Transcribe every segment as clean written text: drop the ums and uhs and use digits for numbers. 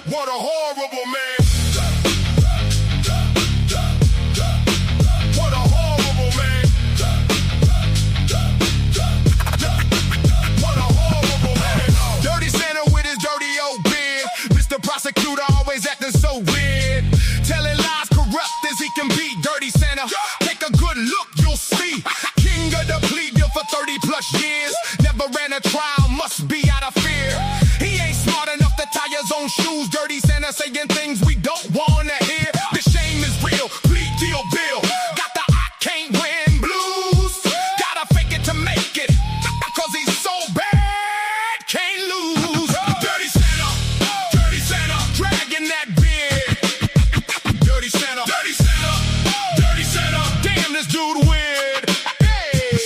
What a horrible man. What a horrible man. What a horrible man. Dirty Santa with his dirty old beard. Mr. Prosecutor always acting so weird. Telling lies corrupt as he can be. Dirty Santa, take a good look, you'll see. King of the plea deal for 30 plus years. Never ran a trial, must be out of fear. He ain't smart enough to tie his own shoes. Dirty Santa saying things we don't wanna hear. The shame is real, plea deal bill. Got the I can't win blues. Gotta fake it to make it, cause he's so bad, can't lose. Dirty Santa, dragging that beard. Dirty Santa, dirty Santa, damn this dude weird. Hey,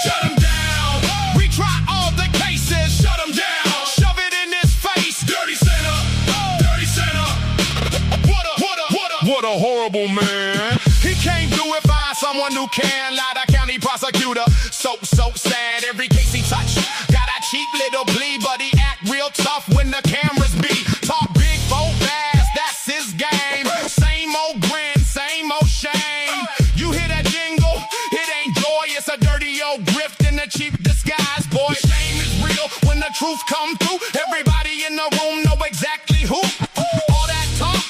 shut him down. Retry all the cases, shut him down. Shove it in his face. Dirty Santa, what a horrible man. He can't do it, find someone who can. Lie to county prosecutor, so sad. Every case he touched, got a cheap little plea, but he act real tough when the cameras be. Talk big, go fast, that's his game. Same old grin, same old shame. You hear that jingle? It ain't joy, it's a dirty old grift in a cheap disguise, boy. Shame is real when the truth come through. Everybody in the room know exactly who. All that talk,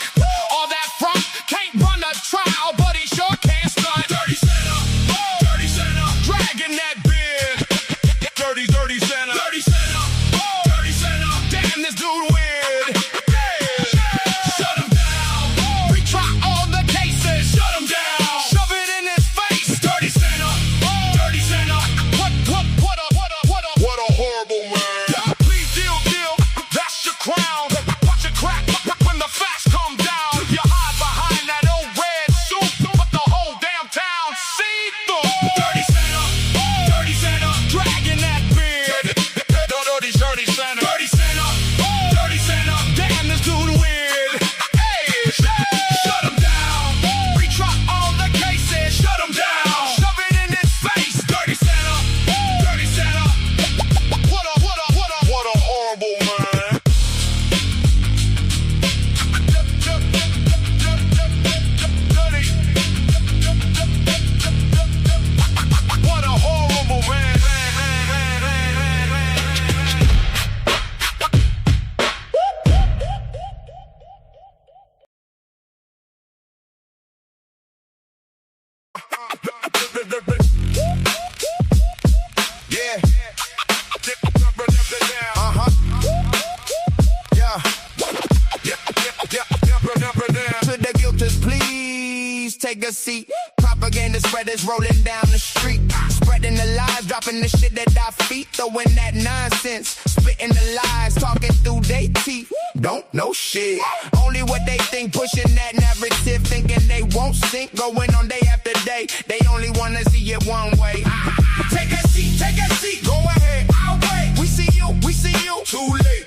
all that front, can't run a trial, but he sure can't stunt. Dirty Santa, dragging that beard. Dirty Santa, damn this dude weird. Shut him down. Retry all the cases, shut him down. Shove it in his face. Dirty Santa, what a horrible man. Please deal, that's your crown. Watch it crack when the facts come down. You hide behind that old red suit, but the whole damn town see through. Dirty Santa, dragging that beard. Dirty Santa, damn this dude weird. Hey, shut him down. Retry all the cases, shut him down. Shove it in his face. Dirty Santa, what a horrible man. What a horrible man. Yeah. To the guilters, please take a seat. Propaganda spreaders rolling down the street, spreading the lies, dropping the shit at our feet, throwing that nonsense, spitting the lies, talking through they teeth. Don't know shit, only what they think, pushing that narrative, thinking they won't sink, going on day after day. They only wanna see it one way. Take a seat, go ahead, I'll wait. We see you. Too late.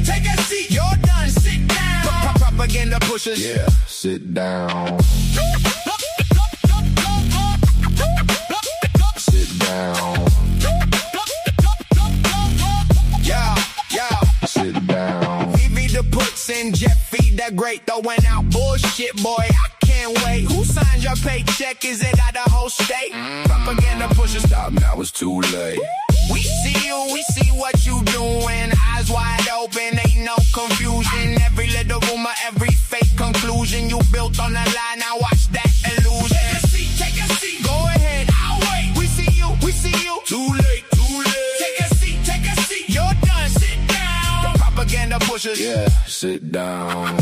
Take a seat, you're done, sit down. Propaganda pushers, yeah, sit down. Sit down. Yeah. Sit down. Vivi the puts in Jeffy the Great, throwing out bullshit, boy. I can't wait. Who signed your paycheck? Is it out the whole state? Propaganda pushers, stop now, it's too late. We see you, we see what you doing. Eyes wide open, ain't no confusion. Every little rumor, every fake conclusion. You built on a lie, now watch that illusion. Take a seat, go ahead, I'll wait. We see you. Too late. Take a seat, you're done, sit down. The propaganda pushers, yeah, sit down.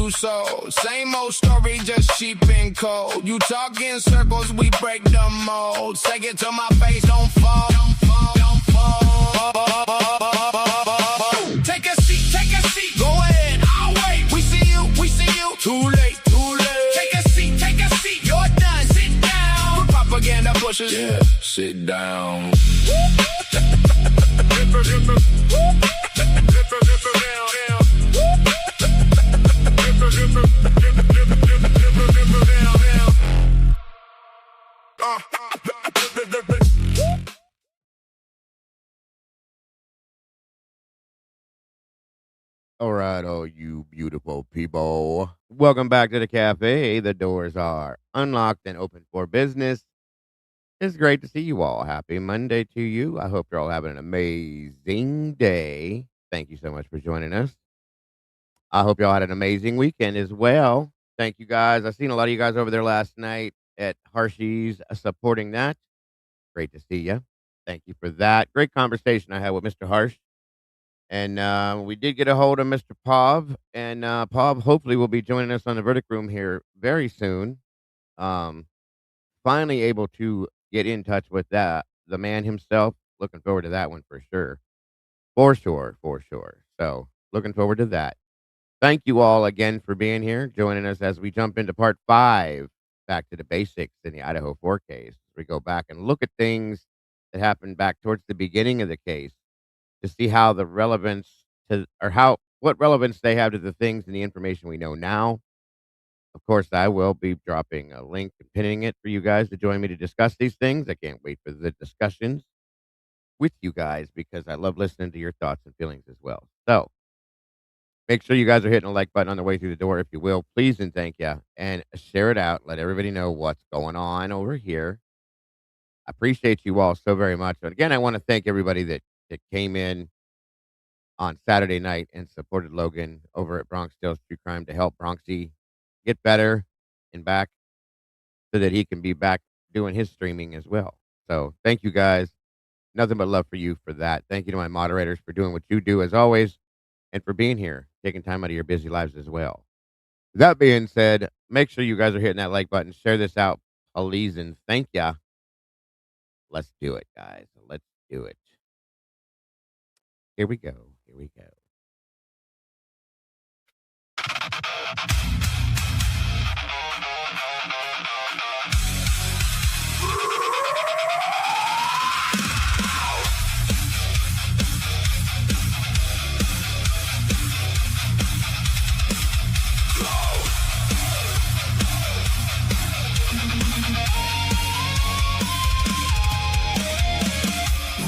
So, same old story, just cheap and cold. You talk in circles, we break the mold. Say it to my face, don't fall. Take a seat, go ahead, I'll wait. We see you, too late. Take a seat, you're done, sit down. Propaganda push cautious. Yeah, sit down. All right, all you beautiful people. Welcome back to the cafe. The doors are unlocked and open for business. It's great to see you all. Happy Monday to you. I hope you're all having an amazing day. Thank you so much for joining us. I hope y'all had an amazing weekend as well. Thank you guys. I seen a lot of you guys over there last night at Hershey's supporting that. Great to see you. Thank you for that. Great conversation I had with Mr. Harsh. And we did get a hold of Mr. Pav, and Pav hopefully will be joining us on the verdict room here very soon. Um, Finally able to get in touch with the man himself. Looking forward to that one for sure. For sure, for sure. So looking forward to that. Thank you all again for being here, joining us as we jump into part 5, back to the basics in the Idaho 4 case. We go back and look at things that happened back towards the beginning of the case to see how the relevance to, or how, what relevance they have to the things and the information we know now. Of course, I will be dropping a link and pinning it for you guys to join me to discuss these things. I can't wait for the discussions with you guys because I love listening to your thoughts and feelings as well. So make sure you guys are hitting the like button on the way through the door, if you will, please and thank you. And share it out. Let everybody know what's going on over here. I appreciate you all so very much. And again, I want to thank everybody that came in on Saturday night and supported Logan over at Bronx Tales TruCrime to help Bronxy get better and back so that he can be back doing his streaming as well. So thank you guys. Nothing but love for you for that. Thank you to my moderators for doing what you do as always and for being here, taking time out of your busy lives as well. That being said, make sure you guys are hitting that like button. Share this out, please, and thank ya. Let's do it, guys. Let's do it. Here we go. Here we go.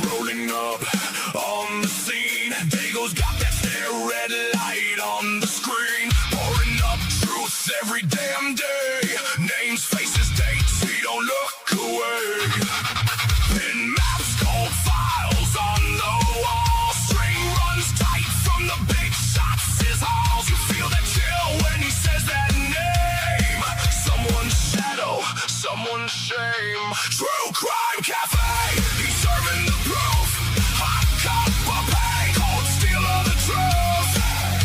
Rolling up on the scene. Dago's got that stare red light on the screen. Pouring up truths every damn day. Names, faces, dates, he don't look away. Pin maps, cold files on the wall. String runs tight from the big shots, his halls. You feel that chill when he says that name. Someone's shadow, someone's shame. True Crime Cafe, he's serving the proof. Hot cup of pain, cold steel of the truth.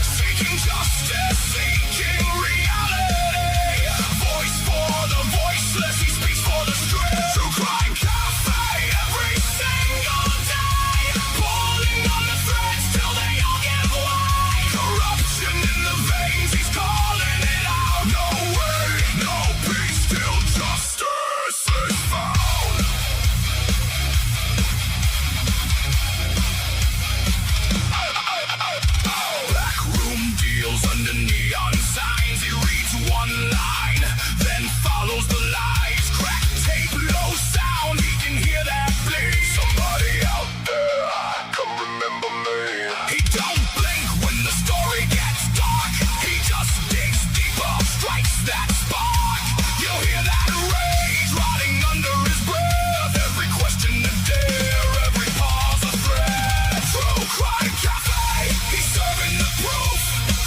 Seeking justice, seeking reality. Voice for the voiceless, he speaks for the street. True Crime Cafe, every single day. Pulling on the threads till they all give way. Corruption in the veins, he's calling it out. No way, no peace till justice is found. Backroom deals under neon signs. He reads one line, then follows the lies. Crack tape, low sound, he can hear that bleed. Somebody out there, come remember me. He don't blink when the story gets dark. He just digs deeper, strikes that spark. You'll hear that rage rotting under his breath. Every question a dare, every pause a threat. True Crime Cafe, he's serving the proof.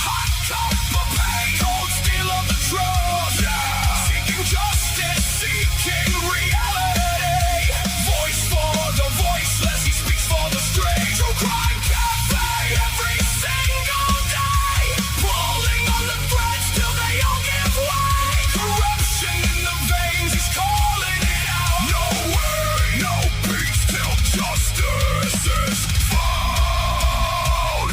Hot cup of pain, cold steel of the truth. Yeah. Seeking justice, seeking reality. Voice for the voiceless, he speaks for the straight. True Crime Cafe, every single day. Pulling on the threads till they all give way. Corruption in the veins, he's calling it out. No way, no peace till justice is found.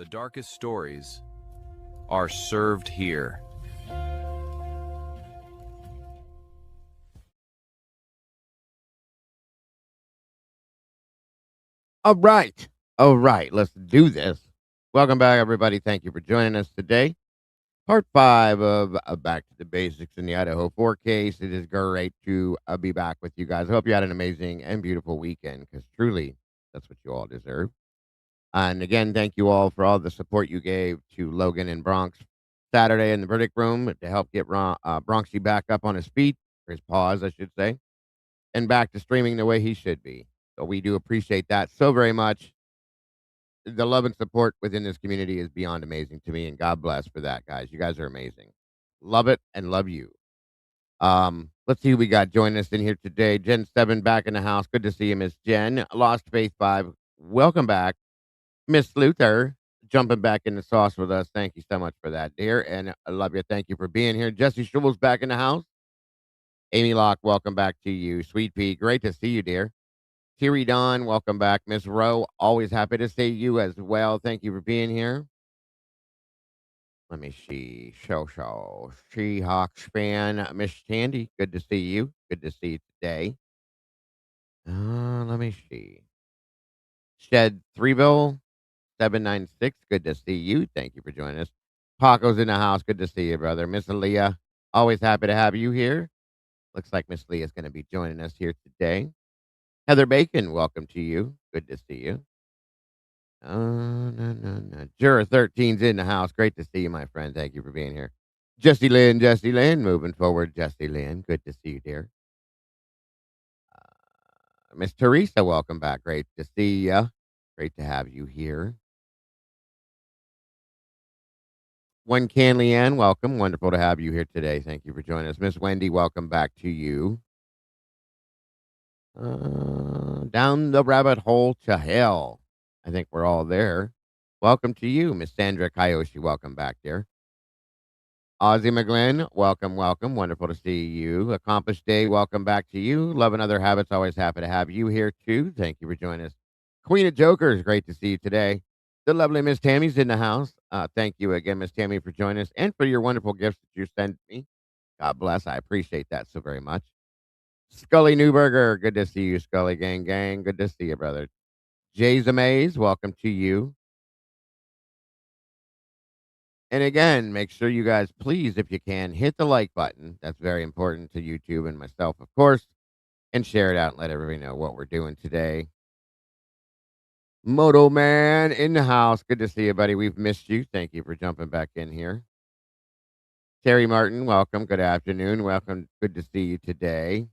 The darkest stories are served here. All right. All right. Let's do this. Welcome back, everybody. Thank you for joining us today. Part 5 of Back to the Basics in the Idaho 4 case. It is great to be back with you guys. I hope you had an amazing and beautiful weekend because truly that's what you all deserve. And again, thank you all for all the support you gave to Logan and Bronx Saturday in the verdict room to help get Bronxy back up on his feet, or his paws, I should say, and back to streaming the way he should be. So we do appreciate that so very much. The love and support within this community is beyond amazing to me, and God bless for that, guys. You guys are amazing. Love it and love you. Let's see who we got joining us in here today. Jen 7 back in the house. Good to see you, Miss Jen. Lost Faith 5. Welcome back. Miss Luther jumping back in the sauce with us. Thank you so much for that, dear. And I love you. Thank you for being here. Jesse Schul's back in the house. Amy Locke, welcome back to you. Sweet Pea, great to see you, dear. Thierry Don, welcome back. Miss Rowe, always happy to see you as well. Thank you for being here. Let me see. She-Hawks fan. Miss Tandy, good to see you. Good to see you today. Let me see. Shed Threeville, 796. Good to see you. Thank you for joining us. Paco's in the house. Good to see you, brother. Miss Aaliyah, always happy to have you here. Looks like Miss Leah is going to be joining us here today. Heather Bacon, welcome to you. Good to see you. No. Juror 13's in the house. Great to see you, my friend. Thank you for being here. Jesse Lynn, moving forward. Jesse Lynn, good to see you, dear. Miss Teresa, welcome back. Great to see you. Great to have you here. One Can Leanne, welcome. Wonderful to have you here today. Thank you for joining us. Miss Wendy, welcome back to you. Down the rabbit hole to hell. I think we're all there. Welcome to you, Miss Sandra Kayoshi. Welcome back, dear. Ozzy McGlynn, welcome. Wonderful to see you. Accomplished Day, welcome back to you. Love and Other Habits, always happy to have you here too. Thank you for joining us. Queen of Jokers, great to see you today. The lovely Miss Tammy's in the house. Thank you again, Miss Tammy, for joining us and for your wonderful gifts that you sent me. God bless. I appreciate that so very much. Scully Newberger, good to see you, Scully Gang. Good to see you, brother. Jay's Amaze, welcome to you. And again, make sure you guys, please, if you can, hit the like button. That's very important to YouTube and myself, of course, and share it out and let everybody know what we're doing today. Moto Man in the house. Good to see you, buddy. We've missed you. Thank you for jumping back in here. Terry Martin, welcome. Good afternoon. Welcome. Good to see you today.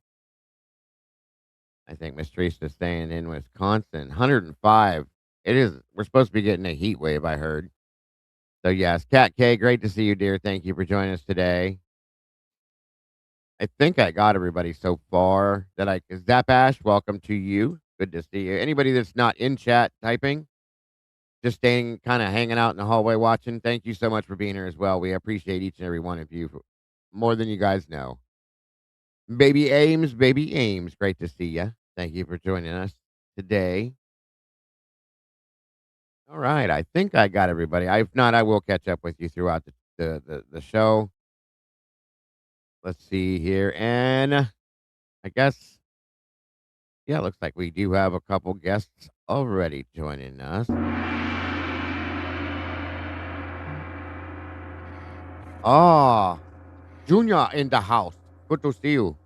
I think Miss Teresa's staying in Wisconsin. 105. It is. We're supposed to be getting a heat wave, I heard. So, yes, Cat K, great to see you, dear. Thank you for joining us today. I think I got everybody so far Zap Ash, welcome to you. Good to see you. Anybody that's not in chat typing, just staying kind of hanging out in the hallway watching, thank you so much for being here as well. We appreciate each and every one of you more than you guys know. Baby Ames, great to see you. Thank you for joining us today. All right, I think I got everybody. If not, I will catch up with you throughout the show. Let's see here. And I guess, yeah, looks like we do have a couple guests already joining us. Ah, Junior in the house. Good to see you.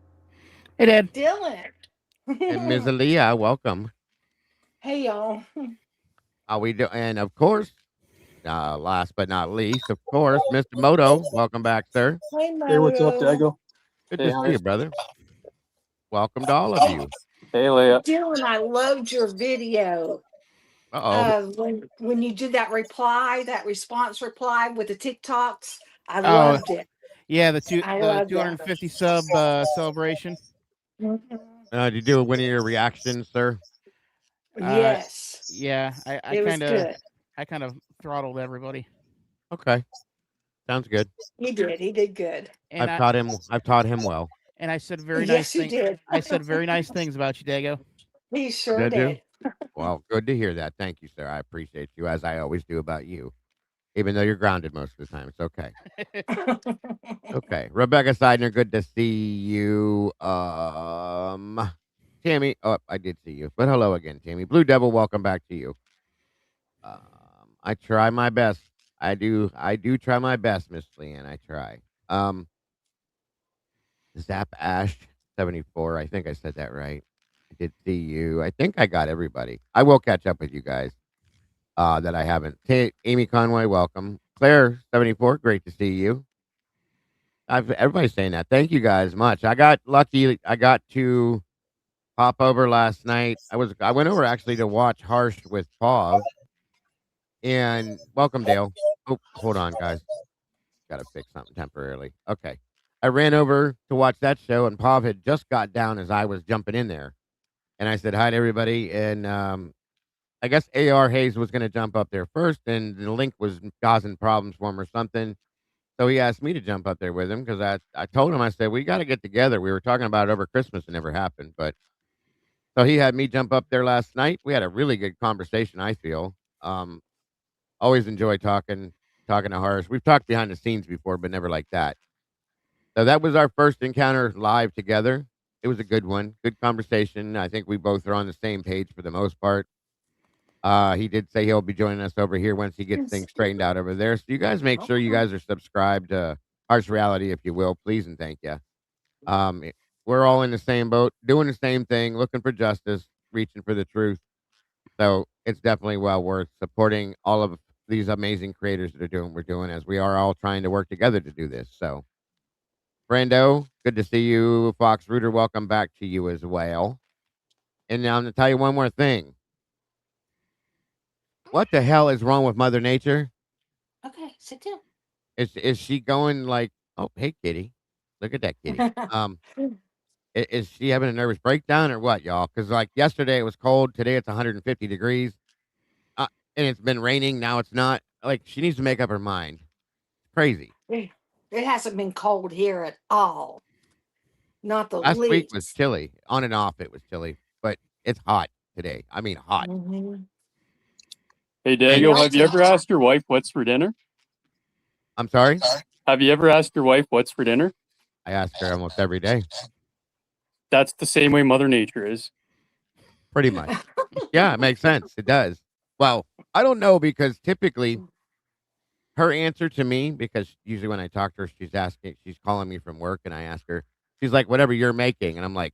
Hey, Dad. Dylan. And Ms. Aaliyah, welcome. Hey, y'all. How we do? And of course, last but not least, of course, Mr. Moto. Welcome back, sir. Hey, Hey, what's up, Moto. Dago? Good Hey, to see you, brother. Welcome to all of you. Hey, Leah. Dylan, I loved your video. Uh-oh. When you did that response reply with the TikToks, I Oh, loved it. yeah, the I loved 250 sub celebration. Mhm. Did you do one of your reactions, sir? Yes, Yeah, I it was good. kind of throttled everybody, Okay. Sounds good. He did good. and I've taught him well. and I said very nice Yes, you things. did. I said very nice things about you, Dago. He sure Did you? did. Well, good to hear that. Thank you, sir. I appreciate you, as I always do about you. Even though you're grounded most of the time. It's okay. Okay. Rebecca Seidner, good to see you. Tammy. Oh, I did see you. But hello again, Tammy. Blue Devil, welcome back to you. I try my best. I do try my best, Miss Leanne. I try. Zap Ash 74. I think I said that right. I did see you. I think I got everybody. I will catch up with you guys. That I haven't. Amy Conway, welcome. Claire 74, great to see you. Everybody's saying that. Thank you guys much. I got lucky. I got to pop over last night. I went over actually to watch Harsh with Pav. And welcome, Dale. Oh, hold on, guys. Got to fix something temporarily. Okay. I ran over to watch that show, and Pav had just got down as I was jumping in there. And I said hi to everybody. And I guess AR Hayes was going to jump up there first, and the link was causing problems for him or something. So he asked me to jump up there with him because I told him, I said, we got to get together. We were talking about it over Christmas. It never happened. But so he had me jump up there last night. We had a really good conversation, I feel. Always enjoy talking to Harsh. We've talked behind the scenes before, but never like that. So that was our first encounter live together. It was a good one, good conversation. I think we both are on the same page for the most part. He did say he'll be joining us over here once he gets things straightened out over there. So you guys make sure you guys are subscribed to Harsh Reality, if you will, please and thank you. We're all in the same boat, doing the same thing, looking for justice, reaching for the truth. So it's definitely well worth supporting all of these amazing creators that are doing what we're doing, as we are all trying to work together to do this. So, Brando, good to see you. Fox Rooter, welcome back to you as well. And now I'm going to tell you one more thing. What the hell is wrong with Mother Nature? Okay, sit down. Is she going like, oh, hey, kitty. Look at that kitty. Is she having a nervous breakdown or what, y'all? Because like yesterday it was cold. Today it's 150 degrees. And it's been raining. Now it's not. Like, she needs to make up her mind. Crazy. It hasn't been cold here at all. Not the Last week was least. chilly. On and off, it was chilly. But it's hot today. I mean, hot. Mhm. Hey, And Dago, have you ever asked your wife what's for dinner? I'm sorry? Have you ever asked your wife what's for dinner? I ask her almost every day. That's the same way Mother Nature is. Pretty much. Yeah, it makes sense. It does. Well, I don't know, because typically her answer to me, because usually when I talk to her, she's calling me from work, and I ask her, she's like, whatever you're making. And I'm like,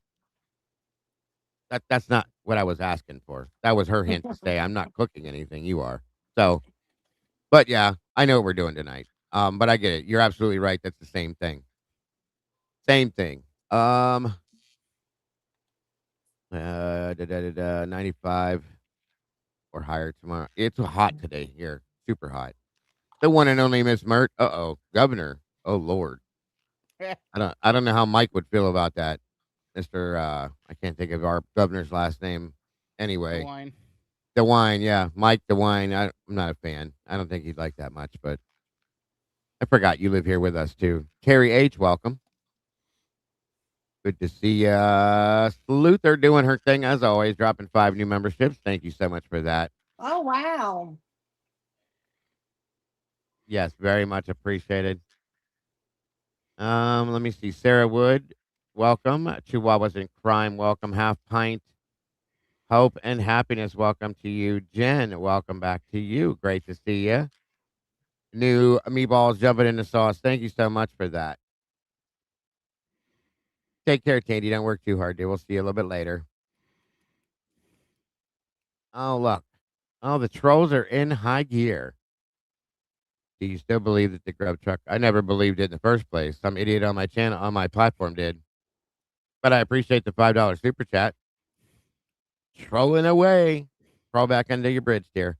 that's not what I was asking for. That was her hint to say, I'm not cooking anything. You are. So, but yeah, I know what we're doing tonight. But I get it. You're absolutely right. That's the same thing. Same thing. 95 or higher tomorrow. It's hot today here. Super hot. The one and only Miss Mert. Governor. Oh Lord. I don't know how Mike would feel about that. Mr. I can't think of our governor's last name. Anyway. Wine. DeWine, yeah. Mike DeWine. I'm not a fan. I don't think he'd like that much, but I forgot you live here with us too. Carrie H, welcome. Good to see Sluther doing her thing as always, dropping 5 new memberships. Thank you so much for that. Oh, wow. Yes, very much appreciated. Let me see. Sarah Wood, welcome. Chihuahuas in Crime, welcome. Half Pint, Hope and Happiness, welcome to you. Jen, welcome back to you. Great to see you. New meatballs jumping in the sauce. Thank you so much for that. Take care, Tandy. Don't work too hard, dude. We'll see you a little bit later. Oh, look. Oh, the trolls are in high gear. Do you still believe that the grub truck? I never believed it in the first place. Some idiot on my channel, on my platform did. But I appreciate the $5 super chat. Trolling away. Crawl back under your bridge, dear.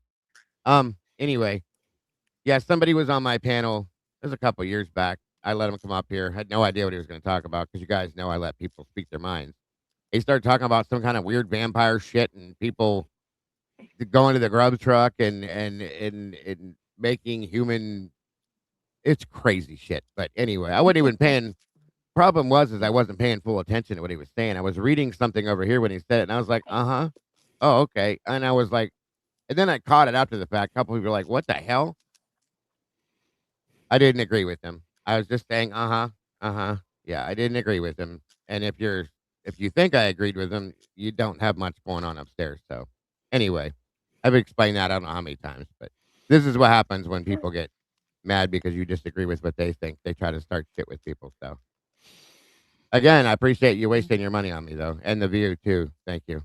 Anyway. Yeah, somebody was on my panel. It was a couple years back. I let him come up here. Had no idea what he was going to talk about, because you guys know I let people speak their minds. He started talking about some kind of weird vampire shit and people going to the grub truck and making human. It's crazy shit. But anyway, I wasn't even paying. Problem was is I wasn't paying full attention to what he was saying. I was reading something over here when he said it, and I was like, uh-huh. Oh, okay. And I was like, and then I caught it after the fact. A couple people were like, what the hell? I didn't agree with him. I was just saying, yeah, I didn't agree with him. And if you think I agreed with him, you don't have much going on upstairs. So, anyway, I've explained that I don't know how many times, but this is what happens when people get mad because you disagree with what they think. They try to start shit with people. So, again, I appreciate you wasting your money on me though, and the view too. Thank you.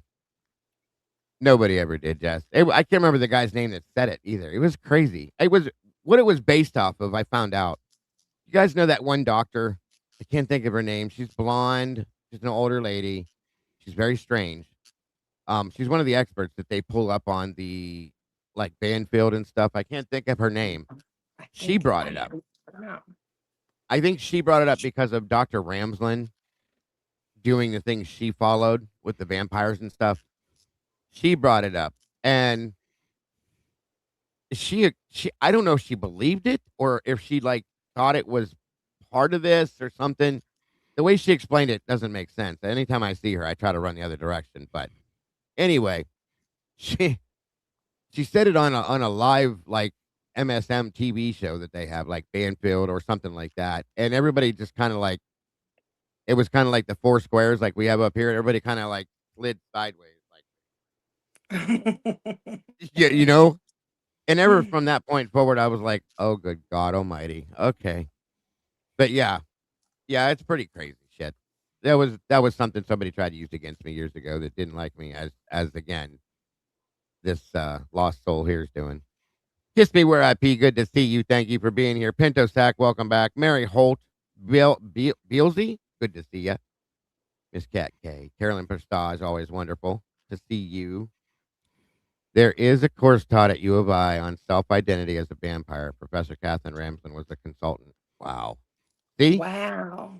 Nobody ever did, Jess. I can't remember the guy's name that said it either. It was crazy. It was what it was based off of. I found out. You guys know that one doctor? I can't think of her name. She's blonde. She's an older lady. She's very strange. She's one of the experts that they pull up on the like Banfield and stuff. I can't think of her name. I She think brought I it up. know. I think she brought it up because of Dr. Ramslin doing the things she followed with the vampires and stuff. She brought it up, and she I don't know if she believed it or if she like thought it was part of this or something. The way she explained it doesn't make sense. Anytime I see her, I try to run the other direction. But anyway, she she said it on a live like MSM TV show that they have, like Banfield or something like that, and everybody just kind of like it was kind of like the four squares like we have up here. Everybody kind of like slid sideways, like yeah, you know. And ever from that point forward, I was like, "Oh, good God Almighty, okay." But yeah, yeah, it's pretty crazy shit. That was something somebody tried to use against me years ago that didn't like me as again this lost soul here is doing. Kiss me where I pee. Good to see you. Thank you for being here. Pinto Sack, welcome back. Mary Holt, Beelzy, good to see you. Miss Cat K, Carolyn Prestage, always wonderful to see you. There is a course taught at U of I on self-identity as a vampire. Professor Catherine Ramslin was the consultant. Wow. See? Wow.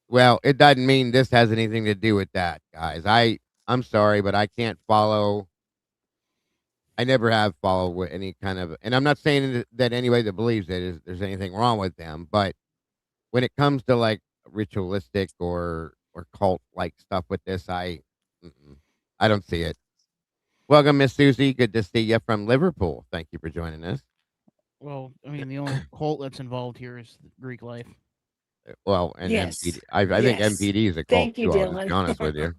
Well, it doesn't mean this has anything to do with that, guys. I'm sorry, but I can't follow. I never have followed with any kind of, and I'm not saying that anybody that believes it is there's anything wrong with them, but when it comes to like ritualistic or cult like stuff with this, I don't see it. Welcome, Miss Susie. Good to see you from Liverpool. Thank you for joining us. Well, I mean, the only cult that's involved here is Greek life. Well, and Yes. MPD. I think Yes. MPD is a cult Thank you, too. I'll just be Dylan. honest with you.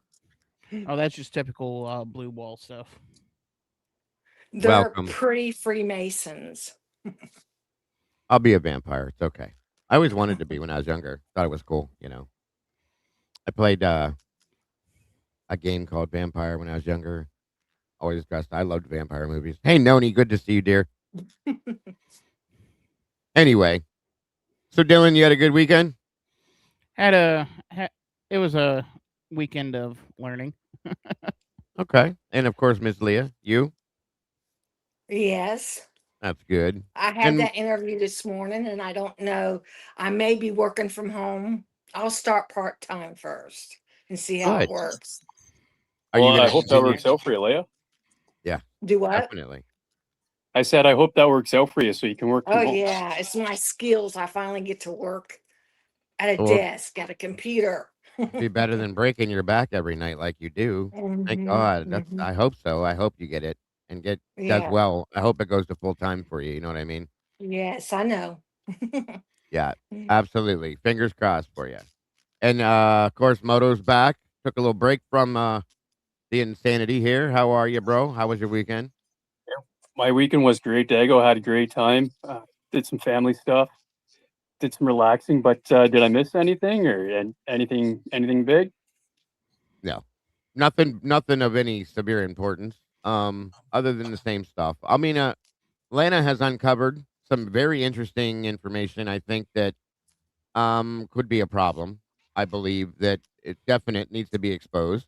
Oh, that's just typical blue wall stuff. They're Welcome. pretty Freemasons. I'll be a vampire. It's okay. I always wanted to be when I was younger. Thought it was cool, you know. I played a game called Vampire when I was younger. Always dressed. I loved vampire movies. Hey, Noni, good to see you, dear. Anyway, so Dylan, you had a good weekend? It was a weekend of learning. Okay. And of course, Miss Leah, you? Yes. That's good. I had And that interview this morning and I don't know. I may be working from home. I'll start part-time first and see how it good. works. Are you Well, going I to hope that continue? works out for you, Leah. Yeah, Do what? definitely. I said I hope that works out for you so you can work from Oh home. yeah, it's my skills. I finally get to work at a Well, desk, at a computer. it'd be better than breaking your back every night like you do. Thank Mhm, God. mhm. I hope so. I hope you get it and does Yeah. well. I hope it goes to full time for you. You know what I mean? Yes, I know. Yeah, absolutely. Fingers crossed for you. And of course, Moto's back. Took a little break from the insanity here. How are you, bro? How was your weekend? My weekend was great, Dago. Had a great time. Did some family stuff. Did some relaxing. But did I miss anything or anything big? No, nothing of any severe importance. Other than the same stuff. I mean, Lana has uncovered some very interesting information. I think that could be a problem. I believe that it definite needs to be exposed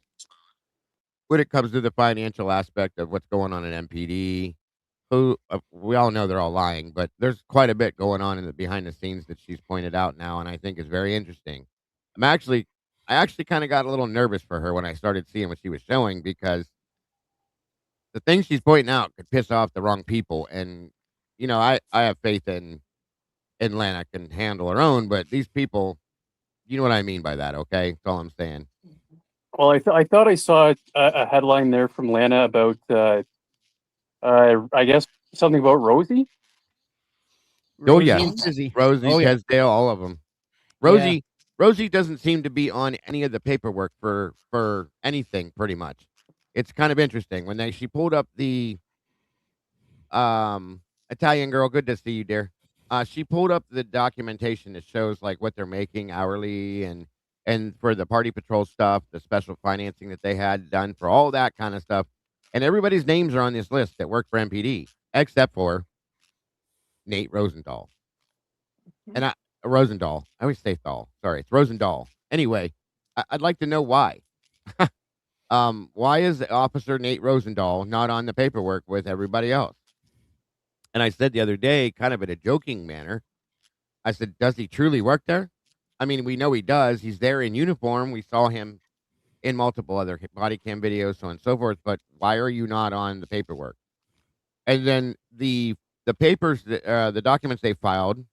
when it comes to the financial aspect of what's going on in MPD. Who we all know they're all lying, but there's quite a bit going on in the behind the scenes that she's pointed out now, and I think is very interesting. I'm actually, I actually kind of got a little nervous for her when I started seeing what she was showing because the things she's pointing out could piss off the wrong people, and I have faith in Lana can handle her own, but these people, you know what I mean by that, okay? That's all I'm saying. Well, I thought I saw a headline there from Lana about I guess something about Rosie. Oh, Rosie yeah. and Fizzy. Rosie, Oh yeah. Tesdale, all of them. Yeah. Rosie doesn't seem to be on any of the paperwork for anything pretty much. It's kind of interesting when she pulled up the Italian girl, good to see you, dear. She pulled up the documentation that shows like what they're making hourly and for the party patrol stuff, the special financing that they had done for all that kind of stuff. And everybody's names are on this list that work for MPD except for Nate Rosendahl. And Rosendahl. I always say Thal. Sorry, it's Rosendahl. Anyway, I'd like to know why. Why is Officer Nate Rosendahl not on the paperwork with everybody else? And I said the other day, kind of in a joking manner, I said, does he truly work there? I mean, we know he does. He's there in uniform. We saw him in multiple other body cam videos, so on and so forth. But why are you not on the paperwork? And then the papers, the documents they filed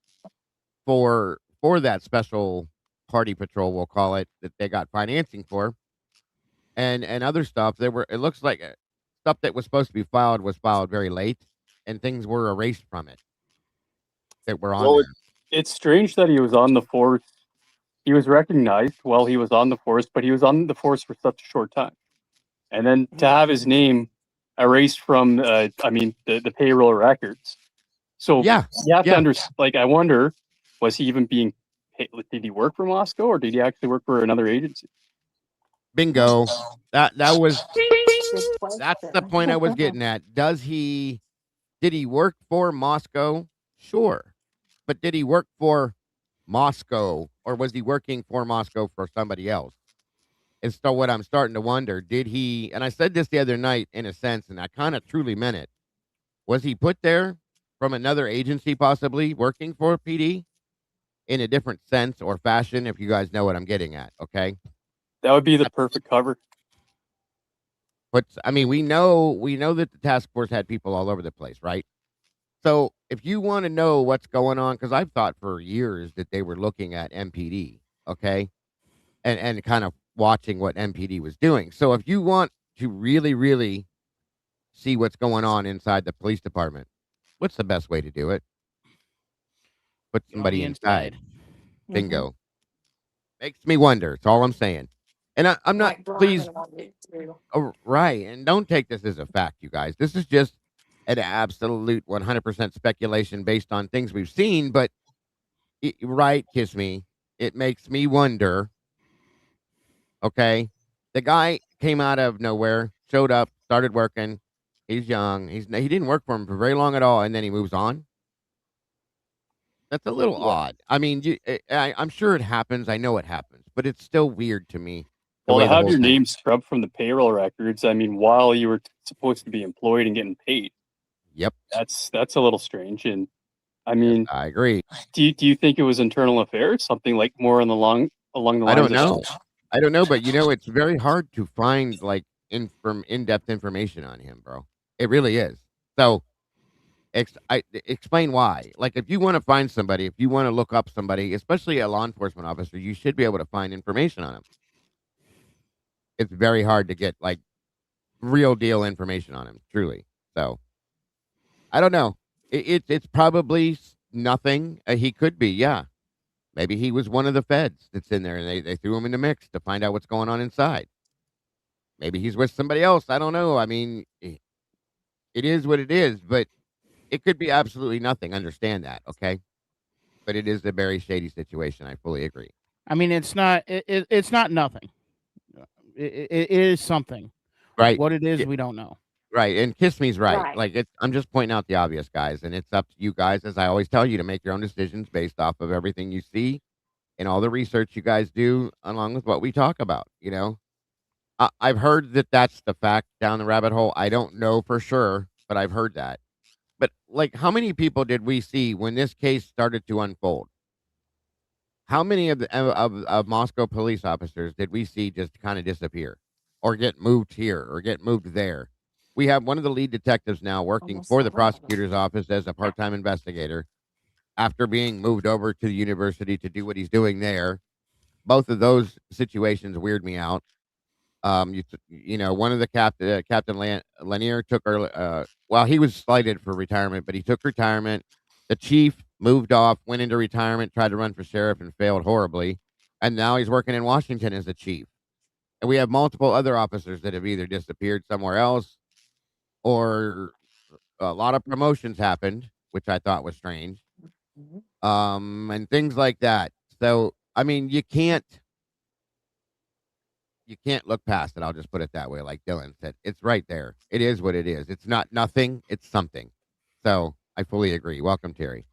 for that special party patrol, we'll call it, that they got financing for, and other stuff. It looks like stuff that was supposed to be filed was filed very late, and things were erased from it that were on Well, there. it's strange that he was on the force. He was recognized while he was on the force, but he was on the force for such a short time. And then to have his name erased from, the payroll records. So Yeah, you have to yeah. understand. Like, I wonder, was he even being paid? Did he work for Moscow, or did he actually work for another agency? Bingo. That was Good that's the question. point I was getting at. Did he work for Moscow? Sure. But did he work for Moscow or was he working for Moscow for somebody else? And so what I'm starting to wonder, did he, and I said this the other night in a sense, and I kind of truly meant it. Was he put there from another agency possibly working for PD in a different sense or fashion, if you guys know what I'm getting at, okay? That would be the perfect cover. But I mean, we know that the task force had people all over the place, right? So if you want to know what's going on, because I've thought for years that they were looking at MPD, okay, and kind of watching what MPD was doing. So if you want to really, really see what's going on inside the police department, what's the best way to do it? Put Get on somebody the inside. inside. Bingo. Makes me wonder. It's all I'm saying. And I'm not. Like Brian Please, and I did too. oh, right. And don't take this as a fact, you guys. This is just an absolute 100% speculation based on things we've seen. But right, kiss me. It makes me wonder. Okay, the guy came out of nowhere, showed up, started working. He's young. He didn't work for him for very long at all, and then he moves on. That's a little Yeah. odd. I mean, I'm sure it happens. I know it happens, but it's still weird to me. Well, to The have whole your thing. name scrubbed from the payroll records, I mean, while you were supposed to be employed and getting paid, Yep, that's a little strange. And I yes, mean, I agree. do you think it was internal affairs, something like more along the I lines don't of know. I don't know, but it's very hard to find like in-depth information on him, bro. It really is. So, explain why. Like, if you want to find somebody, if you want to look up somebody, especially a law enforcement officer, you should be able to find information on him. It's very hard to get like real deal information on him, truly. So, I don't know. It's probably nothing. He could be, yeah. Maybe he was one of the feds that's in there, and they threw him in the mix to find out what's going on inside. Maybe he's with somebody else. I don't know. I mean, it is what it is, but it could be absolutely nothing. Understand that, okay? But it is a very shady situation. I fully agree. I mean, it's not. It's not nothing. It is something. Right. What it is, Yeah, we don't know. right. And Kiss Me's right. Right. Like, I'm just pointing out the obvious, guys, and it's up to you guys, as I always tell you, to make your own decisions based off of everything you see and all the research you guys do, along with what we talk about. I've heard that that's the fact down the rabbit hole. I don't know for sure, but I've heard that. But like, how many people did we see when this case started to unfold? How many of Moscow police officers did we see just kind of disappear, or get moved here, or get moved there? We have one of the lead detectives now working Almost for the 100. prosecutor's office as a part-time investigator after being moved over to the university to do what he's doing there. Both of those situations weird me out. One of the Captain Lanier took early. Well, he was slated for retirement, but he took retirement. The chief moved off, went into retirement, tried to run for sheriff and failed horribly. And now he's working in Washington as a chief. And we have multiple other officers that have either disappeared somewhere else or a lot of promotions happened, which I thought was strange. Mhm. And things like that. So, I mean, you can't look past it. I'll just put it that way. Like Dylan said, it's right there. It is what it is. It's not nothing. It's something. So I fully agree. Welcome, Terry.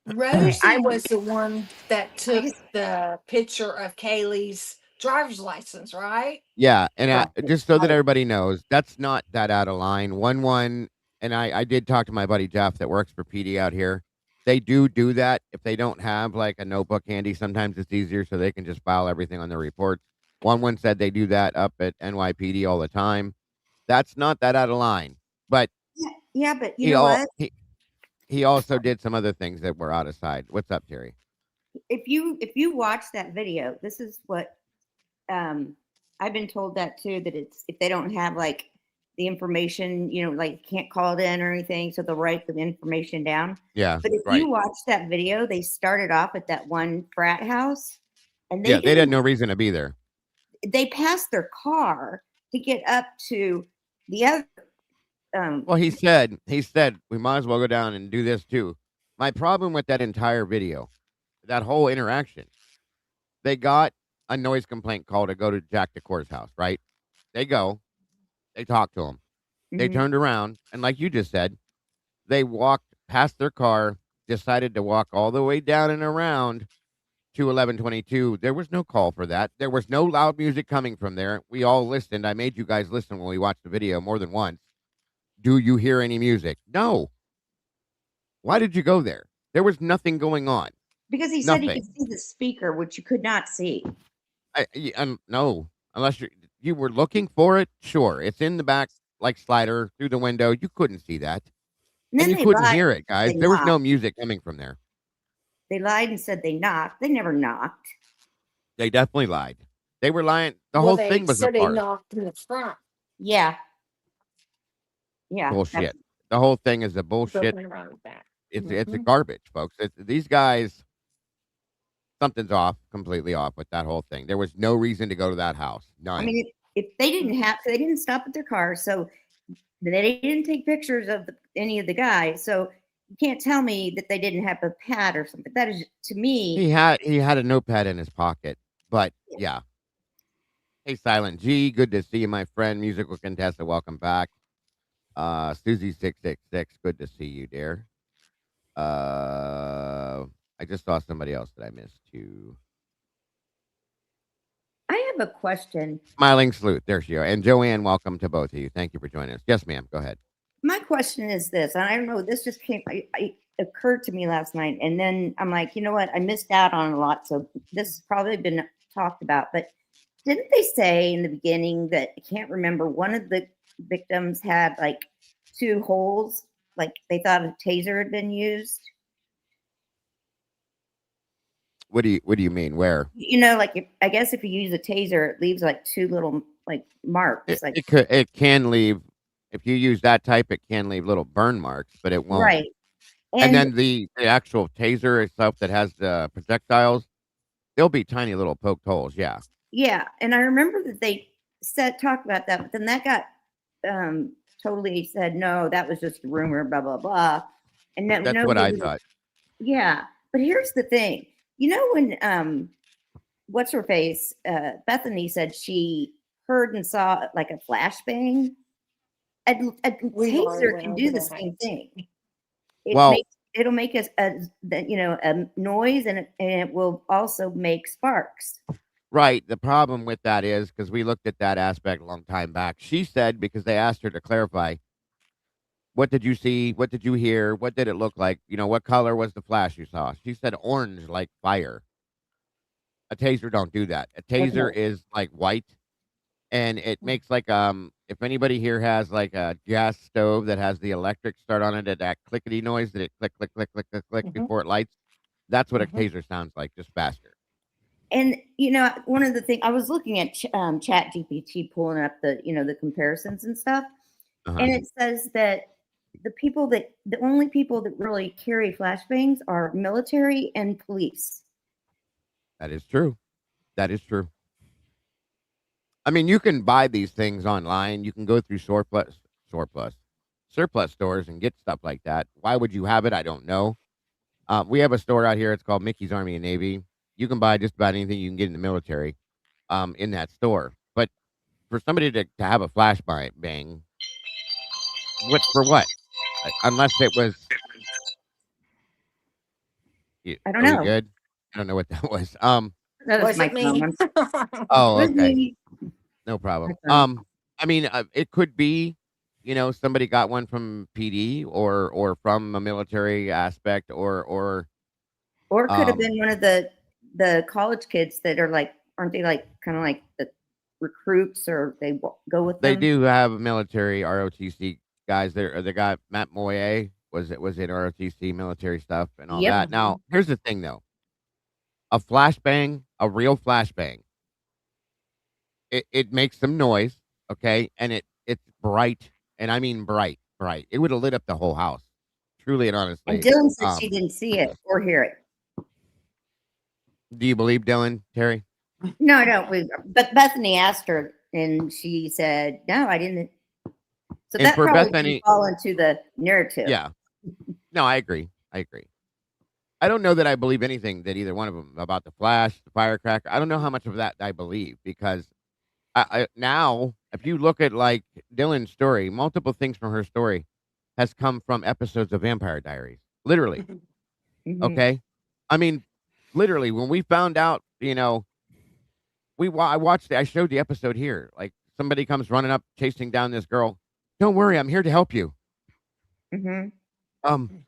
Rosie I was the one that I took just the picture of Kaylee's driver's license, right? Yeah, and right. just so that everybody knows, that's not that out of line. One, and I did talk to my buddy Jeff that works for PD out here. They do that if they don't have like a notebook handy. Sometimes it's easier so they can just file everything on their reports. One said they do that up at NYPD all the time. That's not that out of line. But Yeah, but you he know all what? he also did some other things that were out of side. What's up, Terry? If you watch that video, this is what I've been told that too, that it's if they don't have like the information, like can't call it in or anything, so they'll write the information down. Yeah, But if right. you watch that video, they started off at that one frat house and Yeah, they had no reason to be there. they passed their car to get up to the other Well, he said we might as well go down and do this too. My problem with that entire video, that whole interaction, they got a noise complaint call to go to Jack DeCour's house, right? They go, they talk to him. They Mhm. turned around, and like you just said, they walked past their car, decided to walk all the way down and around to 1122. There was no call for that. There was no loud music coming from there. We all listened. I made you guys listen when we watched the video more than once. Do you hear any music? No. Why did you go there? There was nothing going on. Because he said he Nothing. could see the speaker, which you could not see. No, unless you were looking for it. Sure, it's in the back, like slider through the window. You couldn't see that, And and then you they couldn't lied. hear it, guys. They There was knocked. no music coming from there. They lied and said they knocked. They never knocked. They definitely lied. They were lying. The Well, whole they thing was a said they farce. knocked in the front, Yeah. Yeah. Bullshit. The whole thing is a bullshit. broken around the back. It's a Mhm. garbage, folks. These guys. Something's off, completely off with that whole thing. There was no reason to go to that house. I None. mean, if they didn't have, they didn't stop at their car, so they didn't take pictures of any of the guys. So you can't tell me that they didn't have a pad or something. That is, to me, He had a notepad in his pocket, but yeah. Hey, Silent G, good to see you, my friend. Musical contestant, welcome back. Susie666, good to see you, dear. I just saw somebody else that I missed too. I have a question. Smiling Sleuth, there she is. And Joanne, welcome to both of you. Thank you for joining us. Yes, ma'am, go ahead. My question is this, and I don't know, this just occurred to me last night, and then I'm like, you know what? I missed out on a lot, so this has probably been talked about. But didn't they say in the beginning that, I can't remember, one of the victims had like 2 holes, like they thought a taser had been used? What do you mean? Where? Like I guess if you use a taser, it leaves like 2 little like marks, like It can leave if you use that type. It can leave little burn marks, but it won't. right. And then the actual taser itself that has the projectiles, there'll be tiny little poked holes. Yeah. Yeah, and I remember that they talked about that, but then that got totally said no, that was just a rumor, blah blah blah. And then That's what I thought. Yeah, but here's the thing. When what's her face? Bethany said she heard and saw like a flashbang. A We've already taser went can over do the that. same thing. Well- It'll make a noise, and it will also make sparks. Right. The problem with that is because we looked at that aspect a long time back. She said because they asked her to clarify, what did you see? What did you hear? What did it look like? What color was the flash you saw? She said orange like fire. A taser don't do that. A taser Okay. is like white, and it makes like if anybody here has like a gas stove that has the electric start on it, that clickety noise that it click click click click click click Mhm. before it lights. That's what a Mhm. taser sounds like, just faster. And one of the things I was looking at Chat GPT, pulling up the the comparisons and stuff, Uh-huh. and it says that the only people that really carry flashbangs are military and police. That is true. That is true. I mean, you can buy these things online. You can go through surplus, surplus stores and get stuff like that. Why would you have it? I don't know. We have a store out here. It's called Mickey's Army and Navy. You can buy just about anything you can get in the military, in that store. But for somebody to have a flashbang, what for what? Unless it was, I don't are we know. good? I don't know what that was. That was Was my it me? phone. Oh, It was okay. me. No problem. My phone. I mean, it could be, somebody got one from PD or from a military aspect Or it could have um, been one of the college kids that are like, aren't they like kind of like the recruits, or they go with they them? do have military ROTC guys there. The guy Matt Moye was in ROTC military stuff and all Yep. that. Now, here's the thing though. A flashbang, a real flashbang, it makes some noise, okay? And it's bright, and I mean bright, bright. It would have lit up the whole house. Truly and And honestly. Dylan said she didn't see it or hear it. Do you believe Dylan, Terry? No, but Bethany asked her, and she said, "No, I didn't." So And that for probably Bethany, didn't fall into the narrative. yeah. No, I agree. I agree. I don't know that I believe anything that either one of them about the flash, the firecracker. I don't know how much of that I believe because now, if you look at like Dylan's story, multiple things from her story has come from episodes of Vampire Diaries. Literally, Mhm. okay. I mean, literally, when we found out, I watched it. I showed the episode here. Like somebody comes running up, chasing down this girl. Don't worry, I'm here to help you. Mhm. Um,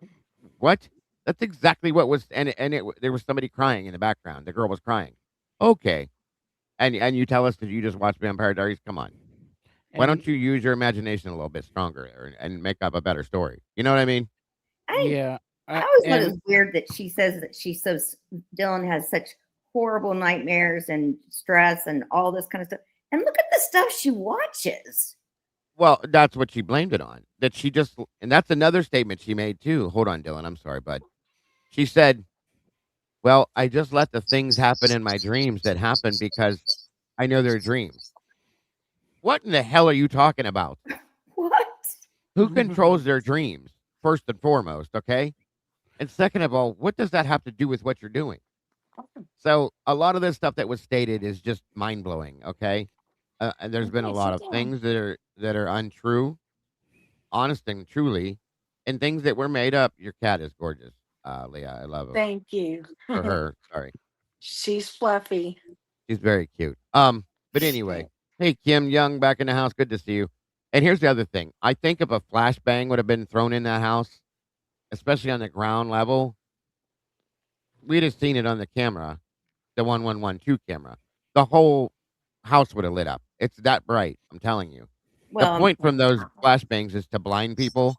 what? That's exactly what was, there was somebody crying in the background. The girl was crying. Okay, and you tell us that you just watched Vampire Diaries. Come on, why And don't you use your imagination a little bit stronger and make up a better story? You know what I mean? yeah, I always thought it and was weird that she says that Dylan has such horrible nightmares and stress and all this kind of stuff. And look at the stuff she watches. Well, that's what she blamed it on. That she just, and that's another statement she made too. Hold on, Dylan. I'm sorry, bud. She said, "Well, I just let the things happen in my dreams that happen because I know they're dreams." What in the hell are you talking about? What? Who controls their dreams, first and foremost, okay? And second of all, what does that have to do with what you're doing? So a lot of this stuff that was stated is just mind blowing, okay? And there's been a Okay, lot sit of down. things that are untrue, honest and truly, and things that were made up. Your cat is gorgeous, Leah. I love her. Thank you. Or her, sorry. She's fluffy. She's very cute. But anyway, hey Kim Young back in the house. Good to see you. And here's the other thing. I think if a flashbang would have been thrown in that house, especially on the ground level, we'd have seen it on the camera, the 1112 camera. The whole house would have lit up. It's that bright. I'm telling you. The Well, point from those flashbangs is to blind people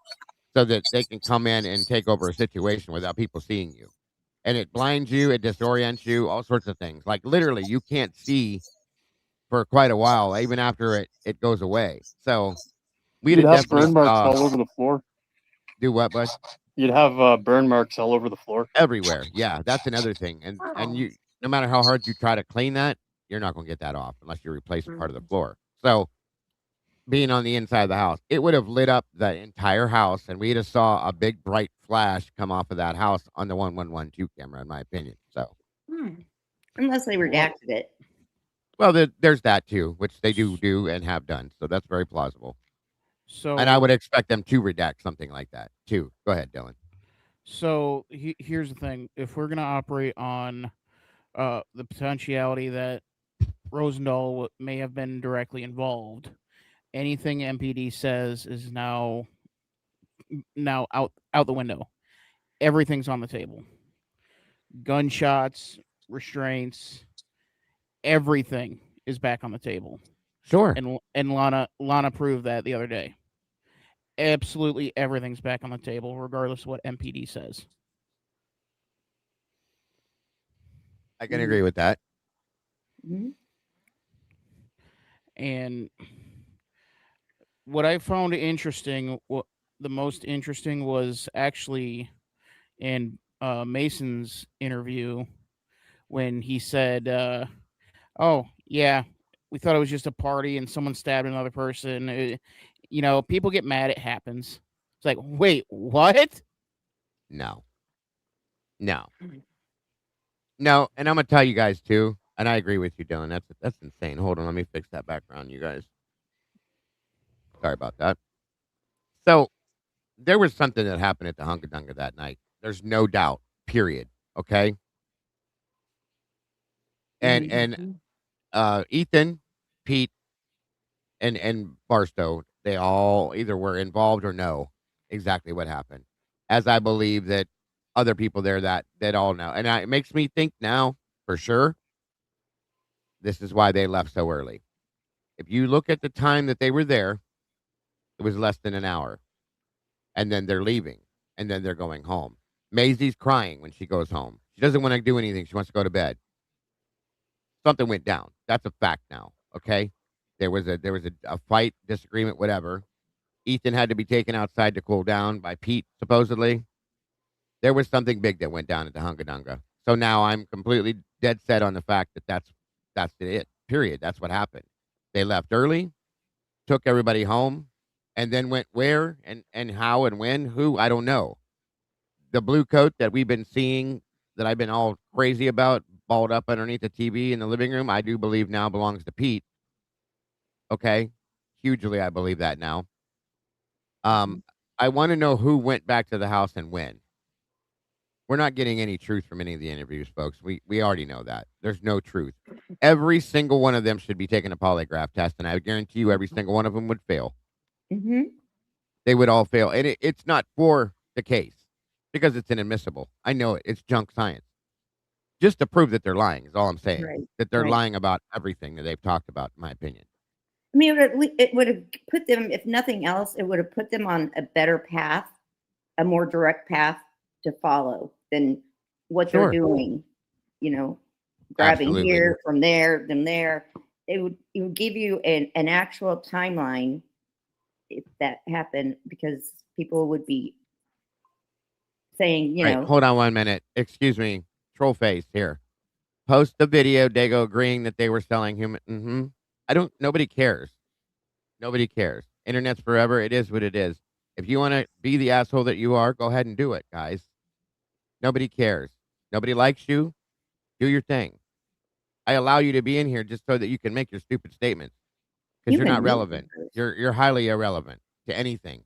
so that they can come in and take over a situation without people seeing you. And it blinds you, it disorients you, all sorts of things. Like literally, you can't see for quite a while, even after it goes away. So we'd You'd have have definitely burn marks saw all over the floor. do what, bud? You'd have burn marks all over the floor. Everywhere. Yeah, that's another thing. And Oh. you, no matter how hard you try to clean that, you're not going to get that off unless you replace part of the floor. So being on the inside of the house, it would have lit up the entire house, and we'd have saw a big bright flash come off of that house on the 1112 camera, in my opinion. So, Hmm. unless they redacted it. well, there's that too, which they do and have done. So that's very plausible. so And I would expect them to redact something like that too. Go ahead, Dylan. so here's the thing: if we're gonna operate on the potentiality that Rosendahl may have been directly involved, anything MPD says is now out the window. Everything's on the table. Gunshots, restraints, everything is back on the table. Sure. And Lana proved that the other day. Absolutely everything's back on the table, regardless of what MPD says. I can agree with that. Mhm. And what I found interesting the most interesting was actually in Mason's interview when he said, "Oh yeah, we thought it was just a party and someone stabbed another person." People get mad. It happens. It's like, wait, what? No, no, no. And I'm gonna tell you guys too, and I agree with you, Dylan. That's insane. Hold on, let me fix that background, you guys. Sorry about that. So there was something that happened at the Hunka Dunga that night. There's no doubt. Period. Okay. And Mhm. Ethan, Pete, and Barstow, they all either were involved or know exactly what happened. As I believe that other people there that all know, and it makes me think now for sure this is why they left so early. If you look at the time that they were there, it was less than an hour, and then they're leaving, and then they're going home. Maisie's crying when she goes home. She doesn't want to do anything. She wants to go to bed. Something went down. That's a fact now. Okay, there was a fight, disagreement, whatever. Ethan had to be taken outside to cool down by Pete, supposedly. There was something big that went down at the Hungadunga. So now I'm completely dead set on the fact that that's it. Period. That's what happened. They left early, took everybody home, and then went where and how and when, who, I don't know. The blue coat that we've been seeing that I've been all crazy about, balled up underneath the TV in the living room, I do believe now belongs to Pete. Okay. Hugely, I believe that now. Um, I want to know who went back to the house and when. We're not getting any truth from any of the interviews, folks. We already know that. There's no truth. Every single one of them should be taking a polygraph test, and I guarantee you every single one of them would fail. Mm-hmm. They would all fail. And it's not for the case because it's inadmissible. I know it. It's junk science. Just to prove that they're lying is all I'm saying. Right. That they're Right. lying about everything that they've talked about, in my opinion. I mean, it would have put them, if nothing else, it would have put them on a better path, a more direct path to follow than what they're Sure. doing. Grabbing Absolutely. here, from there, then there. It would give you an actual timeline if that happened, because people would be saying, Right. Hold on 1 minute. Excuse me. Troll face here. Post the video, Dago agreeing that they were selling human. Nobody cares. Nobody cares. Internet's forever. It is what it is. If you want to be the asshole that you are, go ahead and do it, guys. Nobody cares. Nobody likes you. Do your thing. I allow you to be in here just so that you can make your stupid statements because you're human not relevant. newspapers. You're highly irrelevant to anything.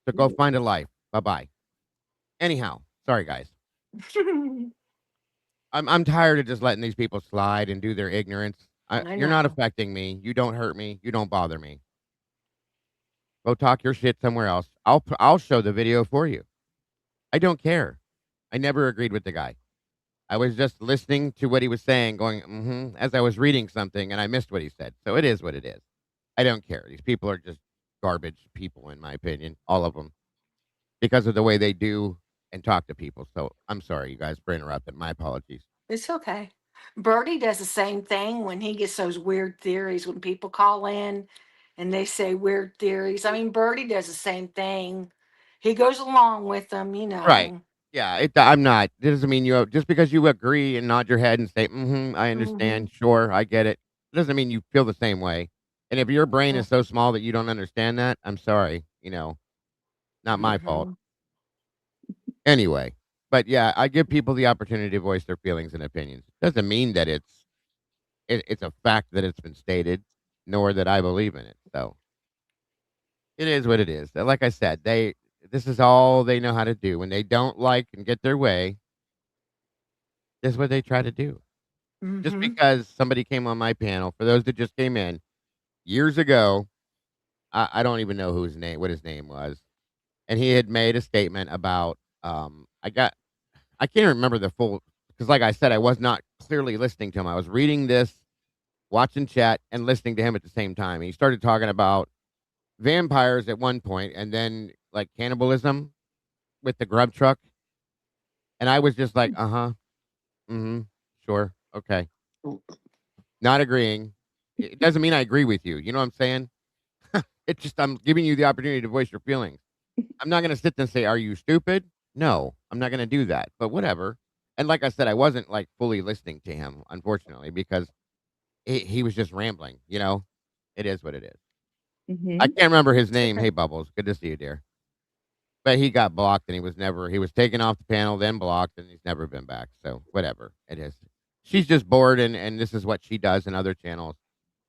So go find a life. Bye bye. Anyhow, sorry guys. I'm tired of just letting these people slide and do their ignorance. I You're not know. affecting me. You don't hurt me. You don't bother me. Go talk your shit somewhere else. I'll show the video for you. I don't care. I never agreed with the guy. I was just listening to what he was saying, going, as I was reading something, and I missed what he said. So it is what it is. I don't care. These people are just garbage people, in my opinion, all of them, because of the way they do and talk to people. So I'm sorry, you guys, for interrupting. My apologies. It's okay. Bertie does the same thing when he gets those weird theories when people call in and they say weird theories. I mean, Bertie does the same thing. He goes along with them, Right. Yeah, I'm not. It doesn't mean just because you agree and nod your head and say, I Mhm. understand. Sure, I get it. It doesn't mean you feel the same way. And if your brain is so small that you don't understand that, I'm sorry. Not my fault. Mhm. Anyway, but yeah, I give people the opportunity to voice their feelings and opinions. Doesn't mean that it's a fact that it's been stated, nor that I believe in it. So it is what it is. Like I said, this is all they know how to do. When they don't like and get their way, this is what they try to do. Just Mhm. because somebody came on my panel, for those that just came in years ago, I don't even know what his name was, and he had made a statement about I can't remember the full because, like I said, I was not clearly listening to him. I was reading this, watching chat, and listening to him at the same time. He started talking about vampires at one point, and then like cannibalism with the grub truck, and I was just like, mm-hmm, sure, okay, not agreeing. It doesn't mean I agree with you. You know what I'm saying? It's just I'm giving you the opportunity to voice your feelings. I'm not gonna sit there and say, "Are you stupid?" No, I'm not gonna do that, but whatever. And like I said, I wasn't, like, fully listening to him, unfortunately, because he was just rambling, you know? It is what it is. I Hmm. can't remember his It's name. okay. Hey, Bubbles, good to see you, dear. But he got blocked, and he was taken off the panel, then blocked, and he's never been back, so whatever, it is. She's just bored, and this is what she does in other channels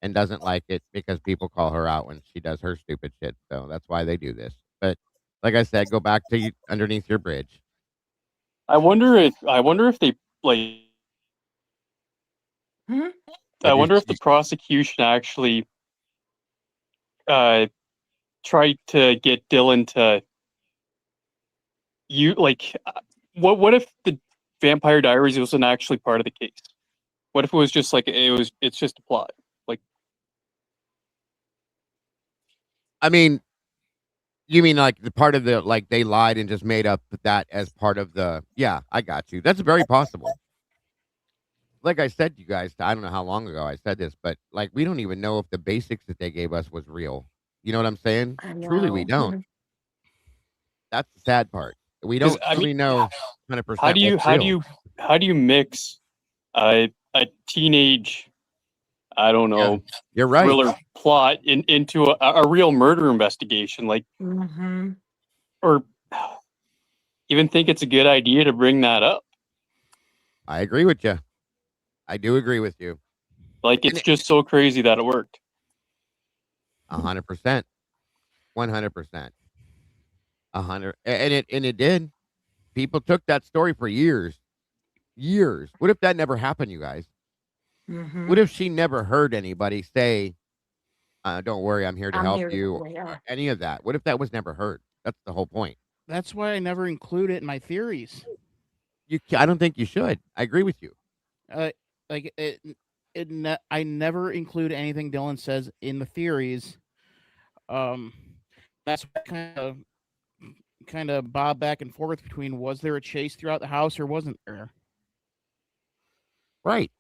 and doesn't like it because people call her out when she does her stupid shit, so that's why they do this. But like I said, go back to underneath your bridge. I wonder if they like Hmm? I What is wonder if the she prosecution actually uh tried to get Dylan to you like what if the Vampire Diaries wasn't actually part of the case? What if it was just like it's just a plot? Like I mean, you mean like the part of the like they lied and just made up that as part of the yeah, I got you. That's very possible. Like I said, you guys, I don't know how long ago I said this, but like we don't even know if the basics that they gave us was real. You know what I'm saying? I Truly, we know. don't. That's the sad part. We because don't I mean, truly know how 100% do you what's how do real. you how do you mix a teenage, I don't Yeah, know, you're right. thriller plot into a real murder investigation, like, Hmm. or even think it's a good idea to bring that up? I agree with you. I do agree with you. Like, And it's just so crazy that it worked. 100%, 100%, 100, and it did. People took that story for years, years. What if that never happened, you guys? Hmm. What if she never heard anybody say, "Don't worry, I'm here to I'm help here to you," or yeah. any of that? What if that was never heard? That's the whole point. That's why I never include it in my theories. I don't think you should. I agree with you. Uh, like I never include anything Dylan says in the theories. Um, that's kind of bob back and forth between was there a chase throughout the house or wasn't there? Right.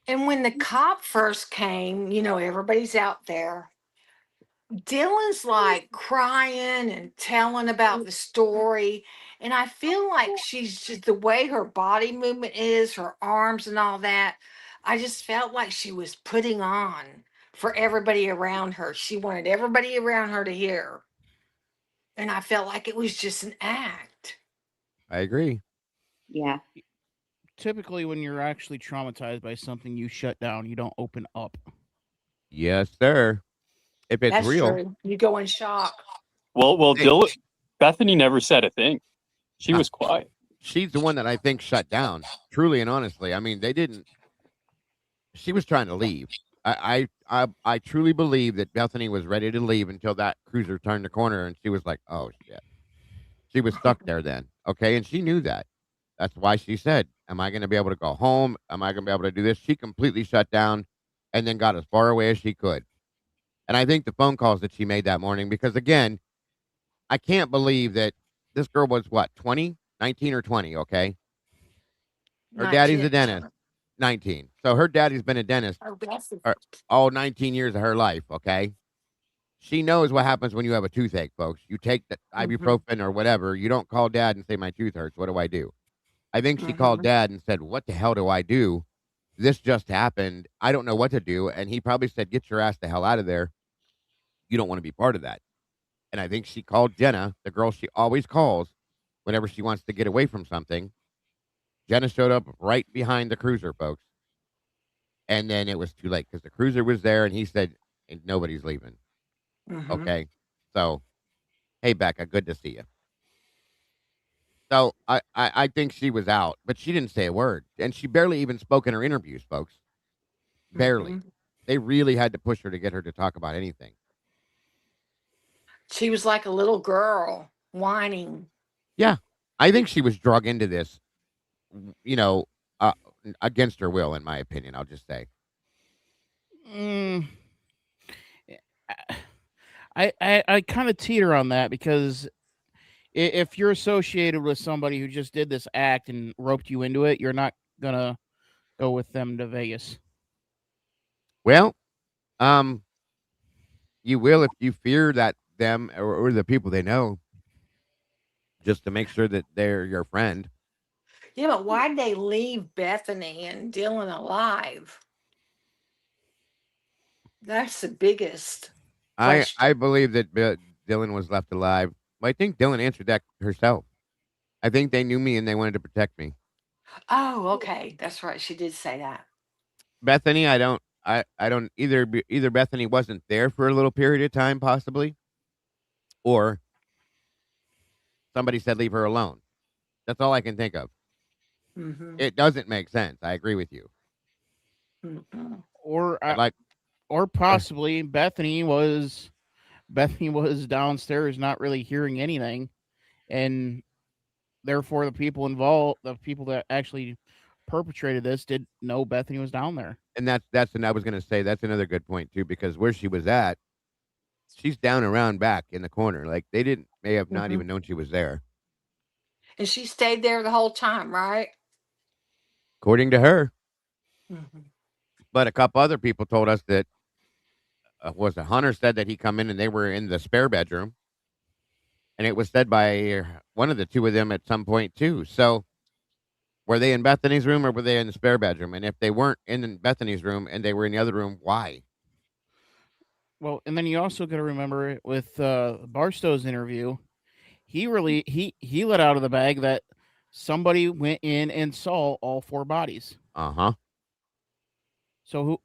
And when the cop first came, everybody's out there. Dylan's like crying and telling about the story. And I feel like she's just the way her body movement is, her arms and all that. I just felt like she was putting on for everybody around her. She wanted everybody around her to hear. And I felt like it was just an act. I agree. Yeah. Typically, when you're actually traumatized by something, you shut down. You don't open up. Yes, sir. If it's That's real, true. You go in shock. Well, hey, Dylan, Bethany never said a thing. She uh, was quiet. she's the one that I think shut down. Truly and honestly, I mean, they didn't. She was trying to leave. I truly believe that Bethany was ready to leave until that cruiser turned the corner, and she was like, "Oh shit." She was stuck there then. Okay, and she knew that. That's why she said, "Am I going to be able to go home? Am I going to be able to do this?" She completely shut down, and then got as far away as she could. And I think the phone calls that she made that morning, because again, I can't believe that this girl was what, 20, 19 or 20, okay? Her 19 daddy's a at the dentist, time. 19. So her daddy's been a dentist Oh, that's uh, all 19 years of her life, okay? She knows what happens when you have a toothache, folks. You take the mm-hmm, ibuprofen or whatever. You don't call dad and say, "My tooth hurts. What do I do?" I think she called mm-hmm, dad and said, "What the hell do I do? This just happened. I don't know what to do." And he probably said, "Get your ass the hell out of there. You don't want to be part of that." And I think she called Jenna, the girl she always calls whenever she wants to get away from something. Jenna showed up right behind the cruiser, folks. And then it was too late because the cruiser was there and he said, "Ain't nobody's leaving." mm-hmm. Okay. So, hey, Becca, good to see you. So I think she was out, but she didn't say a word. And she barely even spoke in her interviews, folks. Mm-hmm. Barely. They really had to push her to get her to talk about anything. She was like a little girl whining. Yeah. I think she was drug into this, you know, uh, against her will, in my opinion, I'll just say. Mm, I kind of teeter on that because if you're associated with somebody who just did this act and roped you into it, you're not gonna go with them to Vegas. Well, um, you will if you fear that them or the people they know, just to make sure that they're your friend. Yeah, but why'd they leave Bethany and Dylan alive? That's the biggest I question. believe that Dylan was left alive. I think Dylan answered that herself. I think they knew me and they wanted to protect me. Oh, okay. That's right. She did say that. Bethany, I don't either Bethany wasn't there for a little period of time possibly, or somebody said leave her alone. That's all I can think of. Mm-hmm. It doesn't make sense. I agree with you. Mm-hmm. Or I'd like or uh, possibly Bethany was downstairs not really hearing anything, and therefore the people that actually perpetrated this, did know Bethany was down there. and that's and I was gonna say that's another good point too, because where she was at, she's down around back in the corner. Like they didn't may have not Mm-hmm. even known she was there. And she stayed there the whole time, right? According to her. Mm-hmm. But a couple other people told us that was it Hunter said that he come in and they were in the spare bedroom, and it was said by one of the two of them at some point too. So were they in Bethany's room or were they in the spare bedroom? And if they weren't in Bethany's room and they were in the other room, why? Well, and then you also got to remember with Barstow's interview, he let out of the bag that somebody went in and saw all four bodies. Uh huh. So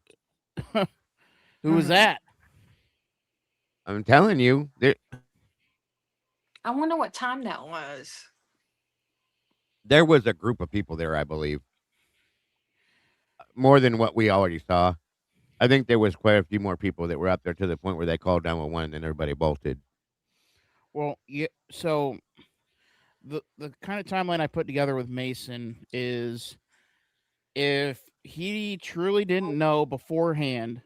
who was Mm-hmm. that? I'm telling you, I wonder what time that was. there was a group of people there, I believe, more than what we already saw. I think there was quite a few more people that were up there to the point where they called 911 and then everybody bolted. Well, yeah. So the kind of timeline I put together with Mason is, if he truly didn't know beforehand,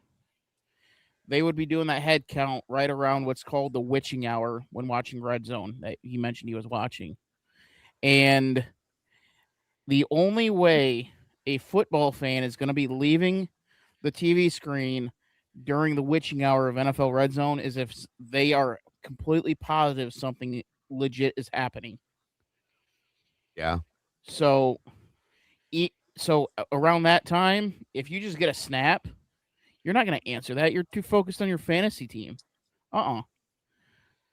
they would be doing that head count right around what's called the witching hour when watching Red Zone that he mentioned he was watching. And the only way a football fan is going to be leaving the TV screen during the witching hour of NFL Red Zone is if they are completely positive something legit is happening. Yeah. So, around that time, if you just get a snap, you're not going to answer that. You're too focused on your fantasy team.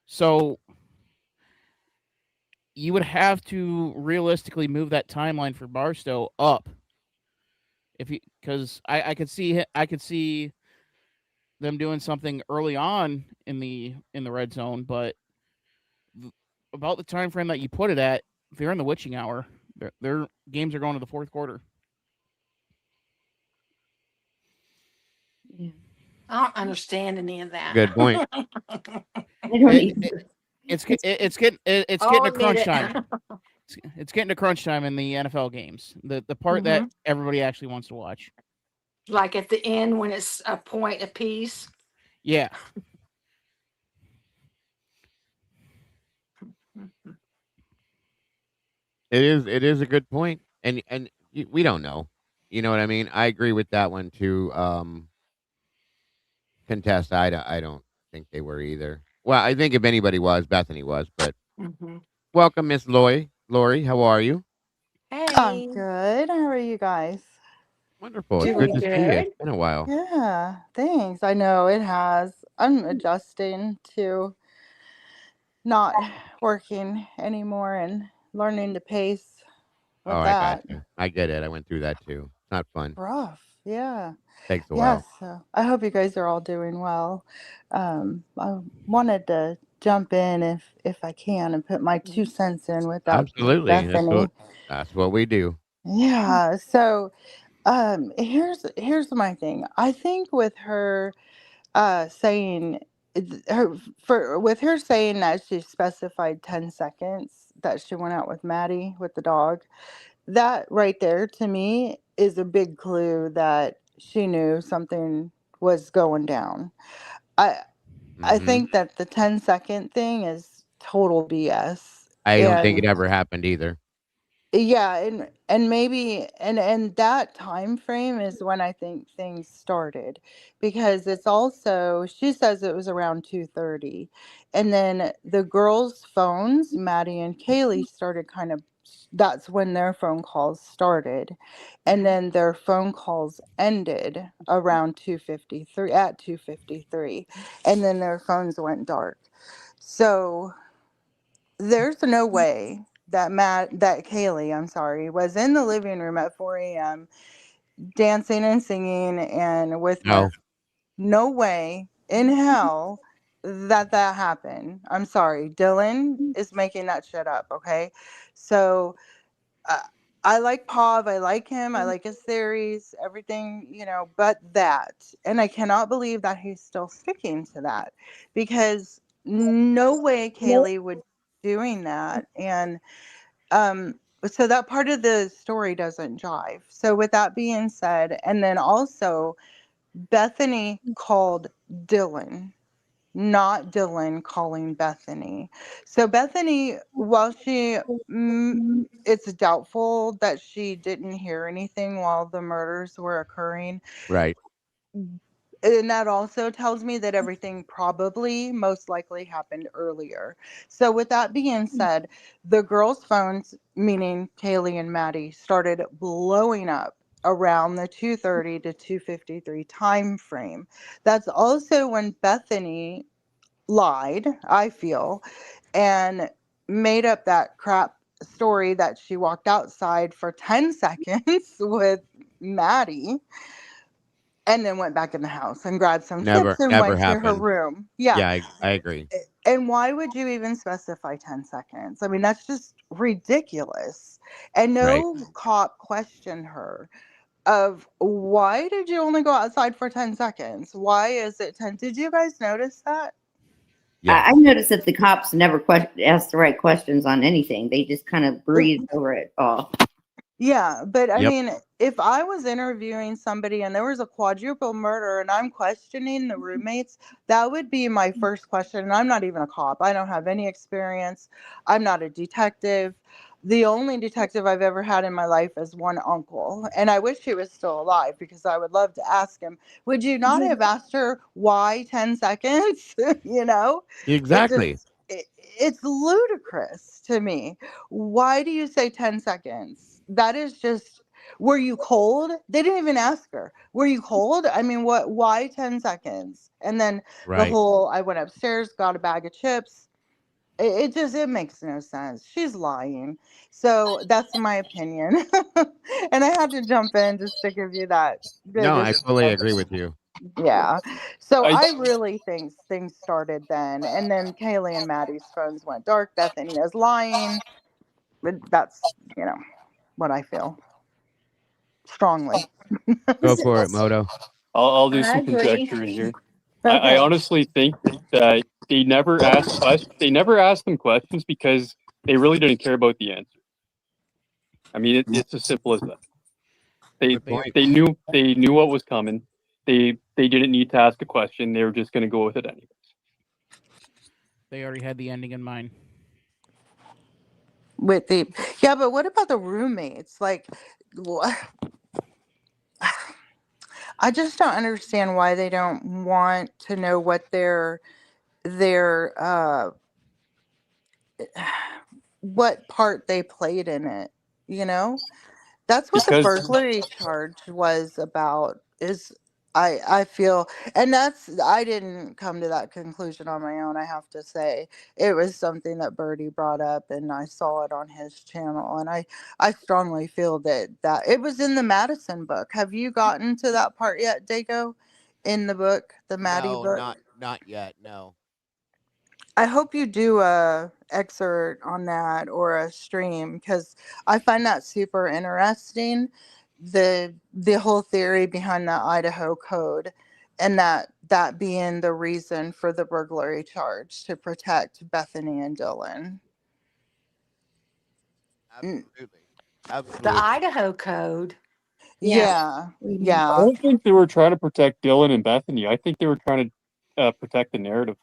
So you would have to realistically move that timeline for Barstow up, if you because I could see them doing something early on in the red zone, but about the time frame that you put it at, they're in the witching hour. Their games are going to the fourth quarter. Yeah. I don't understand any of that. Good point. I don't It, either. it's I'll getting to admit crunch it. time. It's getting to crunch time in the NFL games. The part that Mm-hmm. everybody actually wants to watch. Like at the end when it's a point apiece. Yeah. It is a good point, and we don't know. You know what I mean? I agree with that one too. Contest, I don't think they were either. Well, I think if anybody was, Bethany was. But Mm-hmm. welcome, Miss Lori. How are you? I'm Hey, good. How are you guys? Wonderful. It's good doing to see you. good. It's been a while. Yeah, thanks. I know it has. I'm adjusting to not working anymore and learning to pace Oh, with I got that. you. I get it. I went through that too. It's not fun. Rough. Yeah. Takes a Yes. while. So I hope you guys are all doing well. I wanted to jump in if I can and put my two Mhm. cents in without Absolutely. Bethany. That's what we do. Yeah. So here's my thing. I think with her saying her for with her saying that she specified 10 seconds that she went out with Maddie with the dog, that right there to me is a big clue that she knew something was going down. I Hmm. think that the 10-second thing is total BS. I don't think it And ever happened either. Yeah, and maybe and that time frame is when I think things started, because it's also, she says it was around 2:30, and then the girls' phones, Maddie and Kaylee, started kind of, that's when their phone calls started, and then their phone calls ended around 2:53, at 2:53, and then their phones went dark. So there's no way that Kaylee, I'm sorry, was in the living room at 4 a.m. dancing and singing and with Mark. No, No way in hell that happened. I'm sorry. Dylan is making that shit up, okay? So uh, I like Pav. I like him. I like his theories, everything, but that. And I cannot believe that he's still sticking to that, because no way Kaylee would be doing that. And um, so that part of the story doesn't jive. So with that being said, and then also Bethany called Dylan, not Dylan calling Bethany. So Bethany, while it's doubtful that she didn't hear anything while the murders were occurring, right. and that also tells me that everything probably most likely happened earlier. So with that being said, the girls' phones, meaning Kaylee and Maddie, started blowing up around the 2:30 to 2:53 time frame. That's also when Bethany lied, I feel, and made up that crap story that she walked outside for 10 seconds with Maddie and then went back in the house and grabbed some Never, chips and never went to her happened. room. Yeah. Yeah, I agree. And why would you even specify 10 seconds? I mean, that's just ridiculous. And Right. no cop questioned her of, why did you only go outside for 10 seconds? Why is it 10? Did you guys notice that? Yes. I noticed that the cops never asked the right questions on anything. They just kind of breezed over it all. Yeah, but I Yep. mean, if I was interviewing somebody and there was a quadruple murder and I'm questioning the roommates, that would be my first question. And I'm not even a cop. I don't have any experience. I'm not a detective. The only detective I've ever had in my life is one uncle. And I wish he was still alive, because I would love to ask him, would you not have asked her why 10 seconds? It Exactly. just, it's ludicrous to me. Why do you say 10 seconds? That is just, were you cold? They didn't even ask her. Were you cold? I mean, why 10 seconds? And then the Right. whole, I went upstairs, got a bag of chips. It makes no sense. She's lying. So that's my opinion. And I had to jump in just to give you that. No, I Just, fully agree with you. yeah. So I I really think things started then. And then Kaylee and Maddie's phones went dark. Bethany is lying. But that's, what I feel strongly. Go for it, Moto. I'll do I some agree. conjecture in here. I Okay. honestly think that they never asked they never asked them questions because they really didn't care about the answer. I mean, it's as simple as that. They Good point. they knew what was coming. They didn't need to ask a question. They were just going to go with it anyways. They already had the ending in mind. With the, yeah, but what about the roommates? Like, I just don't understand why they don't want to know what their what part they played in it, you know? That's what the Because burglary charge was about, is I feel, and I didn't come to that conclusion on my own, I have to say. It was something that Bertie brought up and I saw it on his channel, and I strongly feel that it was in the Madison book. Have you gotten to that part yet, Dago? In the book, the Maddie No, book? not yet. No. I hope you do a excerpt on that or a stream, because I find that super interesting. The whole theory behind the Idaho code, and that being the reason for the burglary charge, to protect Bethany and Dylan. Mm, Absolutely. The Absolutely. Idaho code. Yeah. yeah, I yeah. don't think they were trying to protect Dylan and Bethany. I think they were trying to protect the narrative.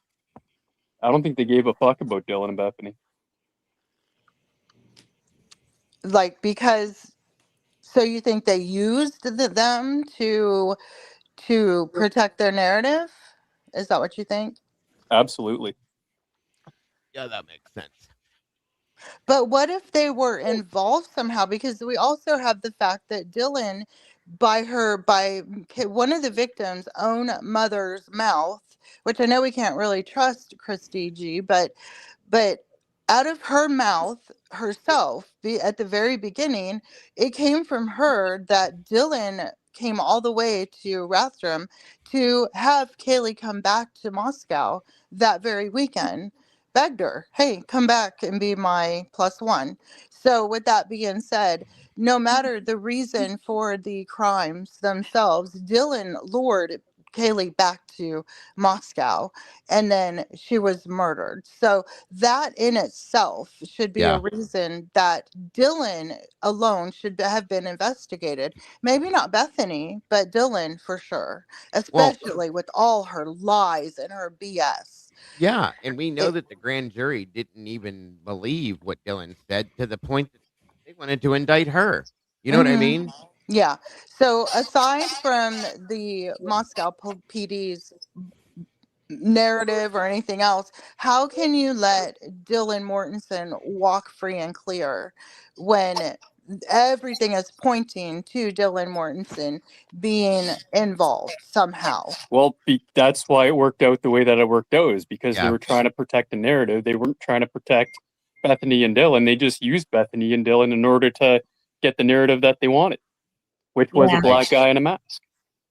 I don't think they gave a fuck about Dylan and Bethany. Like, because, so you think they used them to protect their narrative? Is that what you think? Absolutely. Yeah, that makes sense. But what if they were involved somehow? Because we also have the fact that Dylan, by one of the victims' own mother's mouth, which I know we can't really trust Christy G, but out of her mouth herself, at the very beginning, it came from her that Dylan came all the way to Rathdrum to have Kaylee come back to Moscow that very weekend. Begged her, hey, come back and be my plus one. So, with that being said, no matter the reason for the crimes themselves, Dylan lured Kaylee back to Moscow, and then she was murdered. So that in itself should be a Yeah. reason that Dylan alone should have been investigated. Maybe not Bethany, but Dylan for sure, Well, especially with all her lies and her BS. yeah, and we know It, that the grand jury didn't even believe what Dylan said to the point that they wanted to indict her. You know what I mhm. mean? Yeah. So aside from the Moscow PD's narrative or anything else, how can you let Dylan Mortensen walk free and clear when everything is pointing to Dylan Mortensen being involved somehow? Well, that's why it worked out the way that it worked out, is because they Yeah. were trying to protect the narrative. They weren't trying to protect Bethany and Dylan. They just used Bethany and Dylan in order to get the narrative that they wanted, which was a Yeah, I black guy in a mask.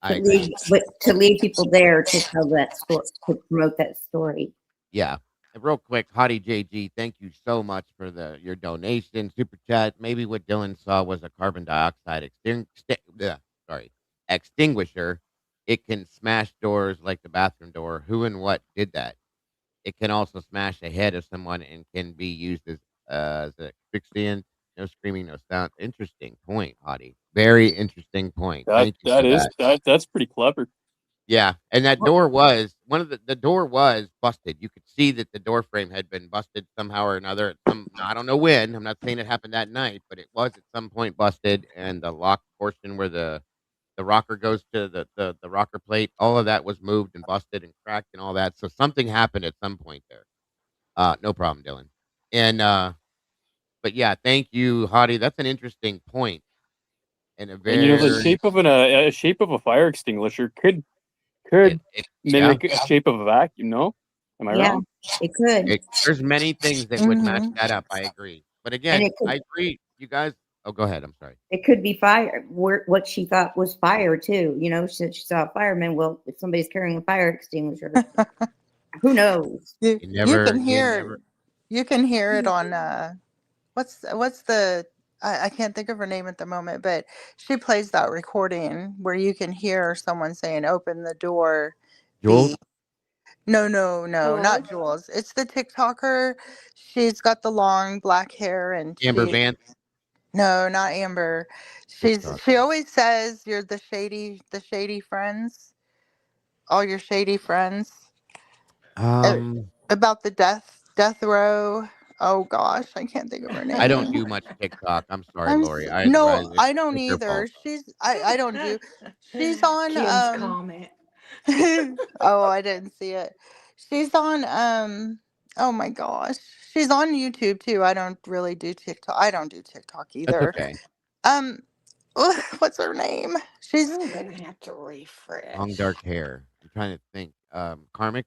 I agree. but to leave people there to tell that story, to promote that story. Yeah. And real quick, Hottie JG, thank you so much for your donation, super chat. Maybe what Dylan saw was a carbon dioxide extinguisher. It can smash doors like the bathroom door. Who and what did that? It can also smash the head of someone and can be used as an asphyxiant. No screaming, no sound. Interesting point, Hottie. Very interesting point. Thank you for that. That's pretty clever. Yeah, and that door was one of the door was busted. You could see that the door frame had been busted somehow or another. At some, I don't know when. I'm not saying it happened that night, but it was at some point busted. And the lock portion where the rocker goes to the rocker plate, all of that was moved and busted and cracked and all that. So something happened at some point there. No problem, Dylan. And but yeah, thank you, Hottie. That's an interesting point and a And the very shape of a fire extinguisher could yeah. mimic a shape of a vacuum. No, am I Yeah, wrong? it could, There's many things that would match Hmm. that up, I agree. But and again, I agree, you guys oh, go ahead, I'm sorry. it could be fire. What she thought was fire too. You know, she saw a fireman. Well, if somebody's carrying a fire extinguisher, who knows? You can hear it on what's the I can't think of her name at the moment, but she plays that recording where you can hear someone saying, "Open the door." Jules? The No, Hello? not Jules. It's the TikToker. She's got the long black hair, and Amber Vance? no, not Amber. TikTok. She always says you're the shady friends, all your shady friends. Uh, Um, about the death row. Oh gosh, I can't think of her I don't name. do much TikTok, I'm sorry, Lori, No, it's I don't it's your either. fault. I don't do. She's on Kim's comment. oh, I didn't see it. She's on oh my gosh. She's on YouTube too. I don't really do TikTok. I don't do TikTok That's either. okay. Um what's her name? She's I'm gonna have to Long refresh. dark hair. I'm trying to think, Karmic?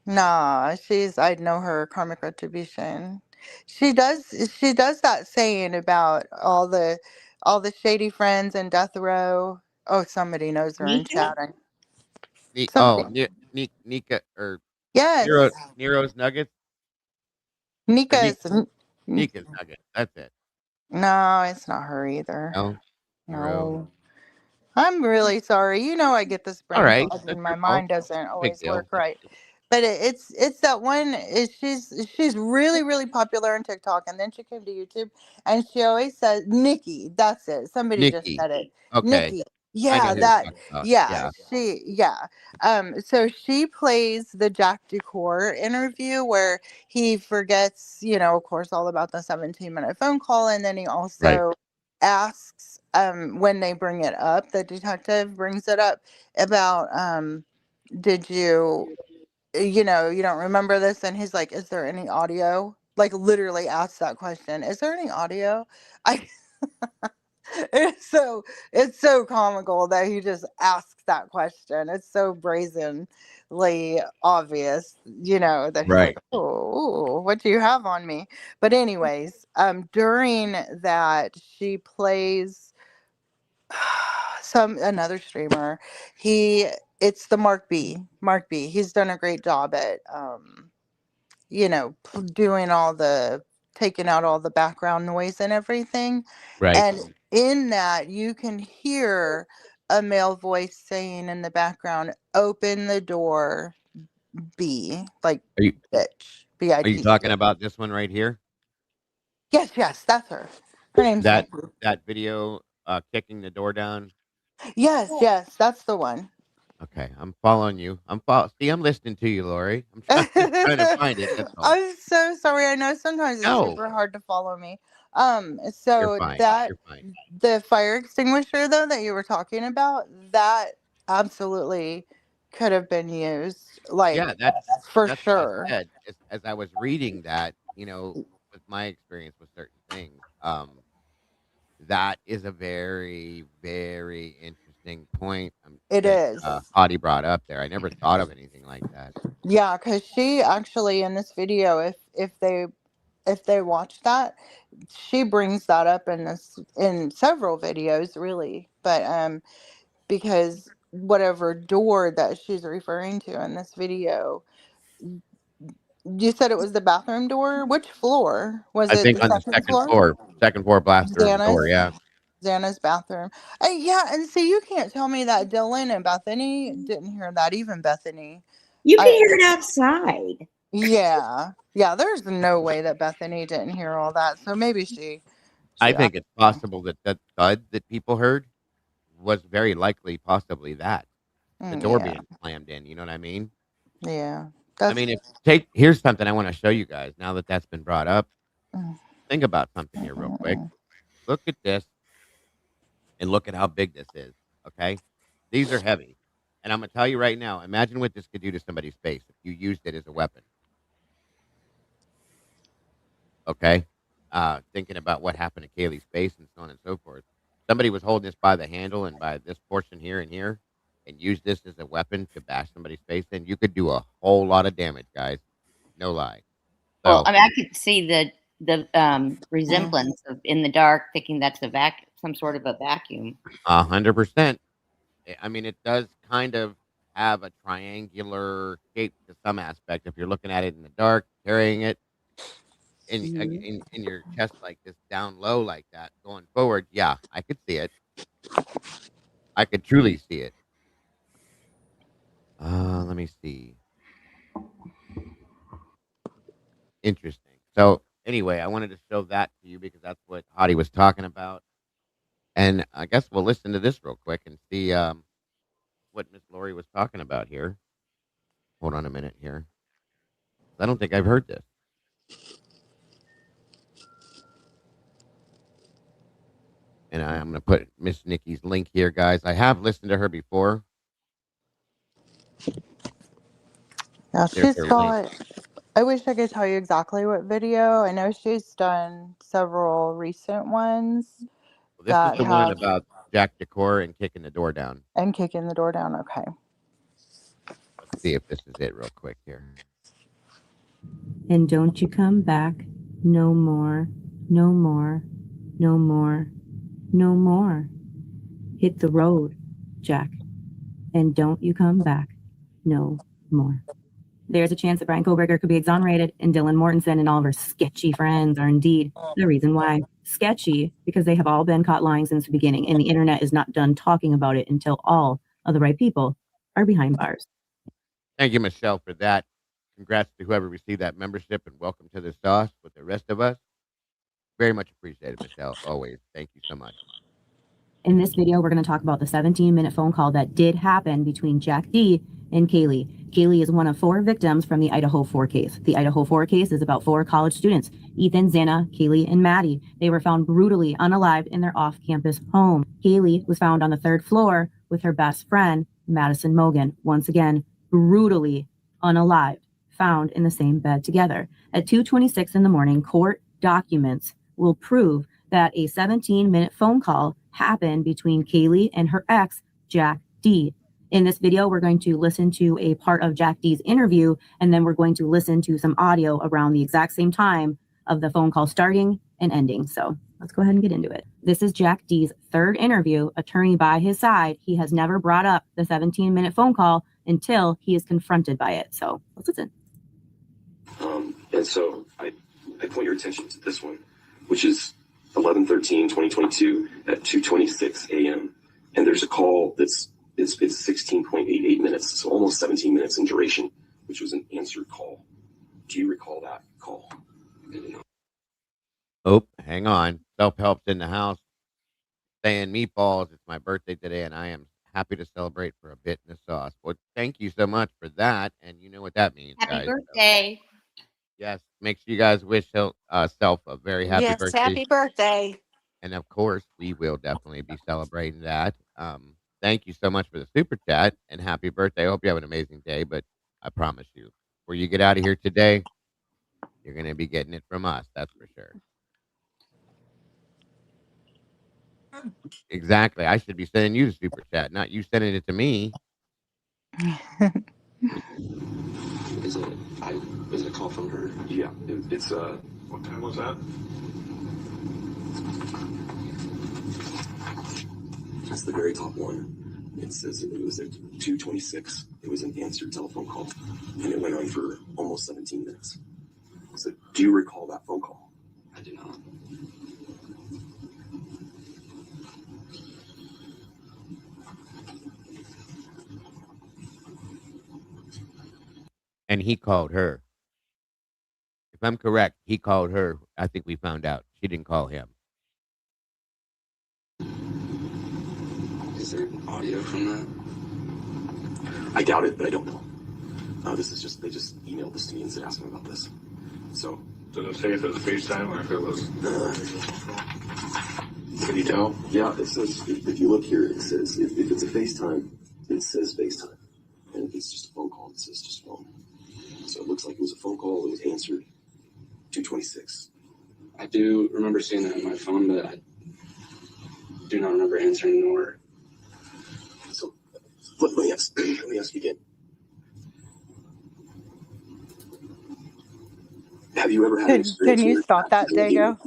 Nah, I know her, Karmic Retribution. She does that saying about all the shady friends in death row. Oh, somebody knows her in Nika? chat. Ne Somebody. Nika or Yes. Nero's Nuggets? Or Nika's Nika's Nuggets, that's it. no, it's not her either. No? Nero. No. I'm really sorry. You know I get this brain Alright, fog that's and my your fault. mind doesn't No big always deal. work right. But it's that one she's really popular on TikTok, and then she came to YouTube, and she always says Nikki. That's it. Somebody just Nikki. said it. Okay. Nikki. I know Yeah, who you're that talking about. yeah, Yeah, so she plays the Jack Decor interview where he forgets, of course, all about the 17-minute phone call, and then he right. also asks when they bring it up, the detective brings it up about did you don't remember this, and he's like, is there any audio? Like literally asks that question. Is there any audio? I it's so comical that he just asks that question. It's so brazenly obvious, that he's like, Right. oh, what do you have on me? But anyways, during that she plays some another streamer. He it's the Mark B. Mark B. He's done a great job at doing all the taking out all the background noise and everything. Right. And in that, you can hear a male voice saying in the background, "Open the door, B," like Are you bitch, are you BIP. talking about this one right here? Yes, yes, that's her. Her name's That Nikki. that video kicking the door down? Yes, yes, that's the one. Okay, I'm following you. See, I'm listening to you, Lori. I'm trying to find it, that's all. I'm so sorry. I know sometimes it's No, super hard to follow me. you're So fine. that You're fine. the fire extinguisher though that you were talking about, that absolutely could have been used, like Yeah, for that's what I sure. said as I was reading that, with my experience with certain things. That is a very, very interesting point, It that, is. Hottie brought up there. I never thought of anything like that. Yeah, because she actually in this video, if they watch that, she brings that up in several videos really. But because whatever door that she's referring to in this video, you said it was the bathroom door. Which floor was I it? think The on the second floor? second floor bathroom door, Xana's yeah. Xana's bathroom. Yeah, and see, you can't tell me that Dylan and Bethany didn't hear that. Even Bethany, You can I hear it outside. yeah. There's no way that Bethany didn't hear all that. So maybe I she think it's possible that that thud that people heard was very likely possibly that, the door yeah, being slammed in, you know what I mean? yeah. I That's mean, if take here's something I wanna show you guys now that that's been brought up. mm, Think about something here real quick. mm, Look at this and look at how big this is, okay? These are heavy, and Imma tell you right now, imagine what this could do to somebody's face if you used it as a weapon, okay? Thinking about what happened to Kaylee's face and so on and so forth. Somebody was holding this by the handle and by this portion here and here and used this as a weapon to bash somebody's face in, you could do a whole lot of damage, guys, no lie. Well, So, I mean, I could see the mm. resemblance of in the dark, thinking that's a some sort of a vacuum. 100%. I mean, it does kind of have a triangular shape to some aspect if you're looking at it in the dark, carrying it Mhm. in your chest like this, down low like that, going forward. Yeah, I could see it. I could truly see it. Let me see. Interesting. So anyway, I wanted to show that to you because that's what Hottie was talking about, and I guess we'll listen to this real quick and see what Miss Lori was talking about here. Hold on a minute here. I don't think I've heard this. And I'm going to put Miss Nikki's link here, guys. I have listened to her before. Yeah, There's she's her link. got. I wish I could tell you exactly what video. I know she's done several recent ones Well, this is that the one have about Jack Decor and kicking the door down. and kicking the door down. Okay. Let's see if this is it real quick here. And don't you come back no more, no more, no more, no more. Hit the road, Jack, and don't you come back no more. There's a chance that Brian Koberger could be exonerated, and Dylan Mortensen and all of our sketchy friends are indeed the reason why. Sketchy, because they have all been caught lying since the beginning, and the internet is not done talking about it until all of the right people are behind bars. Thank you, Michelle, for that. Congrats to whoever received that membership and welcome to the sauce with the rest of us. Very much appreciated, Michelle. Always. Thank you so much. In this video, we're going to talk about the 17-minute phone call that did happen between Jack D and Kaylee. Kaylee is one of 4 victims from the Idaho 4 case. The Idaho 4 case is about 4 college students, Ethan, Xana, Kaylee, and Maddie. They were found brutally unalived in their off-campus home. Kaylee was found on the 3rd floor with her best friend, Madison Mogan. Once again, brutally unalived, found in the same bed together. At 2:26 in the morning, court documents will prove that a 17-minute phone call happened between Kaylee and her ex, Jack D. In this video, we're going to listen to a part of Jack D's interview, and then we're going to listen to some audio around the exact same time of the phone call starting and ending. So let's go ahead and get into it. This is Jack D's 3rd interview, attorney by his side. He has never brought up the 17-minute phone call until he is confronted by it. So let's listen. And so I point your attention to this one, which is 11/13/2022 at 2:26 a.m. And there's a call it's 16.88 minutes, so almost 17 minutes in duration, which was an answered call. Do you recall that call? Oh, hang on. Self-help's in the house. Saying meatballs. It's my birthday today, and I am happy to celebrate for a bit in the sauce. Well, thank you so much for that. And you know what that means, Happy guys. So, birthday. yes, make sure you guys wish self a very happy Yes, birthday. happy birthday. And of course, we will definitely be celebrating that. Thank you so much for the super chat and happy birthday. I hope you have an amazing day. But I promise you, before you get out of here today, you're going to be getting it from us. That's for sure. Exactly. I should be sending you the super chat, not you sending it to me. Is it a call from her? Yeah. It's what time was that? That's the very top one. It says it was at 2:26. It was an answered telephone call, and it went on for almost 17 minutes. So, do you recall that phone call? I do not. And he called her. If I'm correct, he called her. I think we found out. She didn't call him. Is there audio from that? I doubt it, but I don't know. This is just, they just emailed this to me and said, ask me about this. So. Did it say if it was FaceTime or if it was? Can you tell? Yeah, it says, if you look here, it says, if it's a FaceTime, it says FaceTime. And if it's just a phone call, it says just phone. So it looks like it was a phone call, it was answered 2:26. I do remember seeing that on my phone, but I do not remember answering nor. So let me ask you again. Have you ever had an experience? Can you where stop that, Dago?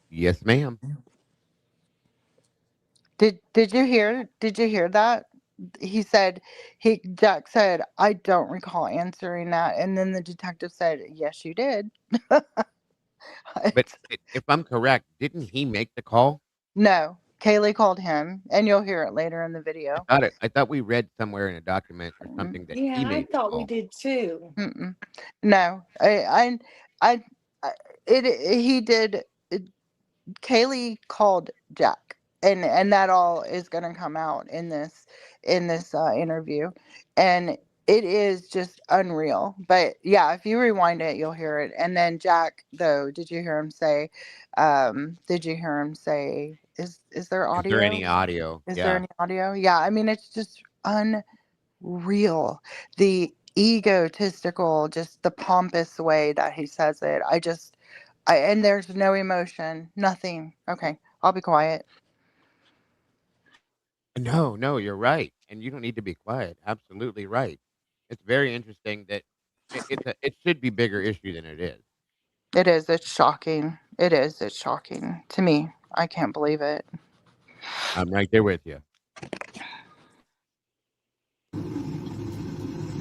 Yes, ma'am. Did you hear that? Jack said, I don't recall answering that. And then the detective said, yes, you did. But if I'm correct, didn't he make the call? No, Kaylee called him, and you'll hear it later in the video. I thought we read somewhere in a document or something that he Yeah, I made the thought we call. did too. No, he did. Kaylee called Jack, and that all is going to come out in this interview, and it is just unreal. But yeah, if you rewind it, you'll hear it. And then Jack, though, did you hear him say? Is there audio? Is there any audio? Is there any audio? Yeah, I mean, it's just unreal. The egotistical, just the pompous way that he says it. And there's no emotion, nothing. Okay, I'll be quiet. No, you're right. And you don't need to be quiet. Absolutely right. It's very interesting that it should be bigger issue than it is. It is. It's shocking. It is. It's shocking to me. I can't believe it. I'm right there with you.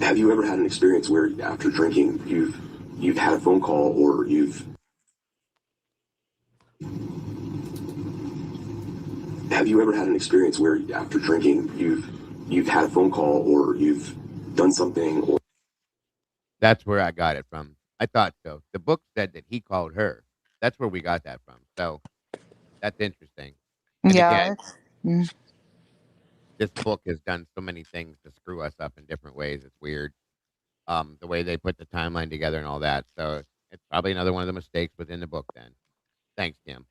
Have you ever had an experience where after drinking you've had a phone call or Have you ever had an experience where after drinking you've had a phone call or you've done something or? That's where I got it from. I thought so. The book said that he called her. That's where we got that from. So that's interesting. And Yeah. again, Mm. this book has done so many things to screw us up in different ways. It's weird. The way they put the timeline together and all that. So it's probably another one of the mistakes within the book then. Thanks, Tim.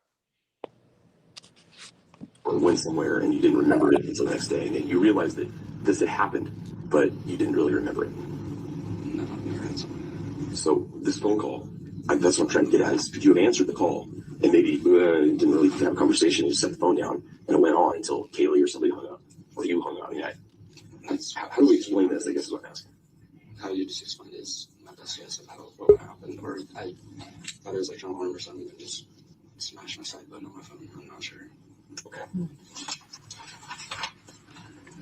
Or went somewhere and you didn't remember it until the next day, and then you realized that this had happened, but you didn't really remember it. No, I've never had something. So this phone call, that's what I'm trying to get at, is could you have answered the call and maybe didn't really have a conversation, you set the phone down, and it went on until Kaylee or somebody hung up, or you hung up. I mean, how do we explain this, I guess is what I'm asking. How you just explain it is my best guess of what happened, or I thought it was like John Horn or something and just smashed my side button on my phone. I'm not sure. Okay.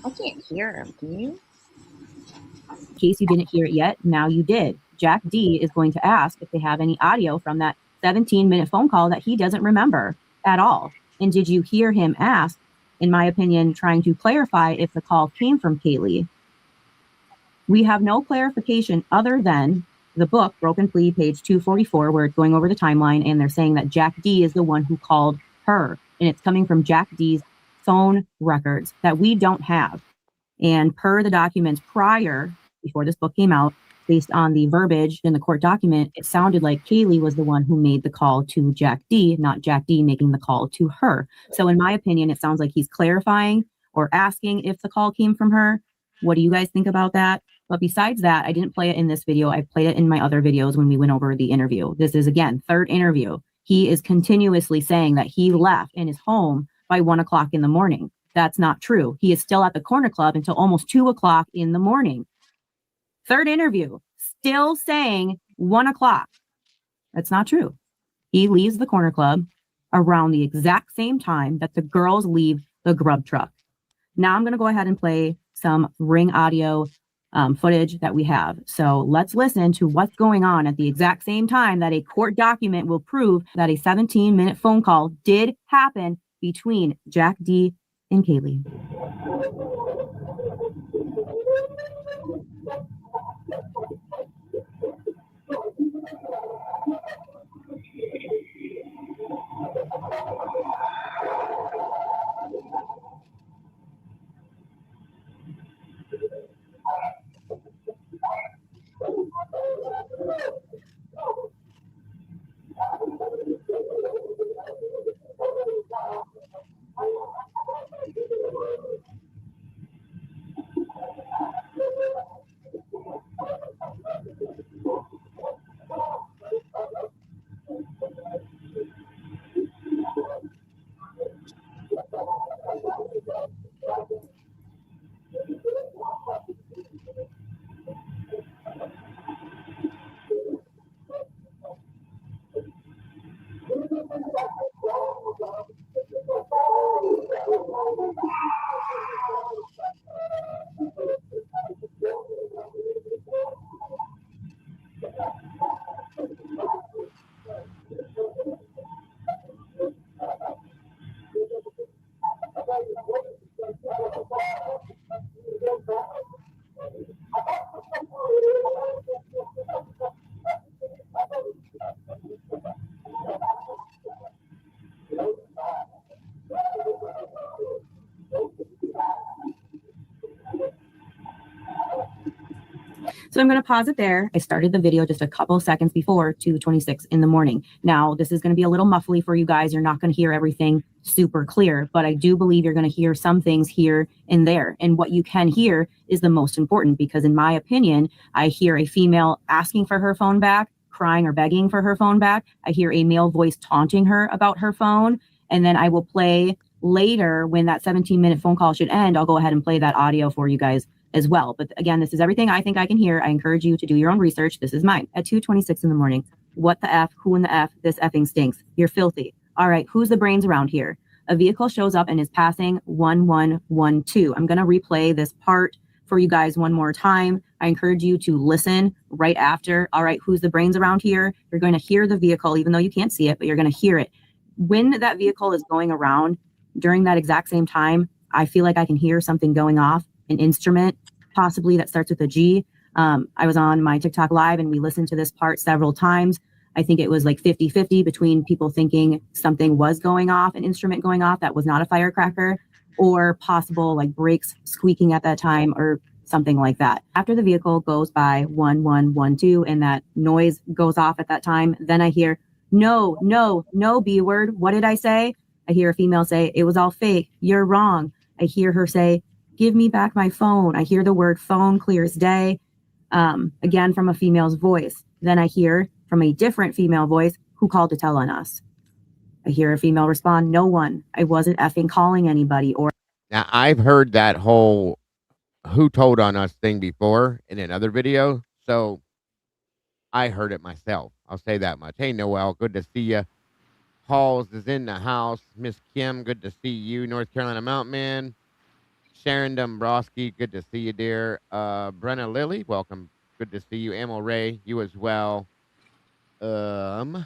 I can't hear him. Can you? In case you didn't hear it yet, now you did. Jack D is going to ask if they have any audio from that 17-minute phone call that he doesn't remember at all. And did you hear him ask, in my opinion, trying to clarify if the call came from Kaylee? We have no clarification other than the book, Broken Plea, page 244, where it's going over the timeline, and they're saying that Jack D is the one who called her. And it's coming from Jack D's phone records that we don't have. And per the documents prior, before this book came out, based on the verbiage in the court document, it sounded like Kaylee was the one who made the call to Jack D, not Jack D making the call to her. So in my opinion, it sounds like he's clarifying or asking if the call came from her. What do you guys think about that? But besides that, I didn't play it in this video. I played it in my other videos when we went over the interview. This is, again, third interview. He is continuously saying that he left and is home by 1 o'clock in the morning. That's not true. He is still at the corner club until almost 2 o'clock in the morning. Third interview, still saying 1 o'clock. That's not true. He leaves the corner club around the exact same time that the girls leave the grub truck. Now I'm going to go ahead and play some ring audio footage that we have. So let's listen to what's going on at the exact same time that a court document will prove that a 17-minute phone call did happen between Jack D and Kaylee. So I'm going to pause it there. I started the video just a couple seconds before 2:26 in the morning. Now, this is going to be a little muffly for you guys. You're not going to hear everything super clear, but I do believe you're going to hear some things here and there. And what you can hear is the most important, because in my opinion, I hear a female asking for her phone back, crying or begging for her phone back. I hear a male voice taunting her about her phone. And then I will play later, when that 17-minute phone call should end, I'll go ahead and play that audio for you guys as well. But again, this is everything I think I can hear. I encourage you to do your own research. This is mine at 2:26 in the morning. What the F? Who in the F? This effing stinks. You're filthy. All right, who's the brains around here? A vehicle shows up and is passing 1112. I'm going to replay this part for you guys one more time. I encourage you to listen right after. All right, who's the brains around here? You're going to hear the vehicle, even though you can't see it, but you're going to hear it. When that vehicle is going around during that exact same time, I feel like I can hear something going off, an instrument, possibly that starts with a G. I was on my TikTok live and we listened to this part several times. I think it was like 50-50 between people thinking something was going off, an instrument going off that was not a firecracker, or possible like brakes squeaking at that time or something like that. After the vehicle goes by 1112 and that noise goes off at that time, then I hear, no, no, no, B word. What did I say? I hear a female say, it was all fake. You're wrong. I hear her say, give me back my phone. I hear the word phone clear as day, again from a female's voice. Then I hear from a different female voice, who called to tell on us? I hear a female respond, no one. I wasn't effing calling anybody. Or Now, I've heard that whole who told on us thing before in another video, so I heard it myself. I'll say that much. Hey, Noel, good to see you. Halls is in the house. Miss Kim, good to see you. North Carolina Mountain Man. Sharon Dombrowski, good to see you, dear. Brenna Lilly, welcome. Good to see you. Emil Ray, you as well. I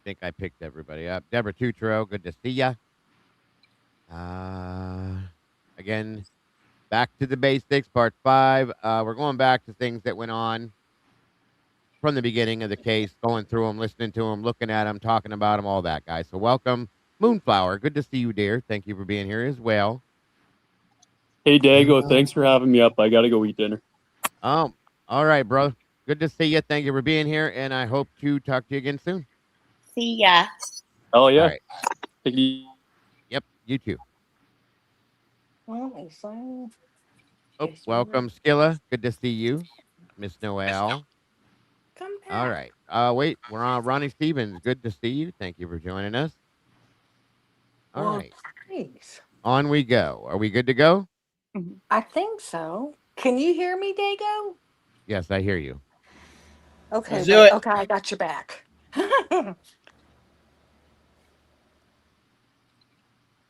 think I picked everybody up. Deborah Tutro, good to see ya. Again, back to the basics, part 5. We're going back to things that went on from the beginning of the case, going through them, listening to them, looking at them, talking about them, all that, guys. So welcome, Moonflower. Good to see you, dear. Thank you for being here as well. Hey, Dago, thanks for having me up. I got to go eat dinner. All right, bro. Good to see you. Thank you for being here, and I hope to talk to you again soon. See ya. Oh, yeah. All right. Yep, you too. Well, they say. Oh, Yes, welcome, Skilla. Good to see you, Miss Noel. Come back. All right. Wait, we're on Ronnie Stevens. Good to see you. Thank you for joining us. All Well, right. thanks. On we go. Are we good to go? I think so. Can you hear me, Dago? Yes, I hear you. Okay, Let's do it. okay, I got your back.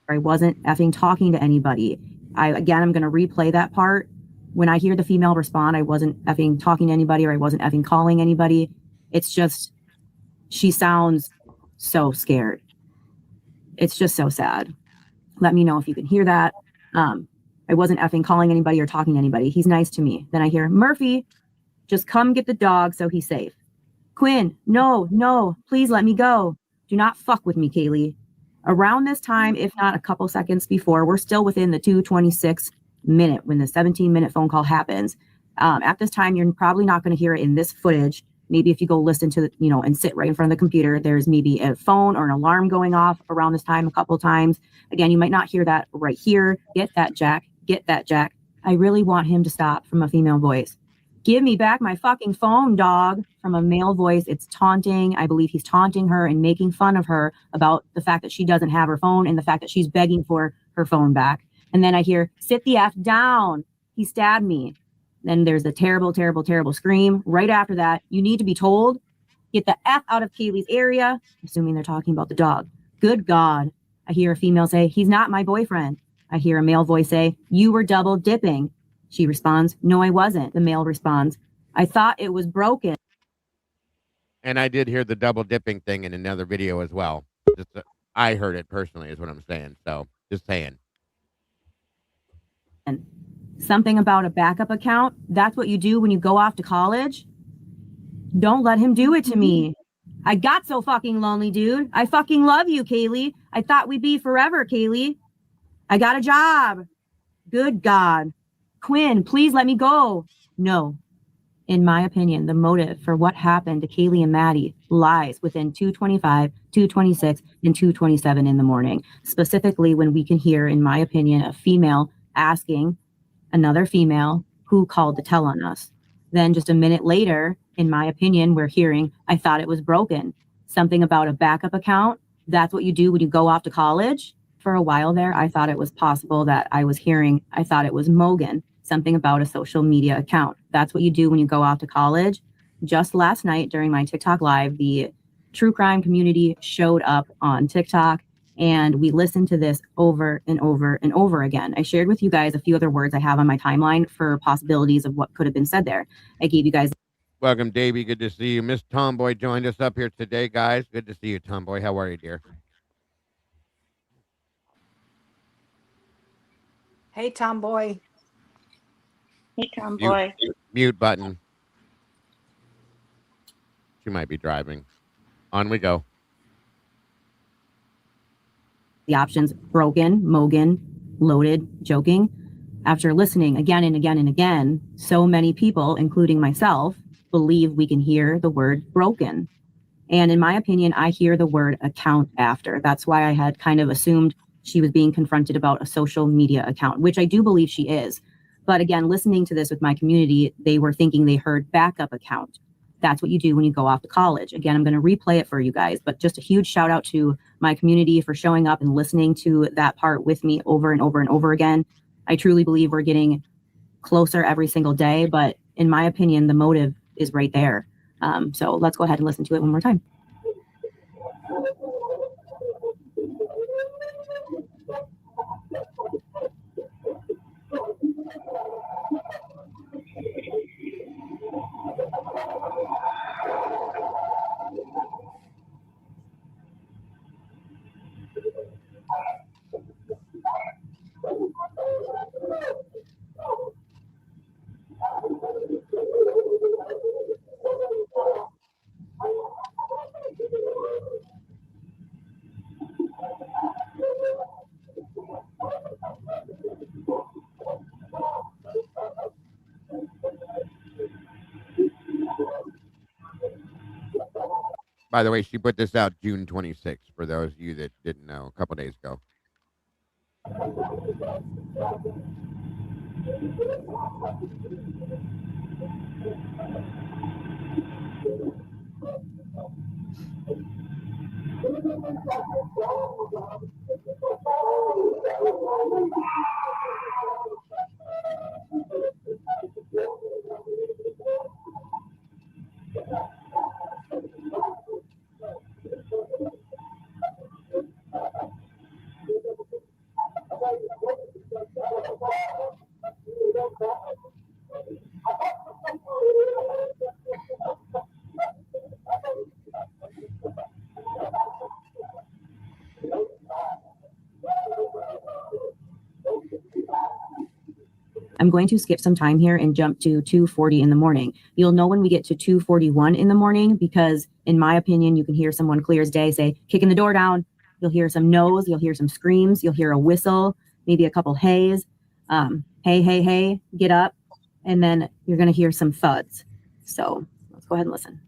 I wasn't effing talking to anybody. I'm going to replay that part. When I hear the female respond, I wasn't effing talking to anybody or I wasn't effing calling anybody. It's just, she sounds so scared. It's just so sad. Let me know if you can hear that. I wasn't effing calling anybody or talking to anybody. He's nice to me. Then I hear, Murphy, just come get the dog so he's safe. Quinn, no, no, please let me go. Do not fuck with me, Kaylee. Around this time, if not a couple seconds before, we're still within the 2:26 minute when the 17-minute phone call happens. At this time, you're probably not going to hear it in this footage. Maybe if you go listen to, and sit right in front of the computer, there's maybe a phone or an alarm going off around this time a couple times. Again, you might not hear that right here. Get that, Jack. Get that, Jack. I really want him to stop, from a female voice. Give me back my fucking phone, dog, from a male voice. It's taunting. I believe he's taunting her and making fun of her about the fact that she doesn't have her phone and the fact that she's begging for her phone back. And then I hear, sit the F down. He stabbed me. Then there's a terrible, terrible, terrible scream. Right after that, you need to be told, get the F out of Kaylee's area, assuming they're talking about the dog. Good God. I hear a female say, he's not my boyfriend. I hear a male voice say, you were double dipping. She responds, no, I wasn't. The male responds, I thought it was broken. And I did hear the double dipping thing in another video as well. Just I heard it personally is what I'm saying. So just saying. And something about a backup account. That's what you do when you go off to college. Don't let him do it to me. I got so fucking lonely, dude. I fucking love you, Kaylee. I thought we'd be forever, Kaylee. I got a job. Good God. Quinn, please let me go. No. In my opinion, the motive for what happened to Kaylee and Maddie lies within 2:25, 2:26, and 2:27 in the morning. Specifically, when we can hear, in my opinion, a female asking another female who called to tell on us. Then just a minute later, in my opinion, we're hearing, I thought it was broken. Something about a backup account. That's what you do when you go off to college. For a while there, I thought it was possible that I was hearing, I thought it was Mogan. Something about a social media account. That's what you do when you go off to college. Just last night during my TikTok live, the TruCrime community showed up on TikTok and we listened to this over and over and over again. I shared with you guys a few other words I have on my timeline for possibilities of what could have been said there. I gave you guys. Welcome, Davey. Good to see you. Miss Tomboy joined us up here today, guys. Good to see you, Tomboy. How are you, dear? Hey, Tomboy. Hey, Tomboy. Mute button. She might be driving. On we go. The options broken, Mogan, loaded, joking. After listening again and again and again, so many people, including myself, believe we can hear the word broken. And in my opinion, I hear the word account after. That's why I had kind of assumed she was being confronted about a social media account, which I do believe she is. But again, listening to this with my community, they were thinking they heard backup account. That's what you do when you go off to college. Again, I'm going to replay it for you guys, but just a huge shout out to my community for showing up and listening to that part with me over and over and over again. I truly believe we're getting closer every single day, but in my opinion, the motive is right there. So let's go ahead and listen to it one more time. By the way, she put this out June 26th, for those of you that didn't know, a couple days ago. I'm going to skip some time here and jump to 2:40 in the morning. You'll know when we get to 2:41 in the morning because, in my opinion, you can hear someone clear as day say, kicking the door down. You'll hear some no's, you'll hear some screams, you'll hear a whistle, maybe a couple hays. Hey, hey, hey, get up. And then you're going to hear some thuds. So let's go ahead and listen.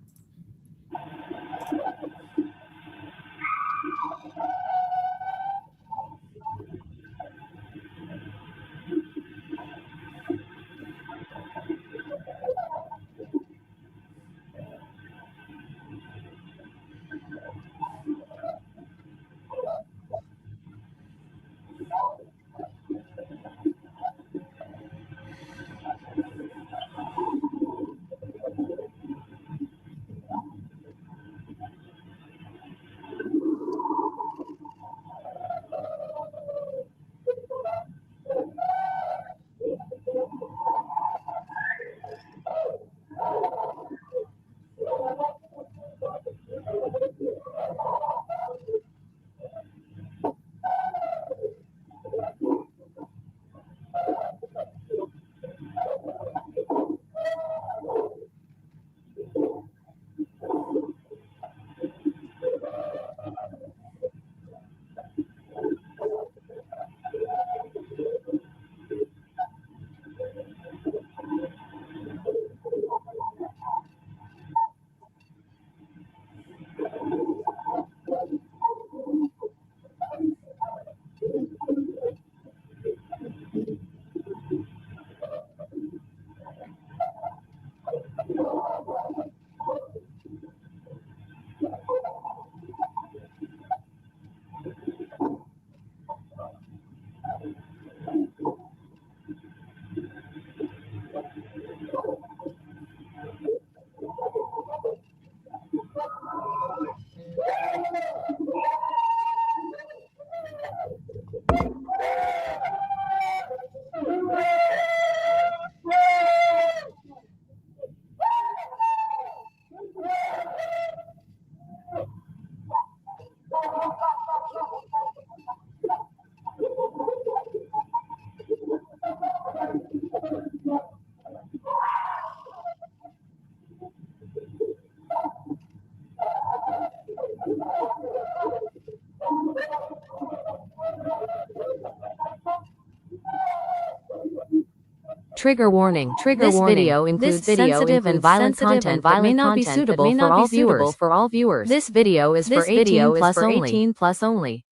Trigger warning. This video includes sensitive and violent content that may not be suitable for all viewers. This video is for 18 plus only.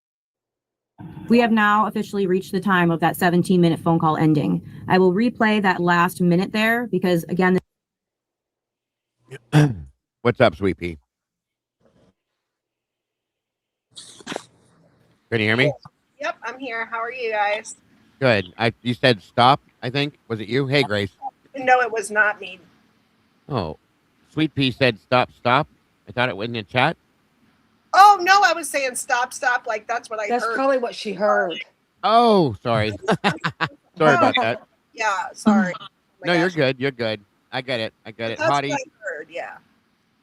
We have now officially reached the time of that 17-minute phone call ending. I will replay that last minute there because, again, What's up, Sweet Pea? Can you hear me? Yep, I'm here. How are you guys? Good. You said stop, I think. Was it you? Hey, Grace. No, it was not me. Oh, Sweet Pea said stop. I thought it went in the chat. Oh, no, I was saying stop. Like, that's what I heard. That's probably what she heard. Oh, sorry. Sorry about that. Yeah, sorry. Oh No, gosh. You're good. I get it. That's Hottie. what I heard, yeah.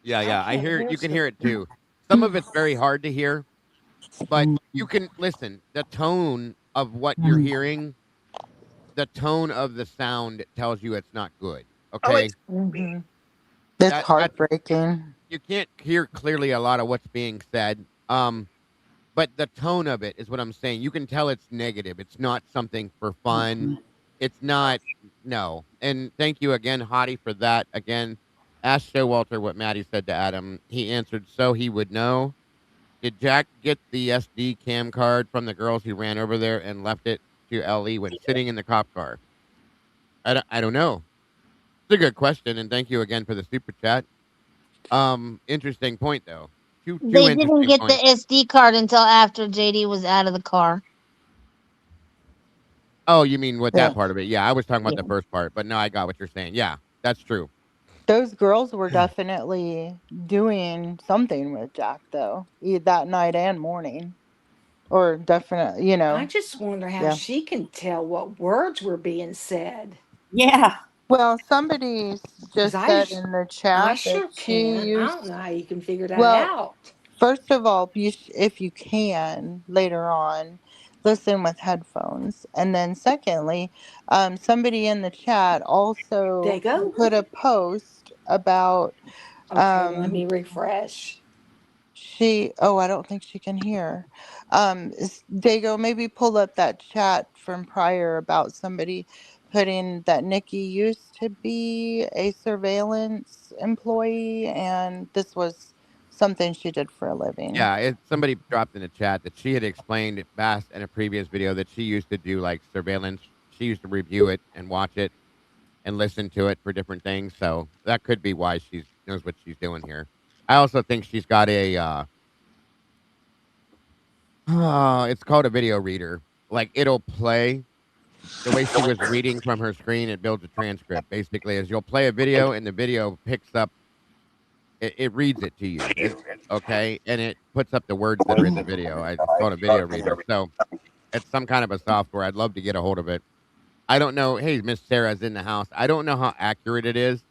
Yeah. I hear it. You can hear it too. Some of it's very hard to hear, but you can listen. The tone of what you're hearing, the tone of the sound tells you it's not good. Okay. That's heartbreaking. You can't hear clearly a lot of what's being said. But the tone of it is what I'm saying. You can tell it's negative. It's not something for fun. It's not. No. And thank you again, Hottie, for that. Again, ask Showalter what Maddie said to Adam. He answered so he would know. Did Jack get the SD cam card from the girls who ran over there and left it to LE when sitting in the cop car? I don't know. It's a good question, and thank you again for the super chat. Interesting point, though. They didn't get the SD card until after JD was out of the car. Oh, you mean with that part of it? Yeah, I was talking about the first part, but no, I got what you're saying. Yeah, that's true. Those girls were definitely doing something with Jack, though, that night and morning. Or definitely, I just wonder how she can tell what words were being said. Yeah. Well, somebody just said in the chat I sure that she can. used. I don't know how you can figure that out. First of all, if you can later on, listen with headphones, and then secondly, somebody in the chat also put a post about. Let me refresh. I don't think she can hear. Dago, maybe pull up that chat from prior about somebody putting that Nikki used to be a surveillance employee, and this was something she did for a living. Yeah, somebody dropped in the chat that she had explained back in a previous video that she used to do like surveillance. She used to review it and watch it and listen to it for different things. So that could be why she knows what she's doing here. I also think she's got a, it's called a video reader. Like it'll play the way she was reading from her screen. It builds a transcript basically as you'll play a video and the video picks up, it reads it to you. Okay. And it puts up the words that are in the video. It's called a video reader. So it's some kind of a software. I'd love to get a hold of it. I don't know. Hey, Miss Sarah's in the house. I don't know how accurate it is.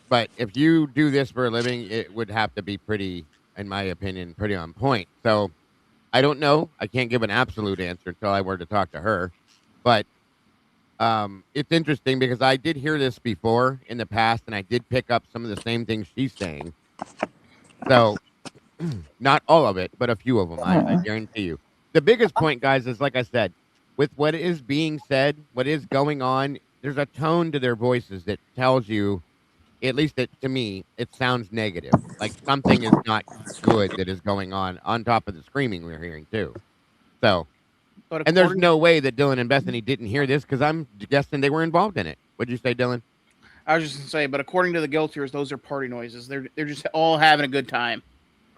But if you do this for a living, it would have to be pretty, in my opinion, pretty on point. So I don't know. I can't give an absolute answer until I were to talk to her. But it's interesting because I did hear this before in the past, and I did pick up some of the same things she's saying. So not all of it, but a few of them, I guarantee you. The biggest point, guys, is like I said, with what is being said, what is going on, there's a tone to their voices that tells you, at least to me, it sounds negative. Like something is not good that is going on top of the screaming we're hearing too. So, and there's no way that Dylan and Bethany didn't hear this because I'm guessing they were involved in it. What'd you say, Dylan? I was just going to say, but according to the guilters, those are party noises. They're just all having a good time.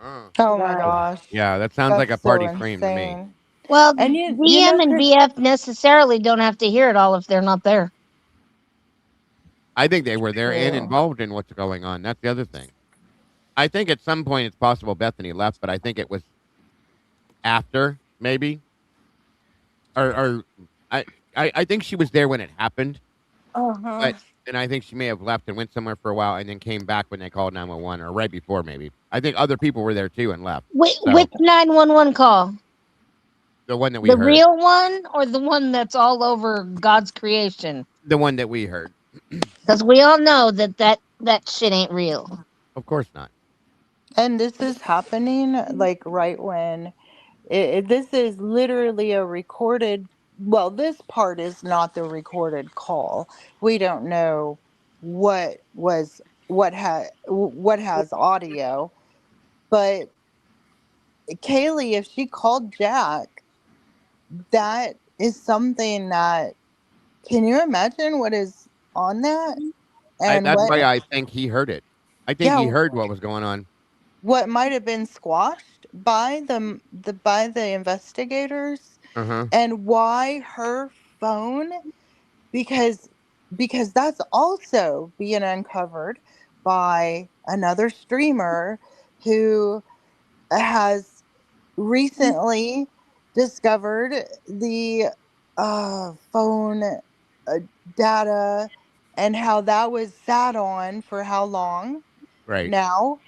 Oh my gosh. Yeah, that sounds like a party scream to me. Well, And DM and BF necessarily don't have to hear it all if they're not there. I think they were there and involved in what's going on. That's the other thing. I think at some point it's possible Bethany left, but I think it was after, maybe. Or I think she was there when it happened. Uh-huh. And I think she may have left and went somewhere for a while and then came back when they called 911 or right before maybe. I think other people were there too and left. Which 911 call? The one that we heard. The real one or the one that's all over God's creation? The one that we heard. Because we all know that shit ain't real. Of course not. And this is happening like right when this is literally a recorded well, this part is not the recorded call. We don't know what has audio, but Kaylee, if she called Jack, that is something that, can you imagine what is on that? And That's what, why I think he heard it. I think he yeah, heard what was going on. what might have been squashed by the investigators, Uh-huh. and why her phone, because that's also being uncovered by another streamer who has recently discovered the phone uh, data, and how that was sat on for how long Right. now.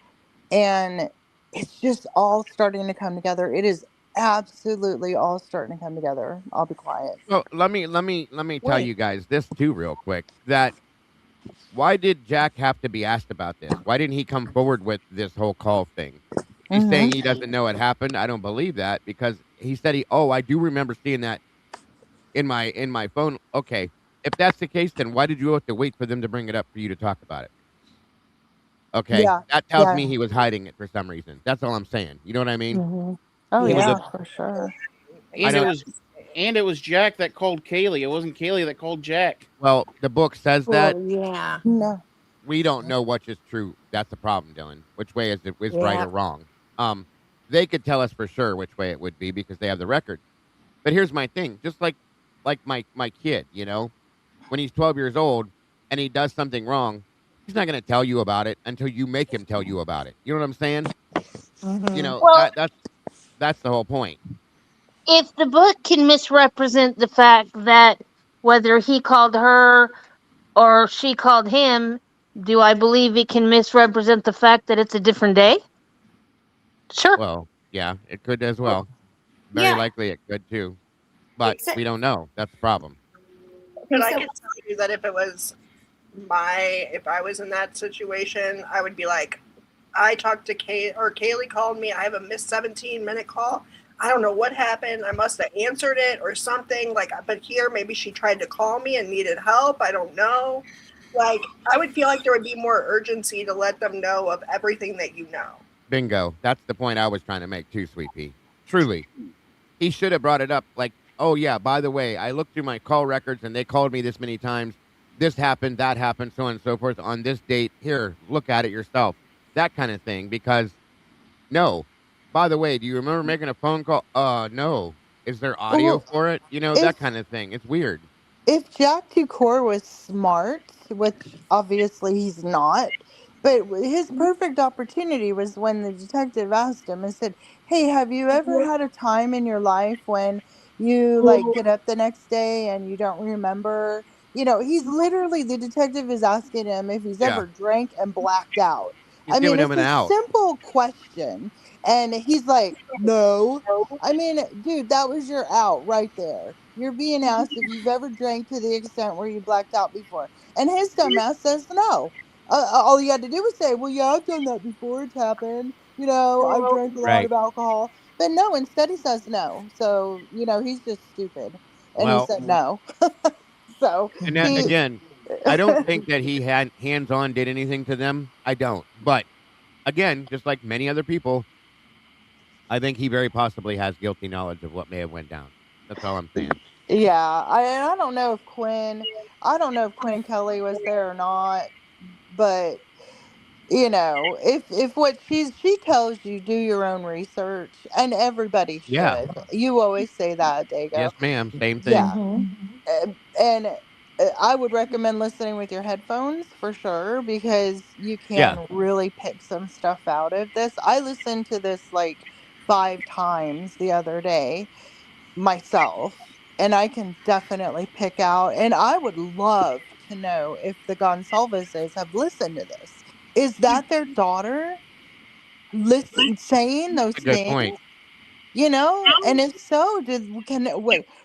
And it's just all starting to come together. It is absolutely all starting to come together. I'll be quiet. Well, let me tell Wait. you guys this too real quick, that why did Jack have to be asked about this? Why didn't he come forward with this whole call thing? He's saying he doesn't know it happened. I don't believe that, because he said I do remember seeing that in my phone. Okay. If that's the case, then why did you have to wait for them to bring it up for you to talk about it? Okay. Yeah. That tells Yeah. me he was hiding it for some reason. That's all I'm saying. You know what I mean? Oh He was yeah, a Yeah. for sure. I And it don't was Jack that called Kaylee. It wasn't Kaylee that called Jack. well, the book says that. Well, yeah. No. We don't know which is true. That's the problem, Dylan. Which way is right Yeah. or wrong? They could tell us for sure which way it would be because they have the record. But here's my thing: just like my kid, when he's 12 years old and he does something wrong, he's not going to tell you about it until you make him tell you about it. You know what I'm saying? Mm-hmm. Well, That's the whole point. if the book can misrepresent the fact that whether he called her or she called him, do I believe it can misrepresent the fact that it's a different day? Sure. Well, yeah, it could as well. Very Yeah. likely it could too, but Except, we don't know. That's the problem. But okay, I so can tell you that if I was in that situation, I would be like, I talked to Kaylee called me. I have a missed 17-minute call. I don't know what happened. I must have answered it or something. Like, but here, maybe she tried to call me and needed help. I don't know. Like, I would feel like there would be more urgency to let them know of everything that you know. Bingo. That's the point I was trying to make too, Sweet Pea. Truly. He should have brought it up like, "Oh, yeah, by the way, I looked through my call records and they called me this many times. This happened, that happened, so on and so forth on this date. Here, look at it yourself." That kind of thing, because no. By the way, do you remember making a phone call? No. Is there audio well, for it? That if kind of thing. It's weird. Jack Dukor was smart, which obviously he's not, but his perfect opportunity was when the detective asked him and said, "Hey, have you ever had a time in your life when you like get up the next day and you don't remember?" He's literally, the detective is asking him if he's Yeah. ever drank and blacked out. He's I mean, giving him it's an a out. simple question, and he's like, "No." I mean, dude, that was your out right there. You're being asked if you've ever drank to the extent where you blacked out before. And his dumbass says no. All you had to do was say, "Well, yeah, I've done that before. It's happened. I've drank a lot Right. of alcohol." But no, instead he says no. So, he's just stupid. And he Well, said no. So and that, he. again, I don't think that he had hands-on did anything to them. I don't. But again, just like many other people, I think he very possibly has guilty knowledge of what may have went down. That's all I'm saying. Yeah, I don't know if Quinn Kelly was there or not, but if what she tells you, do your own research, and everybody Yeah. should. You always say that, Dago. Yes, ma'am. Same thing. Yeah, Mm-hmm. and I would recommend listening with your headphones for sure, because you Yeah. can really pick some stuff out of this. I listened to this like 5 times the other day myself, and I can definitely pick out, and I would love to know if the Gonsalveses have listened to this. Is that their daughter listen saying those That's a good things? point. And if so,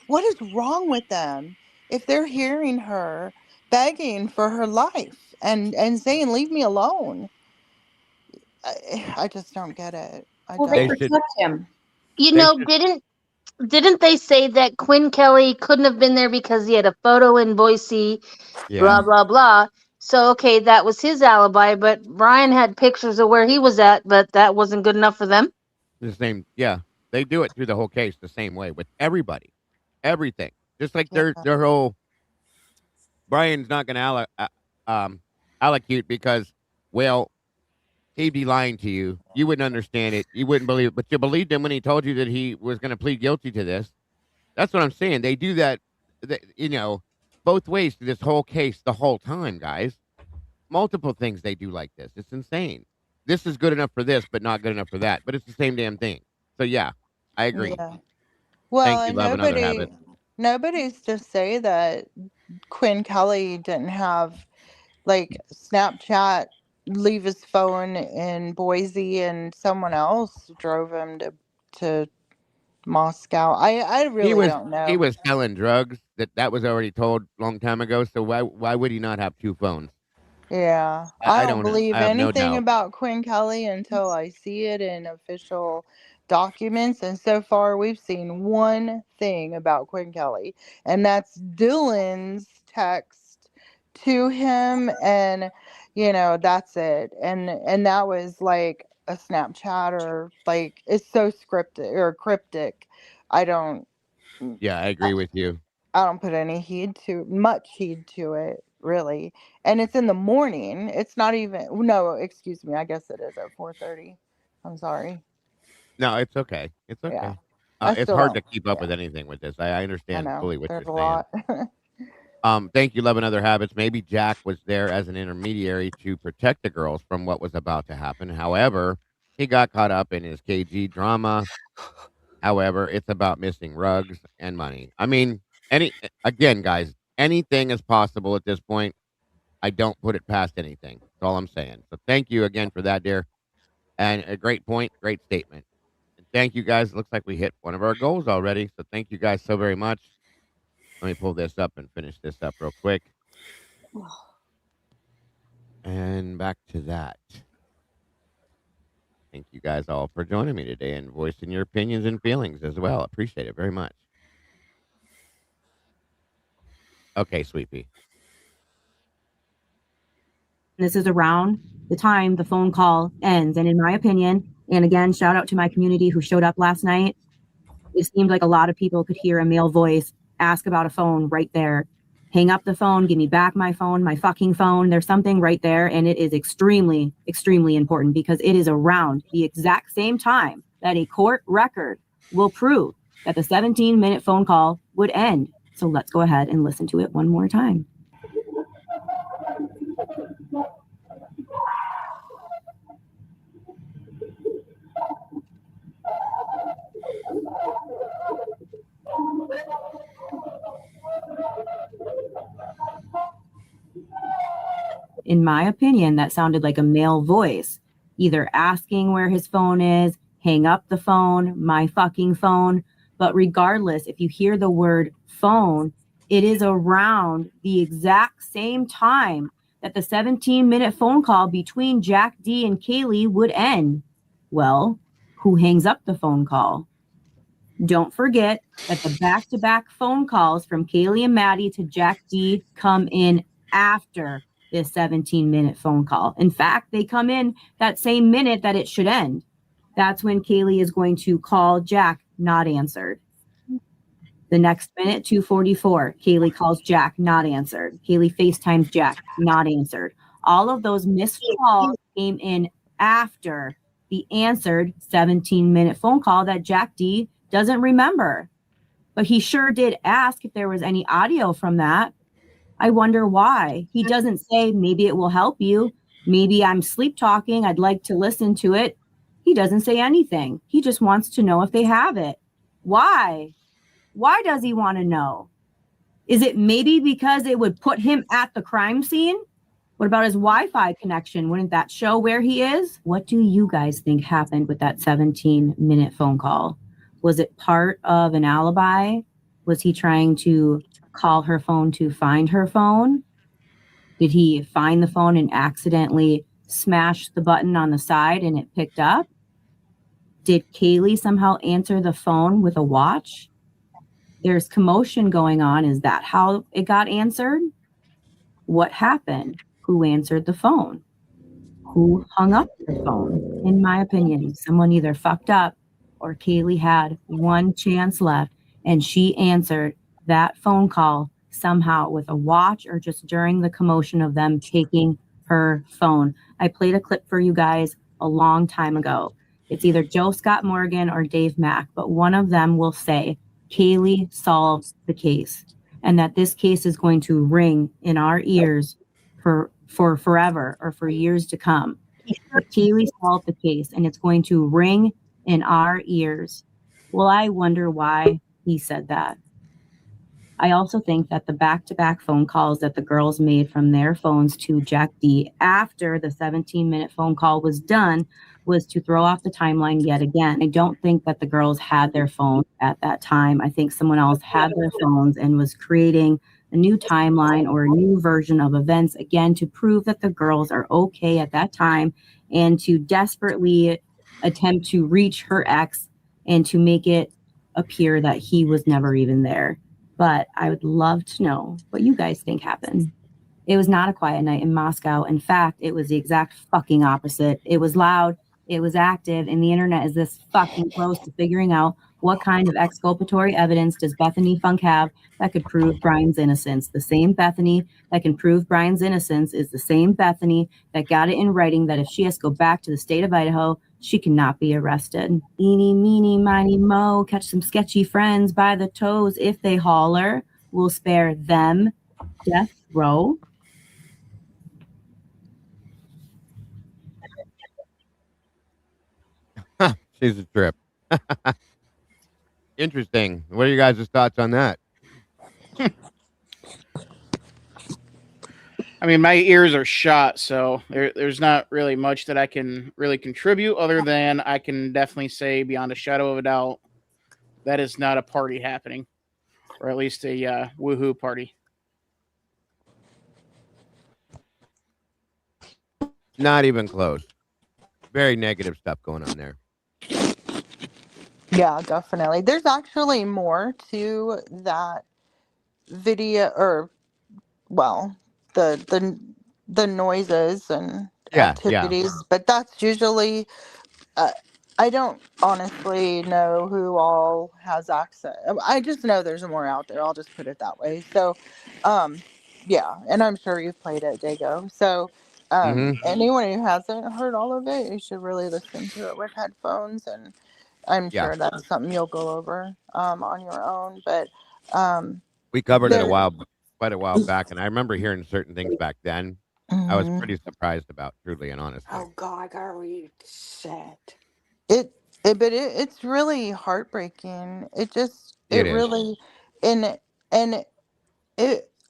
what is wrong with them if they're hearing her begging for her life and saying, "Leave me alone"? I just don't get it. I well, they They don't. should protect him. You they know, should didn't didn't they say that Quinn Kelly couldn't have been there because he had a photo in Boise, blah, blah, blah. So, okay, that was his alibi, but Brian had pictures of where he was at, but that wasn't good enough for them. The same, yeah. They do it through the whole case the same way with everybody, everything. Just like Yeah. their whole Brian's not going to allocute because, well, he'd be lying to you. You wouldn't understand it. You wouldn't believe it, but you believed him when he told you that he was going to plead guilty to this. That's what I'm saying. They do that, both ways to this whole case the whole time, guys. Multiple things they do like this. It's insane. This is good enough for this, but not good enough for that. But it's the same damn thing. So yeah, I agree. Yeah. Well, Thank you. and Love another habit. nobody's to say that Quinn Kelly didn't have like Snapchat leave his phone in Boise and someone else drove him to Moscow. I really don't He know. was selling drugs. That was already told long time ago. So why would he not have two phones? Yeah, I I don't don't know. believe I have no anything doubt. about Quinn Kelly until I see it in official documents. And so far, we've seen one thing about Quinn Kelly, and that's Dylan's text to him, and that's it. And that was like a Snapchat, or like it's so scripted or cryptic. I don't. Yeah, I agree with you. I don't put any much heed to it, really. And it's in the morning. It's not even, no, excuse me. I guess it is at 4:30. I'm sorry. No, it's okay. It's Yeah. okay. I It's still hard to don't. keep up Yeah. with anything with this. I I understand know. fully what There's you're a saying. lot. Thank you, Love and Other Habits. Maybe Jack was there as an intermediary to protect the girls from what was about to happen. However, he got caught up in his KG drama. However, it's about missing rugs and money. I mean, again, guys, anything is possible at this point. I don't put it past anything. That's all I'm saying. So thank you again for that, dear. And a great point, great statement. And thank you guys. It looks like we hit one of our goals already. So thank you guys so very much. Let me pull this up and finish this up real quick. And back to that. Thank you guys all for joining me today and voicing your opinions and feelings as well. Appreciate it very much. Okay, Sweepy. This is around the time the phone call ends. And in my opinion, and again, shout out to my community who showed up last night, it seemed like a lot of people could hear a male voice ask about a phone right there. Hang up the phone, give me back my phone, my fucking phone. There's something right there. And it is extremely, extremely important because it is around the exact same time that a court record will prove that the 17-minute phone call would end. So let's go ahead and listen to it one more time. In my opinion, that sounded like a male voice, either asking where his phone is, hang up the phone, my fucking phone. But regardless, if you hear the word phone, it is around the exact same time that the 17-minute phone call between Jack D and Kaylee would end. Well, who hangs up the phone call? Don't forget that the back-to-back phone calls from Kaylee and Maddie to Jack D come in after this 17-minute phone call. In fact, they come in that same minute that it should end. That's when Kaylee is going to call Jack, not answered. The next minute, 2:44, Kaylee calls Jack, not answered. Kaylee FaceTimes Jack, not answered. All of those missed calls came in after the answered 17-minute phone call that Jack D doesn't remember. But he sure did ask if there was any audio from that. I wonder why. He doesn't say, maybe it will help you. Maybe I'm sleep talking. I'd like to listen to it. He doesn't say anything. He just wants to know if they have it. Why? Why does he want to know? Is it maybe because it would put him at the crime scene? What about his Wi-Fi connection? Wouldn't that show where he is? What do you guys think happened with that 17-minute phone call? Was it part of an alibi? Was he trying to call her phone to find her phone? Did he find the phone and accidentally smash the button on the side and it picked up? Did Kaylee somehow answer the phone with a watch? There's commotion going on. Is that how it got answered? What happened? Who answered the phone? Who hung up the phone? In my opinion, someone either fucked up or Kaylee had one chance left and she answered that phone call somehow with a watch or just during the commotion of them taking her phone. I played a clip for you guys a long time ago. It's either Joe Scott Morgan or Dave Mack, but one of them will say Kaylee solved the case and that this case is going to ring in our ears for forever or for years to come. Kaylee solved the case and it's going to ring in our ears. Well, I wonder why he said that. I also think that the back-to-back phone calls that the girls made from their phones to Jack D after the 17-minute phone call was done was to throw off the timeline yet again. I don't think that the girls had their phones at that time. I think someone else had their phones and was creating a new timeline or a new version of events, again, to prove that the girls are okay at that time and to desperately attempt to reach her ex and to make it appear that he was never even there. But I would love to know what you guys think happened. It was not a quiet night in Moscow. In fact, it was the exact fucking opposite. It was loud, it was active, and the internet is this fucking close to figuring out what kind of exculpatory evidence does Bethany Funk have that could prove Brian's innocence. The same Bethany that can prove Brian's innocence is the same Bethany that got it in writing that if she has to go back to the state of Idaho, she cannot be arrested. Eeny, meeny, miny, mo, catch some sketchy friends by the toes. If they holler, we'll spare them death row. She's a trip. Interesting. What are you guys' thoughts on that? I mean, my ears are shot, so there's not really much that I can really contribute other than I can definitely say beyond a shadow of a doubt that is not a party happening, or at least a woohoo party. Not even close. Very negative stuff going on there. Yeah, definitely. There's actually more to that video, or well, the noises and Yeah. activities, but that's usually I don't honestly know who all has access. I just know there's more out there. I'll just put it that way. So, yeah, and I'm sure you've played it, Dago. So, anyone who hasn't heard all of it, you should really listen to it with headphones, and I'm Yeah. sure that's something you'll go over on your own. But We covered it quite a while back, and I remember hearing certain things back then. I was Mhm. pretty surprised about, truly and honestly. Oh God, I got really sad. It's really heartbreaking. It It is. really, and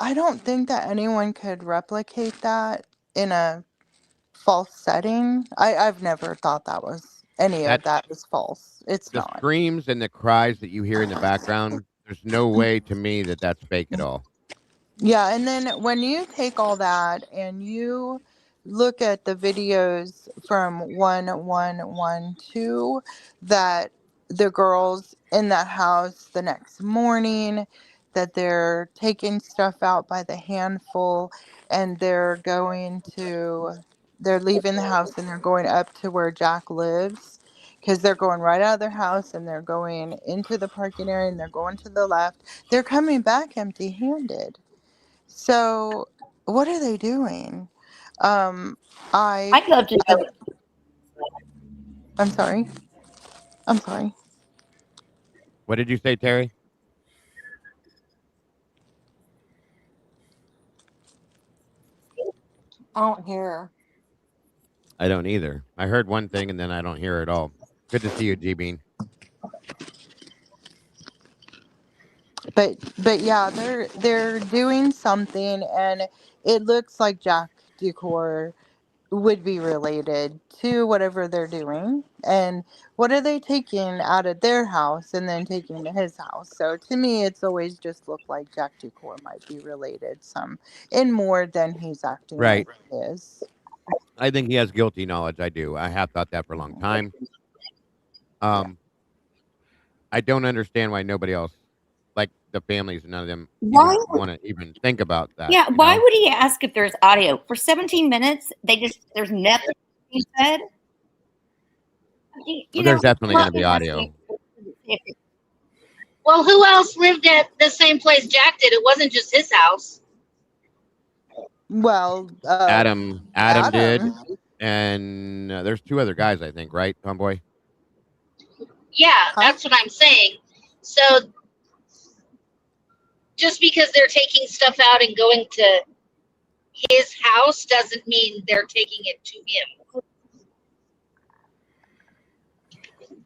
I don't think that anyone could replicate that in a false setting. I've never thought that was any of That that is false. It's the not. screams and the cries that you hear in the background, there's no way to me that that's fake at all. Yeah, and then when you take all that and you look at the videos from 1112 that the girls in that house the next morning, that they're taking stuff out by the handful and they're leaving the house and they're going up to where Jack lives, because they're going right out of their house and they're going into the parking area and they're going to the left. They're coming back empty handed. So, what are they doing? I'd love to know. I'm sorry. I'm sorry. What did you say, Terry? I don't hear. I don't either. I heard one thing and then I don't hear it all. Good to see you, G Bean. But yeah, they're doing something, and it looks like Jack Decor would be related to whatever they're doing. And what are they taking out of their house and then taking to his house? So to me, it's always just looked like Jack Decor might be related some in more than he's acting Right. like he is. I think he has guilty knowledge. I do. I have thought that for a long time. I don't understand why nobody else like the families, none of them Why even would- want to even think about that. Yeah, you why know? would he ask if there's audio? For 17 minutes, there's nothing he said. Well, there's definitely going to be audio. Well, who else lived at the same place Jack did? It wasn't just his house. Well, Adam did, and there's 2 other guys, I think, right, Tomboy? Yeah, that's what I'm saying. So just because they're taking stuff out and going to his house doesn't mean they're taking it to him.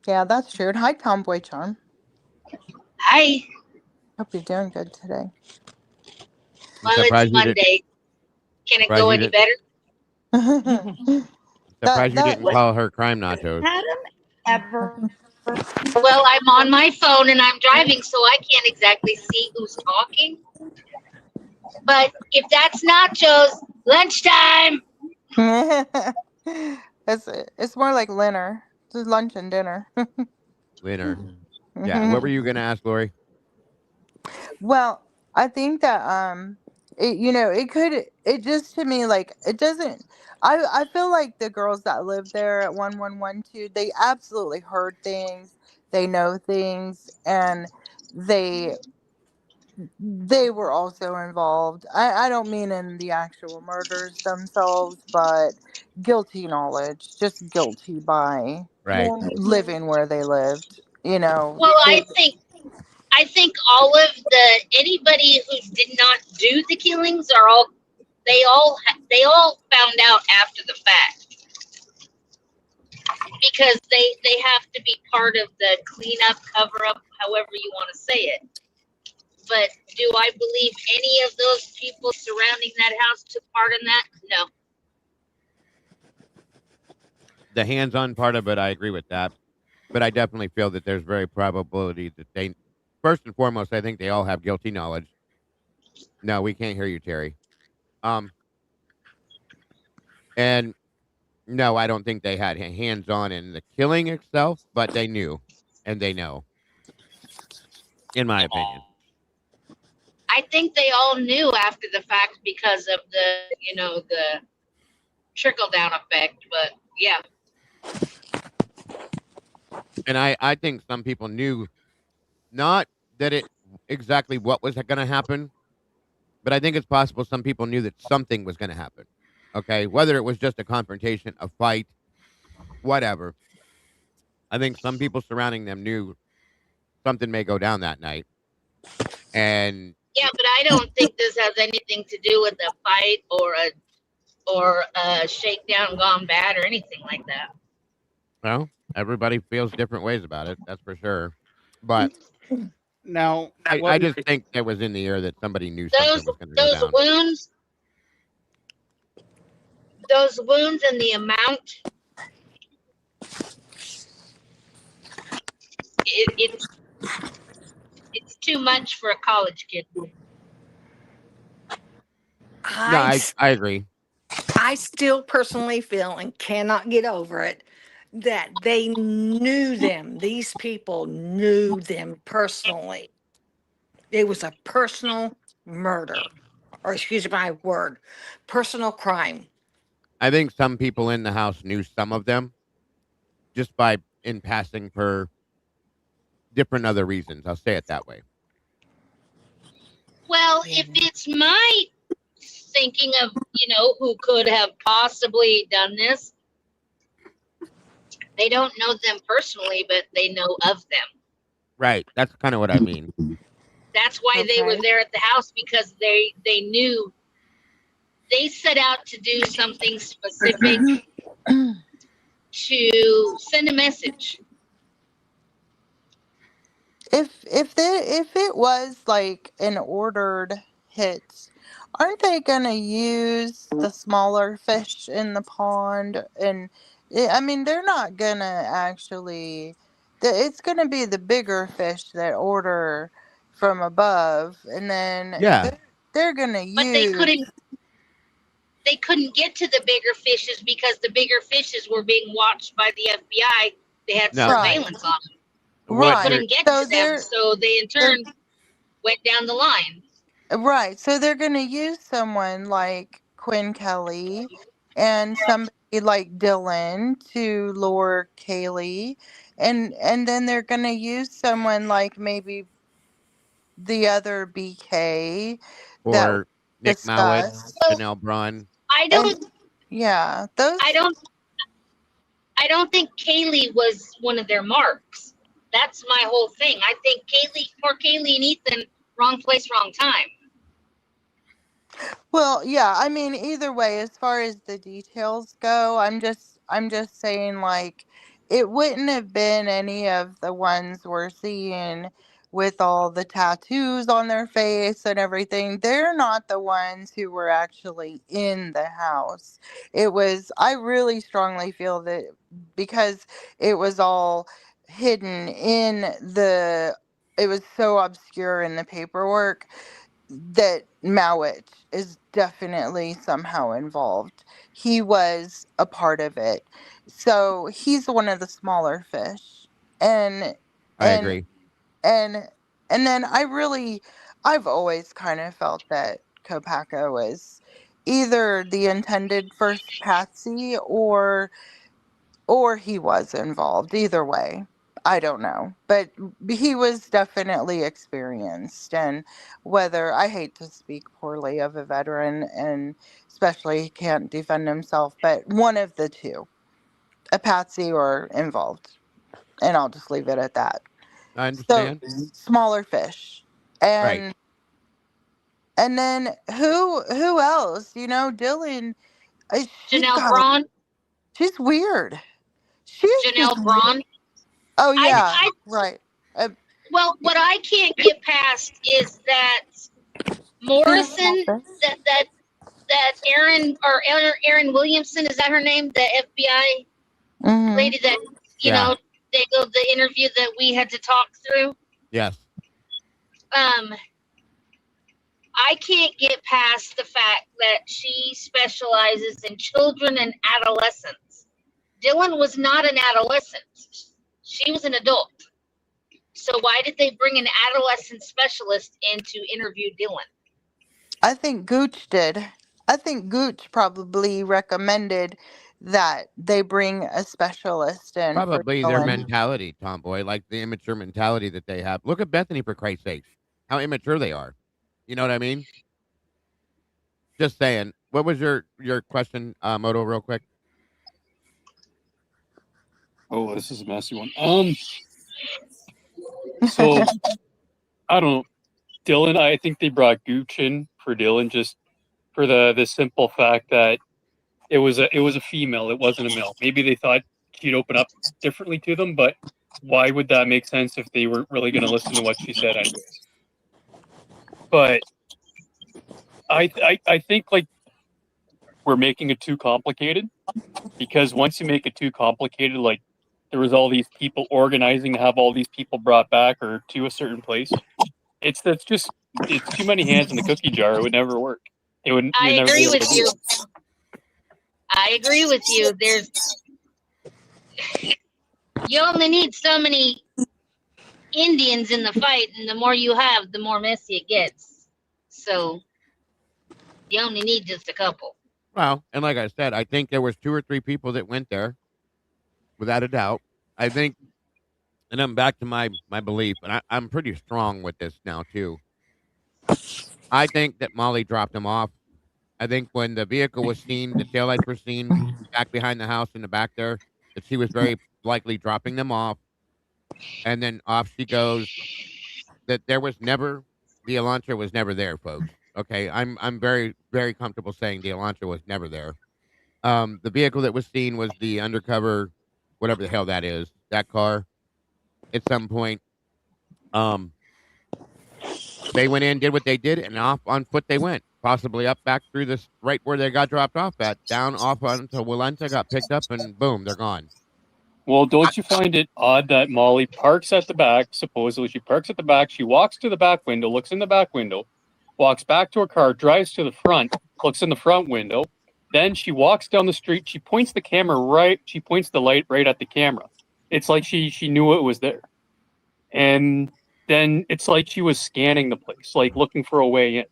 Yeah, that's true. Hi, Tomboy Charm. Hi. Hope you're doing good today. Well, it's Monday. Can it go any better? Surprised you didn't call her crime nachos. Adam ever? Well, I'm on my phone and I'm driving, so I can't exactly see who's talking. But if that's nachos, lunchtime. It's more like dinner. It's lunch and dinner. Winner. Yeah. What were you gonna ask, Lori? Well, I think that it just to me like it doesn't. I feel like the girls that live there at 1112, they absolutely heard things, they know things, and they were also involved. I don't mean in the actual murders themselves, but guilty knowledge, just guilty by living where they lived. Well, I think all of anybody who did not do the killings they all found out after the fact, because they have to be part of the cleanup, cover up, however you want to say it. But do I believe any of those people surrounding that house took part in that? No. The hands-on part of it, I agree with that. But I definitely feel that there's very probability that they, first and foremost, I think they all have guilty knowledge. No, we can't hear you, Terry. And no, I don't think they had hands-on in the killing itself, but they knew, and they know, in my opinion. I think they all knew after the fact because of the trickle down effect, but yeah. And I think some people knew not that it exactly what was going to happen, but I think it's possible some people knew that something was going to happen. Okay, whether it was just a confrontation, a fight, whatever. I think some people surrounding them knew something may go down that night. And yeah, but I don't think this has anything to do with a fight or a shakedown gone bad or anything like that. Well, everybody feels different ways about it. That's for sure. But now, I just think it was in the air that somebody knew something was going to go down. Those wounds and the amount, it's too much for a college kid. I agree. I still personally feel and cannot get over it that they knew them. These people knew them personally. It was a personal murder, or excuse my word, personal crime. I think some people in the house knew some of them just by in passing for different other reasons. I'll say it that way. Well, if it's my thinking of, who could have possibly done this, they don't know them personally, but they know of them. Right. That's kind of what I mean. That's why they were there at the house, because they knew they set out to do something specific to send a message. If it was like an ordered hit, aren't they gonna use the smaller fish in the pond? And I mean, they're not gonna actually. It's gonna be the bigger fish that order from above, and then they're gonna use. But they couldn't get to the bigger fishes because the bigger fishes were being watched by the FBI. They had surveillance on them. They couldn't get to them, so they in turn went down the line. Right. So they're going to use someone like Quinn Kelly and somebody like Dylan to lure Kaylee, and then they're going to use someone like maybe the other BK that we Or Nick Mowat, discussed. Janelle Braun. I And don't yeah, those I don't think Kaylee was one of their marks. That's my whole thing. I think poor Kaylee and Ethan, wrong place, wrong time. Well, yeah, I mean, either way, as far as the details go, I'm just saying, like, it wouldn't have been any of the ones we're seeing with all the tattoos on their face and everything. They're not the ones who were actually in the house. I really strongly feel that because it was all hidden it was so obscure in the paperwork that Mowich is definitely somehow involved. He was a part of it. So he's one of the smaller fish. And I and agree. and and then I've always kind of felt that Kopaka was either the intended first Patsy or he was involved. Either way, I don't know, but he was definitely experienced. And whether I hate to speak poorly of a veteran, and especially he can't defend himself, but one of the two, a patsy or involved, and I'll just leave it at that. I So understand. smaller fish, Right. and then who else? Dylan. She's Janelle got. Braun. She's weird. She's just. Janelle Braun. Oh yeah, right. Well, what I can't get past is that Morrison, that Erin Williamson, is that her name? The FBI lady that Yeah. they go the interview that we had to talk through. Yes. I can't get past the fact that she specializes in children and adolescents. Dylan was not an adolescent. She was an adult. So why did they bring an adolescent specialist in to interview Dylan? I think Gooch did. I think Gooch probably recommended that they bring a specialist in for Probably their Dylan. mentality, Tomboy, like the immature mentality that they have. Look at Bethany, for Christ's sakes. How immature they are. You know what I mean? Just saying. What was your question, Moto, real quick? Oh, this is a messy one. So I don't know. Dylan, I think they brought Gooch in for Dylan just for the simple fact that it was a female, it wasn't a male. Maybe they thought she'd open up differently to them, but why would that make sense if they were really going to listen to what she said anyways? But I think like we're making it too complicated, because once you make it too complicated, like there was all these people organizing to have all these people brought back or to a certain place. It's too many hands in the cookie jar. It would never work. I agree with you. I agree with you. You only need so many Indians in the fight, and the more you have, the more messy it gets. So you only need just a couple. Well, and like I said, I think there was 2 or 3 people that went there, without a doubt. I think, and I'm back to my belief, and I'm pretty strong with this now too. I think that Molly dropped him off. I think when the vehicle was seen, the taillights were seen back behind the house in the back there, that she was very likely dropping them off, and then off she goes. That there was never, the Elantra was never there, folks. Okay, I'm very, very comfortable saying the Elantra was never there. The vehicle that was seen was the undercover, whatever the hell that is, that car. At some point, they went in, did what they did, and off on foot they went. Possibly up back through this, right where they got dropped off at, down off onto Willenta, got picked up, and boom, they're gone. Well, don't you find it odd that Molly parks at the back? Supposedly she parks at the back. She walks to the back window, looks in the back window, walks back to her car, drives to the front, looks in the front window. Then she walks down the street. She points she points the light right at the camera. It's like she knew it was there. And then it's like she was scanning the place, like looking for a way in.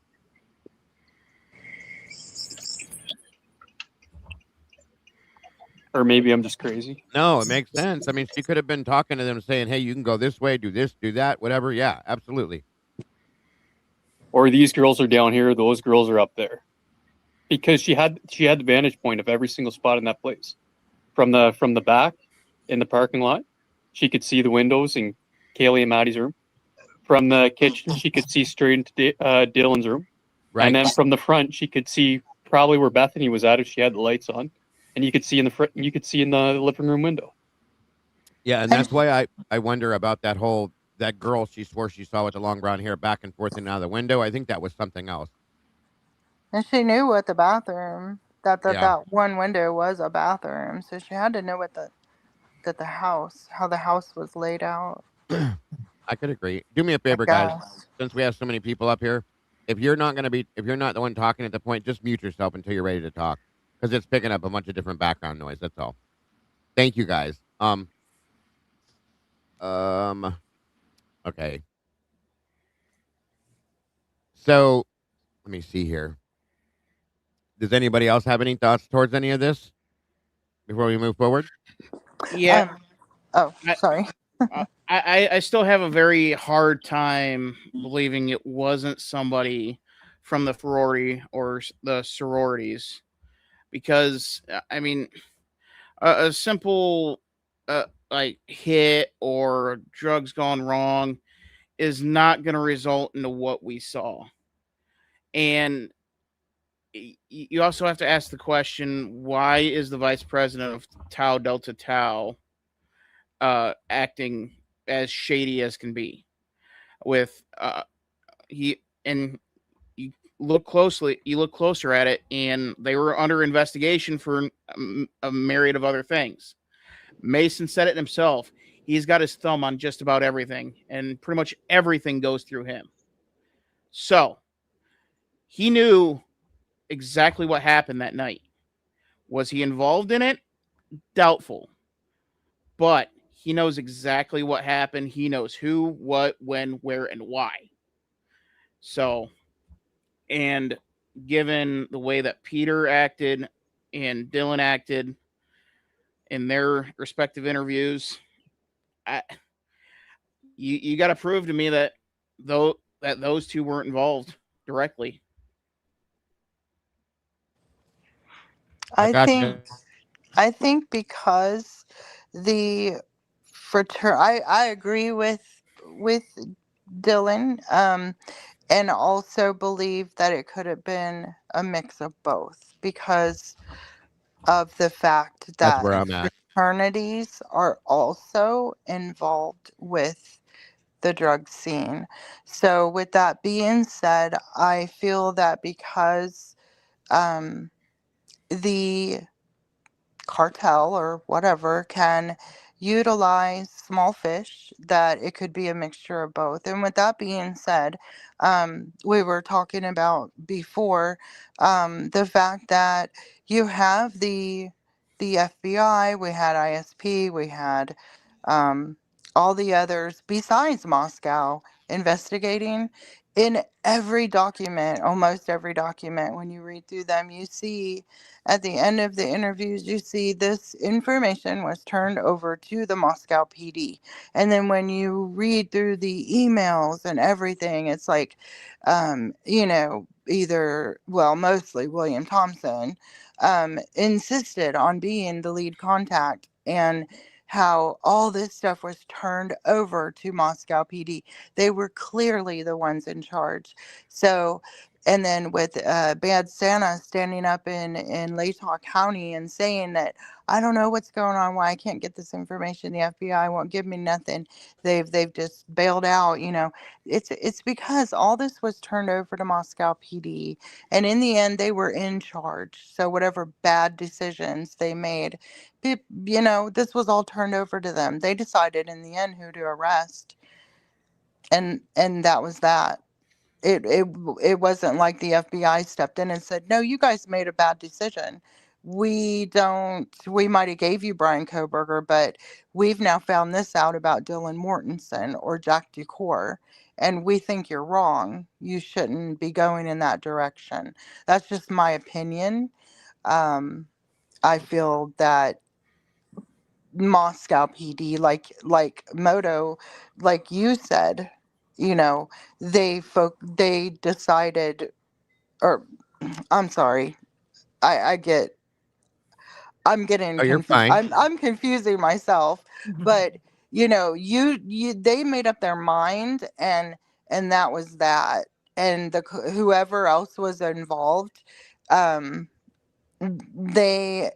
Or maybe I'm just crazy. No, it makes sense. I mean, she could have been talking to them saying, "Hey, you can go this way, do this, do that, whatever." Yeah, absolutely. Or these girls are down here, those girls are up there. Because she had the vantage point of every single spot in that place. From the back in the parking lot, she could see the windows in Kaylee and Maddie's room. From the kitchen, she could see straight into Dylan's room. Right. And then from the front, she could see probably where Bethany was at if she had the lights on. And you could see in the front, you could see in the living room window. Yeah, and that's why I wonder about that girl she swore she saw with the long brown hair back and forth and out of the window. I think that was something else. And she knew what the bathroom Yeah. that one window was a bathroom, so she had to know what how the house was laid out. I could agree. Do me a favor, guys. Since we have so many people up here, if you're not the one talking at the point, just mute yourself until you're ready to talk, because it's picking up a bunch of different background noise. That's all. Thank you, guys. Okay. So, let me see here. Does anybody else have any thoughts towards any of this before we move forward? Yeah. Sorry. I still have a very hard time believing it wasn't somebody from the sorority or the sororities, because I mean, a simple like hit or drugs gone wrong is not going to result into what we saw. And you also have to ask the question, why is the vice president of Tau Delta Tau acting as shady as can be? With you look closer at it, and they were under investigation for a myriad of other things. Mason said it himself. He's got his thumb on just about everything, and pretty much everything goes through him. So he knew exactly what happened that night. Was he involved in it? Doubtful. But he knows exactly what happened. He knows who, what, when, where, and why. So, and given the way that Peter acted and Dylan acted in their respective interviews, you got to prove to me that those two weren't involved directly. I think because the I agree with Dylan, and also believe that it could have been a mix of both because of the fact That's that where I'm at. fraternities are also involved with the drug scene. So with that being said, I feel that because the cartel or whatever can utilize small fish, that it could be a mixture of both. And with that being said, we were talking about before the fact that you have the FBI, we had ISP, we had all the others besides Moscow investigating. In every document, almost every document, when you read through them, you see at the end of the interviews, you see this information was turned over to the Moscow PD. And then when you read through the emails and everything, it's like, mostly William Thompson insisted on being the lead contact, and how all this stuff was turned over to Moscow PD. They were clearly the ones in charge. So, and then with Bad Santa standing up in Latah County and saying that, I don't know what's going on, why I can't get this information. The FBI won't give me nothing. They've just bailed out. It's because all this was turned over to Moscow PD, and in the end, they were in charge. So whatever bad decisions they made, this was all turned over to them. They decided in the end who to arrest, and that was that. It wasn't like the FBI stepped in and said, no, you guys made a bad decision. we might have gave you Brian Koberger, but we've now found this out about Dylan Mortensen or Jack Ducour, and we think you're wrong. You shouldn't be going in that direction. That's just my opinion. I feel that Moscow PD, like Moto, like you said, they decided, or I'm sorry, I get I'm getting Oh, you're fine. I'm confusing myself, but they made up their mind, and that was that. And whoever else was involved, um they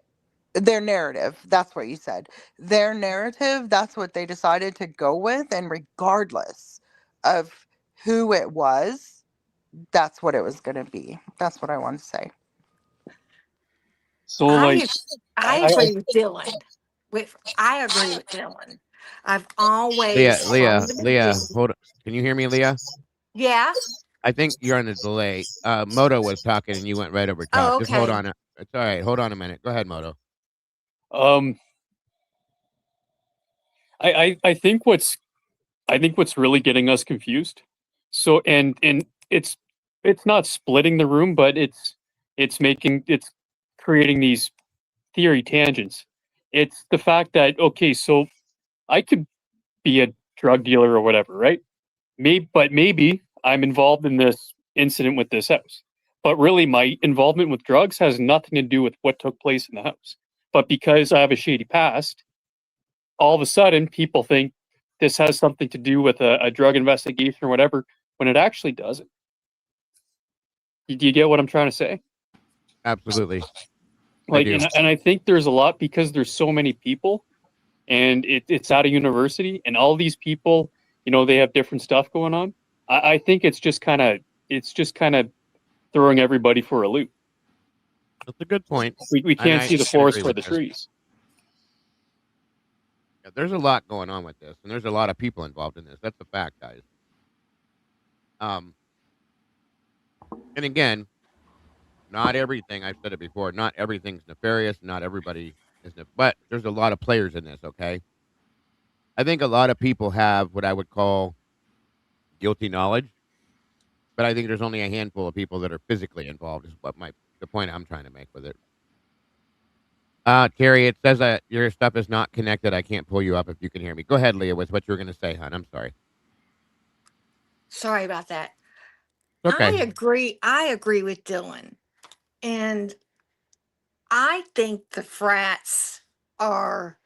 their narrative, that's what you said. Their narrative, that's what they decided to go with, and regardless of who it was, that's what it was going to be. That's what I want to say. So like, I agree with Dylan. I agree with Dylan. I've always from the Leah, beginning. hold on. Can you hear me, Leah? Yeah. I think you're on a delay. Moto was talking and you went right over top. Oh, Just hold okay. on. It's all right. Hold on a minute. Go ahead, Moto. I think what's really getting us confused. So and it's not splitting the room, but it's creating these theory tangents. It's the fact that, okay, so I could be a drug dealer or whatever, right? Maybe I'm involved in this incident with this house. But really, my involvement with drugs has nothing to do with what took place in the house. But because I have a shady past, all of a sudden people think this has something to do with a drug investigation or whatever, when it actually doesn't. Do you get what I'm trying to say? Absolutely. Like, I do. and I think there's a lot, because there's so many people, and it's at a university, and all these people, they have different stuff going on. I think it's just kind of throwing everybody for a loop. That's a good point. We can't see the can forest agree for with the this. trees. Yeah, there's a lot going on with this, and there's a lot of people involved in this. That's a fact, guys. And again, not everything, I've said it before, not everything's nefarious, not everybody but there's a lot of players in this, okay? I think a lot of people have what I would call guilty knowledge, but I think there's only a handful of people that are physically involved, is what the point I'm trying to make with it. Terry, it says that your stuff is not connected. I can't pull you up if you can hear me. Go ahead, Leah, with what you were going to say, hon. I'm sorry. Sorry about that. Okay. I agree with Dylan. And I think the frats are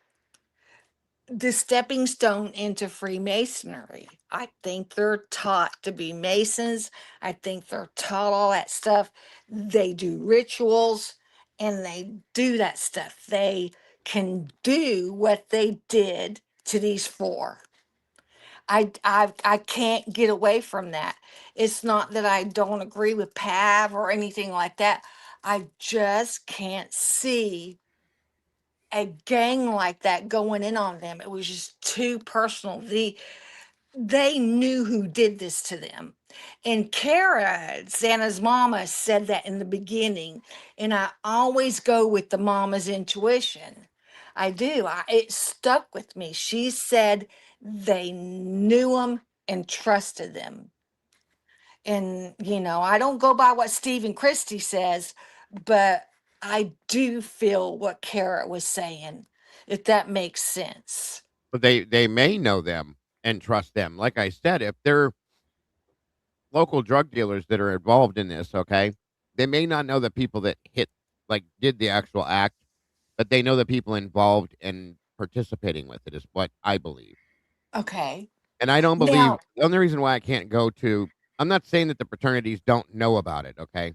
the stepping stone into Freemasonry. I think they're taught to be Masons. I think they're taught all that stuff. They do rituals and they do that stuff. They can do what they did to these four. I can't get away from that. It's not that I don't agree with Pav or anything like that. I just can't see a gang like that going in on them. It was just too personal. They knew who did this to them. And Kara, Xana's mama, said that in the beginning. And I always go with the mama's intuition. I do. It stuck with me. She said they knew them and trusted them. And, I don't go by what Stephen Christie says, but I do feel what Kara was saying, if that makes sense. But they may know them and trust them. Like I said, if they're local drug dealers that are involved in this, okay, they may not know the people that did the actual act, but they know the people involved and participating with it, is what I believe. Okay. And I don't believe Now, the only reason why I can't go to, I'm not saying that the fraternities don't know about it, okay?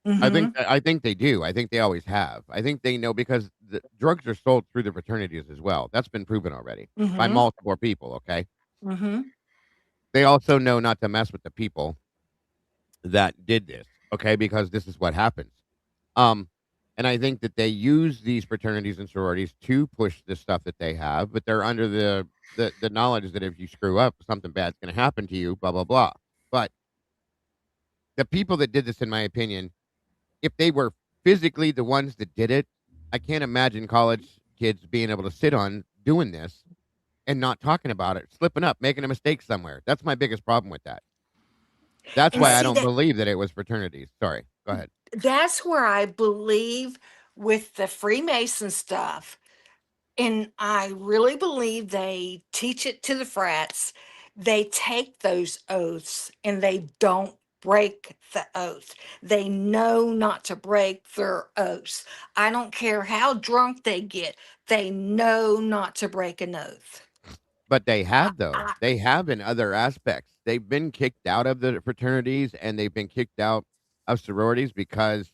mm-hmm, I think they do. I think they always have. I think they know because the drugs are sold through the fraternities as well. That's been proven already by mm-hmm, multiple people, okay? mm-hmm. They also know not to mess with the people that did this, okay? Because this is what happens. Um, and I think that they use these fraternities and sororities to push the stuff that they have, but they're under the knowledge that if you screw up, something bad's going to happen to you, blah blah blah. But the people that did this, in my opinion, if they were physically the ones that did it, I can't imagine college kids being able to sit on doing this and not talking about it, slipping up, making a mistake somewhere. That's my biggest problem with that. That's And why I see don't that believe that it was fraternities. Sorry. Go ahead. that's where I believe with the Freemason stuff. And I really believe they teach it to the frats. They take those oaths and they don't break the oath. They know not to break their oaths. I don't care how drunk they get, they know not to break an oath. But they I, have, though. I, They have in other aspects. They've been kicked out of the fraternities and they've been kicked out of sororities because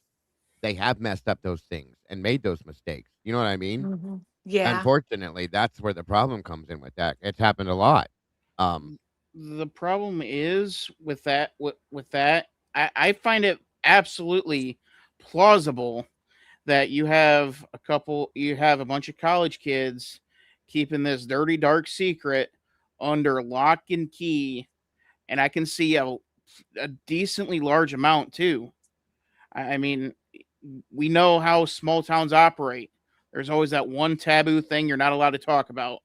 they have messed up those things and made those mistakes. You know what I mean? yeah. Unfortunately, that's where the problem comes in with that. It's happened a lot. Um, The problem is with that. With that, I find it absolutely plausible that you have a bunch of college kids keeping this dirty dark secret under lock and key, and I can see a decently large amount too. I mean, we know how small towns operate. There's always that one taboo thing you're not allowed to talk about,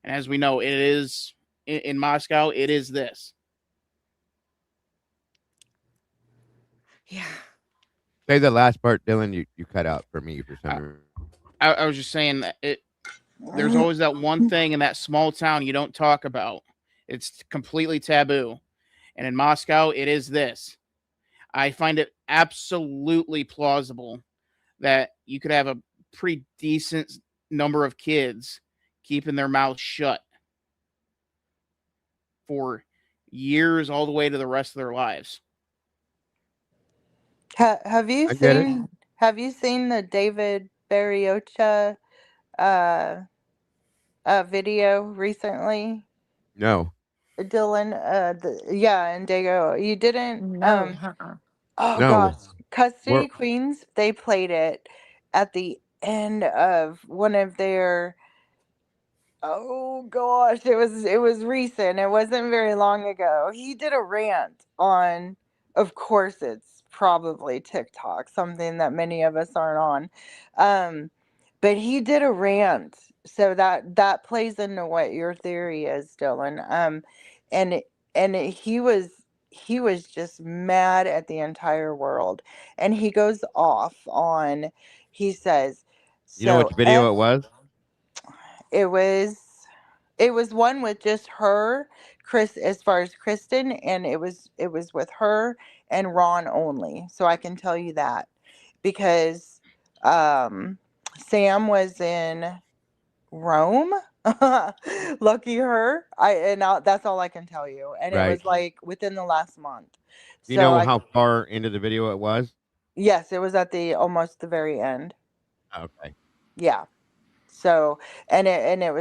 and as we know, it is in Moscow. It is this. Yeah. say the last part, Dylan. You cut out for me for some I, reason. I was just saying that there's always that one thing in that small town you don't talk about. It's completely taboo. And in Moscow, it is this. I find it absolutely plausible that you could have a pretty decent number of kids keeping their mouths shut for years all the way to the rest of their lives. Have you I get it. seen the David Barriocha uh, video recently, No, Dylan? Yeah, and Dago, you didn't. No. Uh-uh. Oh gosh, no. We're Custody Queens. They played it at the end of one of their. Oh gosh, it was recent. It wasn't very long ago. He did a rant on, of course, it's probably TikTok, something that many of us aren't on. But he did a rant, so that plays into what your theory is, Dylan. And he was just mad at the entire world, and he goes off on. He says, You know "So which video it was? it was one with just her, Chris, as far as Kristen, and it was with her and Ron only. So I can tell you that because um Sam was in Rome. Lucky her. That's all I can tell you. And it Right. was like within the last month. Do you So know I how far into the video it was? yes, it was at the almost the very end. Okay. Yeah. So, and it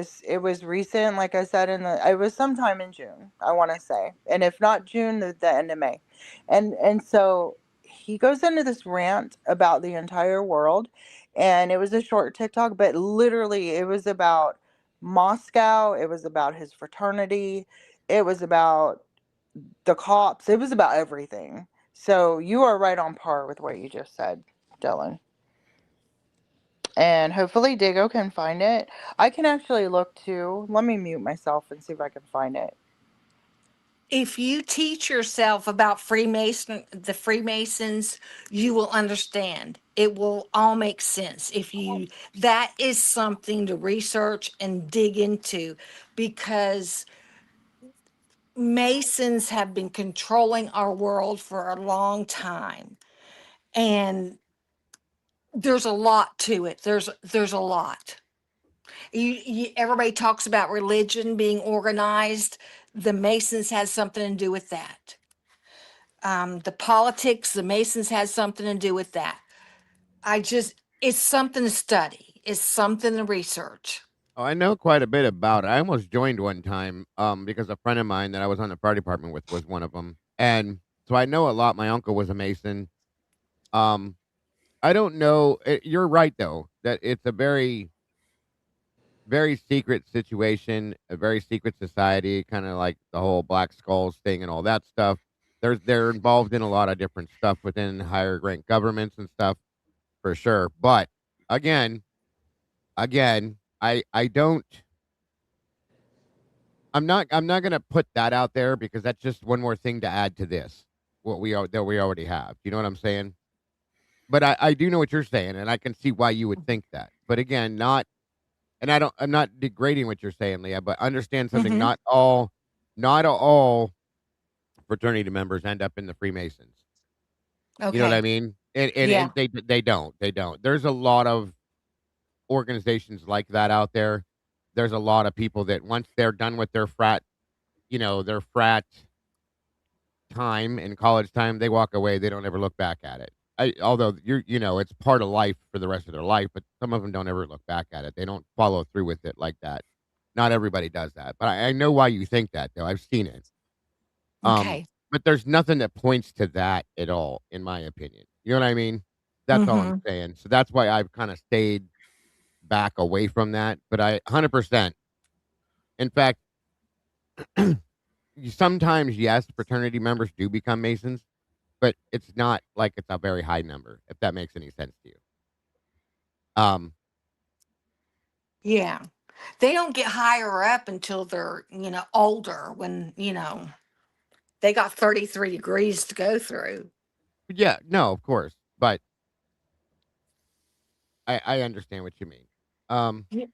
was recent, like I said, it was sometime in June, I want to say, and if not June, the end of May, and so he goes into this rant about the entire world, and it was a short TikTok, but literally it was about Moscow, it was about his fraternity, it was about the cops, it was about everything. So you are right on par with what you just said, Dylan. And hopefully Digo can find it. I can actually look too. Let me mute myself and see if I can find it. If you teach yourself about the Freemasons, you will understand. It will all make sense. That is something to research and dig into, because Masons have been controlling our world for a long time. And there's a lot to it. There's a lot. Everybody talks about religion being organized. The Masons has something to do with that. The politics, the Masons has something to do with that. It's something to study. It's something to research. Oh, I know quite a bit about it. I almost joined one time, because a friend of mine that I was on the fire department with was one of them, and so I know a lot. My uncle was a Mason. Um, I don't know. You're right though that it's a very, very secret situation, a very secret society, kind of like the whole Black Skulls thing and all that stuff. They're involved in a lot of different stuff within higher rank governments and stuff for sure. But again, again, I don't. I'm not gonna put that out there because that's just one more thing to add to this. What we are that we already have. You know what I'm saying? But I do know what you're saying, and I can see why you would think that. But again, not and I'm not degrading what you're saying, Leah, but understand something, Mm-hmm. not all fraternity members end up in the Freemasons. You know what I Okay. mean? Yeah. And they don't. They don't. There's a lot of organizations like that out there. There's a lot of people that once they're done with their frat, their frat time in college time, they walk away. They don't ever look back at it. Although it's part of life for the rest of their life, but some of them don't ever look back at it. They don't follow through with it like that. Not everybody does that, but I know why you think that though. I've seen it. Um, Okay. but there's nothing that points to that at all, in my opinion. You know what I mean? That's all I'm Mm-hmm. saying. So that's why I've kind of stayed back away from that. But I 100%. In fact, sometimes yes, fraternity members do become Masons, but it's not like it's a very high number, if that makes any sense to you. Um, Yeah. They don't get higher up until they're, older when, they got 33 degrees to go through. yeah, no, of course, but I understand what you mean. Um, Yeah.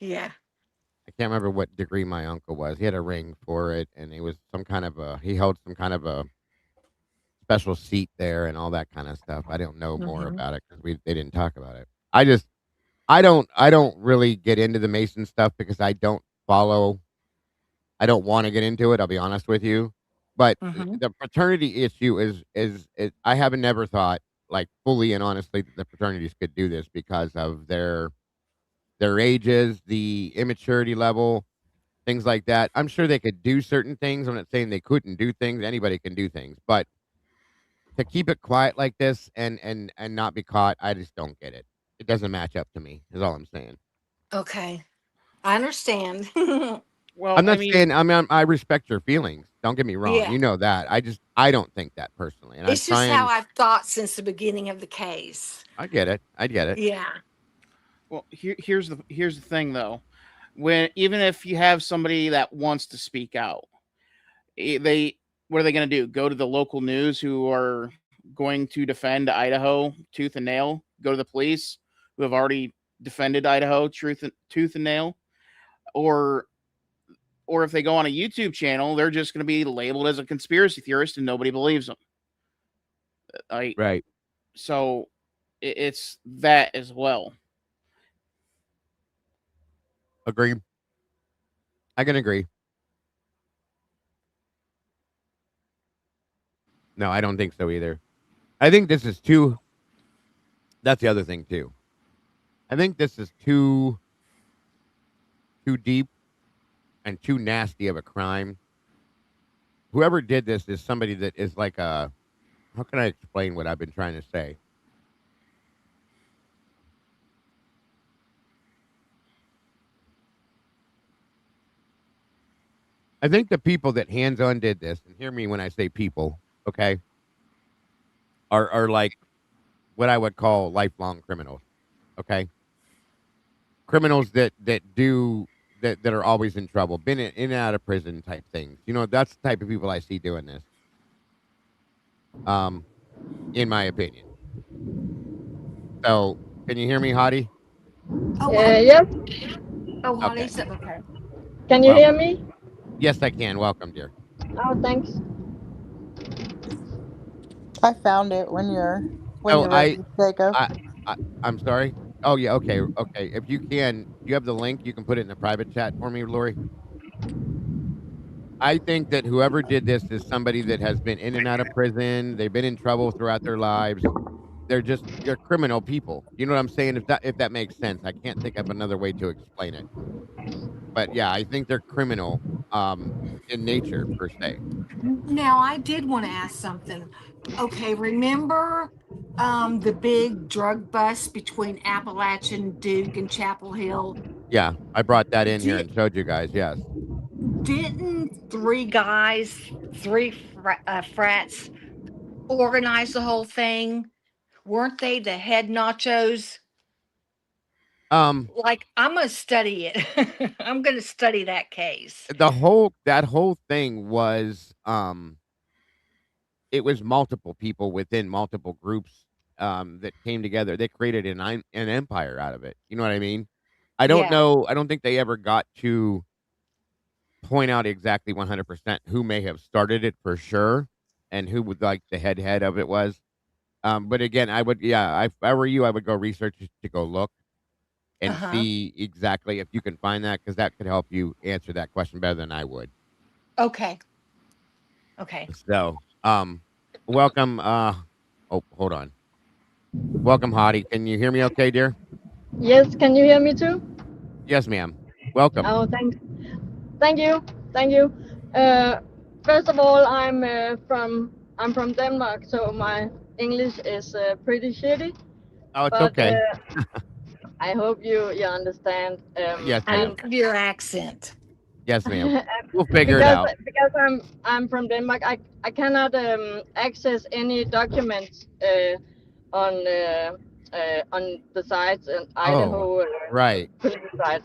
Yeah. I can't remember what degree my uncle was. He had a ring for it, and he was he held some kind of a special seat there and all that kind of stuff. I don't know more Mm-hmm. about it because they didn't talk about it. I don't really get into the Mason stuff because I don't follow. I don't want to get into it. I'll be honest with you, but Mm-hmm. the fraternity issue is I haven't never thought like fully and honestly that the fraternities could do this because of their ages, the immaturity level, things like that. I'm sure they could do certain things. I'm not saying they couldn't do things. Anybody can do things, but to keep it quiet like this and not be caught, I just don't get it. It doesn't match up to me. Is all I'm saying. Okay. I understand. Well, I'm I not mean, saying I respect your feelings. Don't get me wrong. Yeah. You know that. I don't think that personally, and I It's try just how and I've thought since the beginning of the case. I get it. I get it. Yeah. well, here's the thing though. When even if you have somebody that wants to speak out, they what are they going to do? Go to the local news who are going to defend Idaho tooth and nail? Go to the police who have already defended Idaho tooth and nail? Or if they go on a YouTube channel, they're just going to be labeled as a conspiracy theorist and nobody believes them. I Right. So it's that as well. Agree. I can agree. No, I don't think so either. I think this is too. That's the other thing too. I think this is too deep and too nasty of a crime. Whoever did this is somebody that is like a. How can I explain what I've been trying to say? I think the people that hands on did this, and hear me when I say people, okay, are like what I would call lifelong criminals. Okay, criminals that are always in trouble, been in and out of prison type things. That's the type of people I see doing this. Um, in my opinion. So, can you hear me, Hottie? Oh, I, Yes. oh, Okay. honey, okay. Can you hear Welcome. me? Yes, I can. Welcome, dear. Oh, thanks. I found it when So you're ready, Jacob. I, I'm sorry. Oh yeah. Okay. Okay. If you can, you have the link. You can put it in the private chat for me, Lori. I think that whoever did this is somebody that has been in and out of prison. They've been in trouble throughout their lives. They're criminal people. You know what I'm saying? If that makes sense. I can't think of another way to explain it. But yeah, I think they're criminal in nature per se. Now, I did want to ask something. Okay, remember the big drug bust between Appalachian, Duke, and Chapel Hill? Yeah, I brought that in here Did, and showed you guys. Yes. didn't three guys, frats, organize the whole thing? Weren't they the head nachos? Like, I'm gonna study it. I'm gonna study that case. that whole thing was, it was multiple people within multiple groups, that came together. They created an empire out of it. You know what I mean? I don't Yeah. know. I don't think they ever got to point out exactly 100% who may have started it for sure, and who would like the head of it was. But again, I would, yeah, if I were you, I would go research it to go look Uh and huh. see exactly if you can find that, because that could help you answer that question better than I would. Okay. Okay. So, welcome. Oh, hold on. Welcome, Hottie. Can you hear me okay, dear? Yes, can you hear me too? Yes, ma'am. Welcome. Oh, thanks. Thank you. Thank you. Uh, First of all, I'm from Denmark, so my English is pretty shitty. Oh, it's But okay. I hope you understand. Yes, I ma'am. love your accent. Yes, ma'am. We'll figure it out. because I'm from Denmark, I cannot access any documents on the sites in Oh, Idaho right. police site.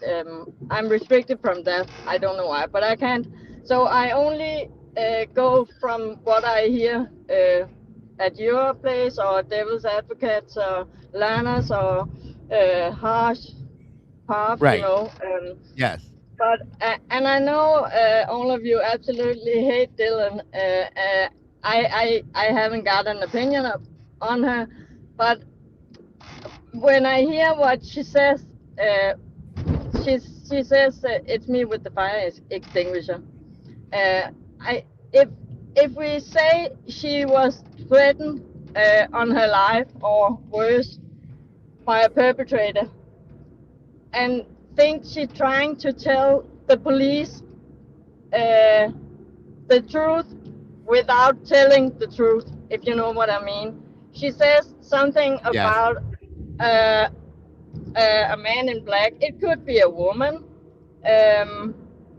I'm restricted from that. I don't know why, but I can't. So I only go from what I hear at your place or Devil's Advocates or Lana's or Harsh Path, you Right. know. Yes. But and I know all of you absolutely hate Dylan. I haven't got an opinion on her, but when I hear what she says, she says it's me with the fire extinguisher. I if we say she was threatened on her life or worse by a perpetrator, and think she's trying to tell the police the truth without telling the truth, if you know what I mean. She says something Yes. about uh, a man in black. It could be a woman.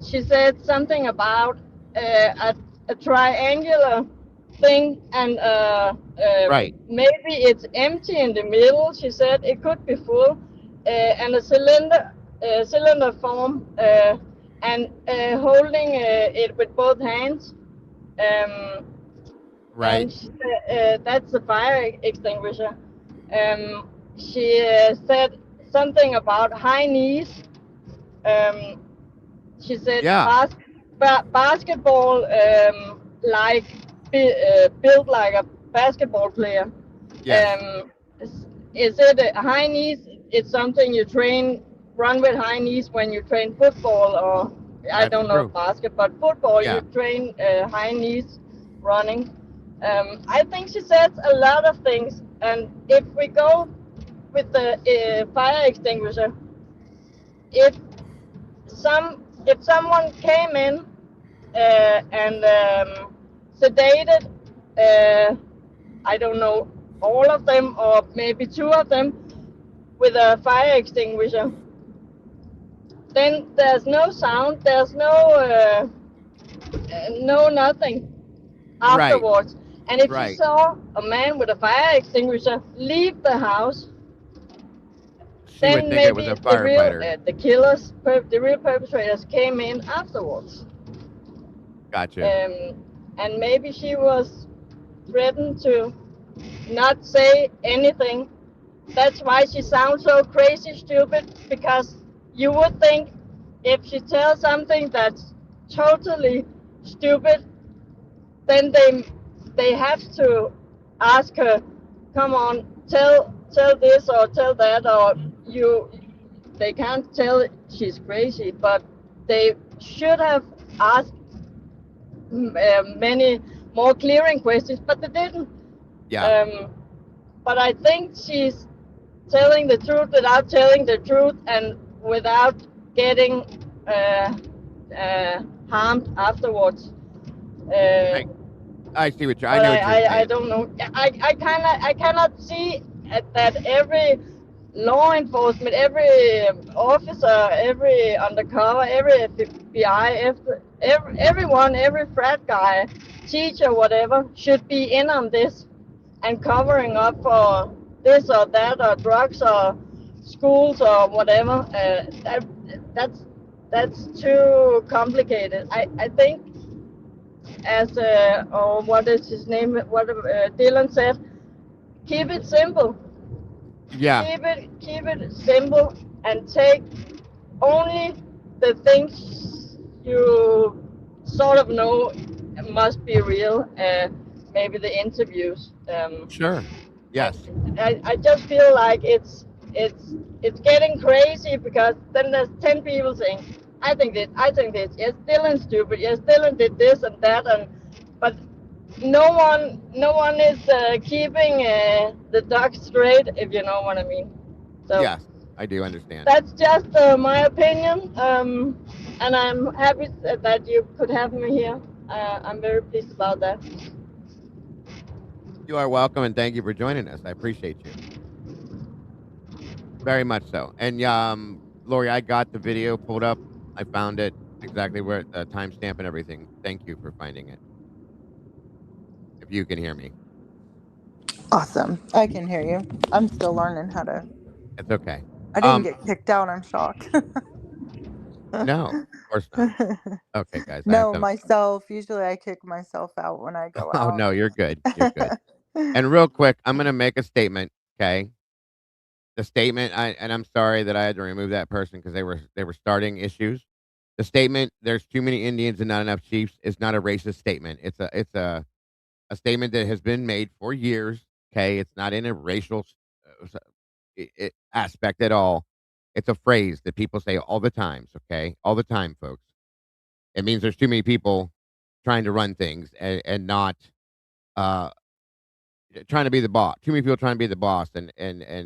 She said something about a triangular thing, and Right. maybe it's empty in the middle. She said it could be full, and a cylinder form, and holding it with both hands. Um, Right. and she said, that's the fire extinguisher. She said something about high knees. Um, she said Yeah. basketball, like built like a basketball player. Yes. Is it high knees? It's something you train, run with high knees when you train football, or I That's don't know true. basket, but football Yeah. you train high knees running. I think she says a lot of things, and if we go with the fire extinguisher, if if someone came in and sedated, I don't know, all of them or maybe two of them with a fire extinguisher, then there's no sound, there's no nothing Right. afterwards. And if you Right. saw a man with a fire extinguisher leave the house, She would then think it was maybe a firefighter. the real perpetrators came in afterwards. Gotcha. And maybe she was threatened to not say anything. That's why she sounds so crazy stupid, because you would think if she tells something that's totally stupid, then they have to ask her, come on, tell this or tell that, or they can't tell she's crazy, but they should have asked many more clearing questions, but they didn't. Yeah. But I think she's telling the truth without telling the truth, and without getting harmed afterwards. I see what But know what you're I saying. don't know. I cannot see that every law enforcement, every officer, every undercover, every FBI, everyone, every frat guy, teacher, whatever, should be in on this and covering up for this or that or drugs or schools or whatever. That's too complicated. I think as or what is his name? What Dylan said. Keep it simple. Yeah. Keep it simple and take only the things you sort of know must be real. Maybe the interviews. Sure. Yes. I just feel like it's getting crazy because then there's 10 people saying, I think this, yes, Dylan's stupid, yes, Dylan did this and that, and but no one is keeping the ducks straight, if you know what I mean. So Yes, I do understand. that's just my opinion, and I'm happy that you could have me here. I'm very pleased about that. You are welcome, and thank you for joining us. I appreciate you very much so. And Lori, I got the video pulled up. I found it exactly where the timestamp and everything. Thank you for finding it. If you can hear me, Awesome. I can hear you. I'm still learning how to. it's okay. I didn't get kicked out. I'm shocked. No, of course not. Okay, guys, I have No, to. myself. Usually I kick myself out when I go Oh out. no, you're good. You're good. And real quick, I'm gonna make a statement. Okay, the statement. And I'm sorry that I had to remove that person because they were starting issues. The statement, "There's too many Indians and not enough chiefs," is not a racist statement. It's a statement that has been made for years. Okay, it's not in a racial aspect at all. It's a phrase that people say all the times. Okay, all the time, folks. It means there's too many people trying to run things and not uh, trying to be the boss. Too many people trying to be the boss, and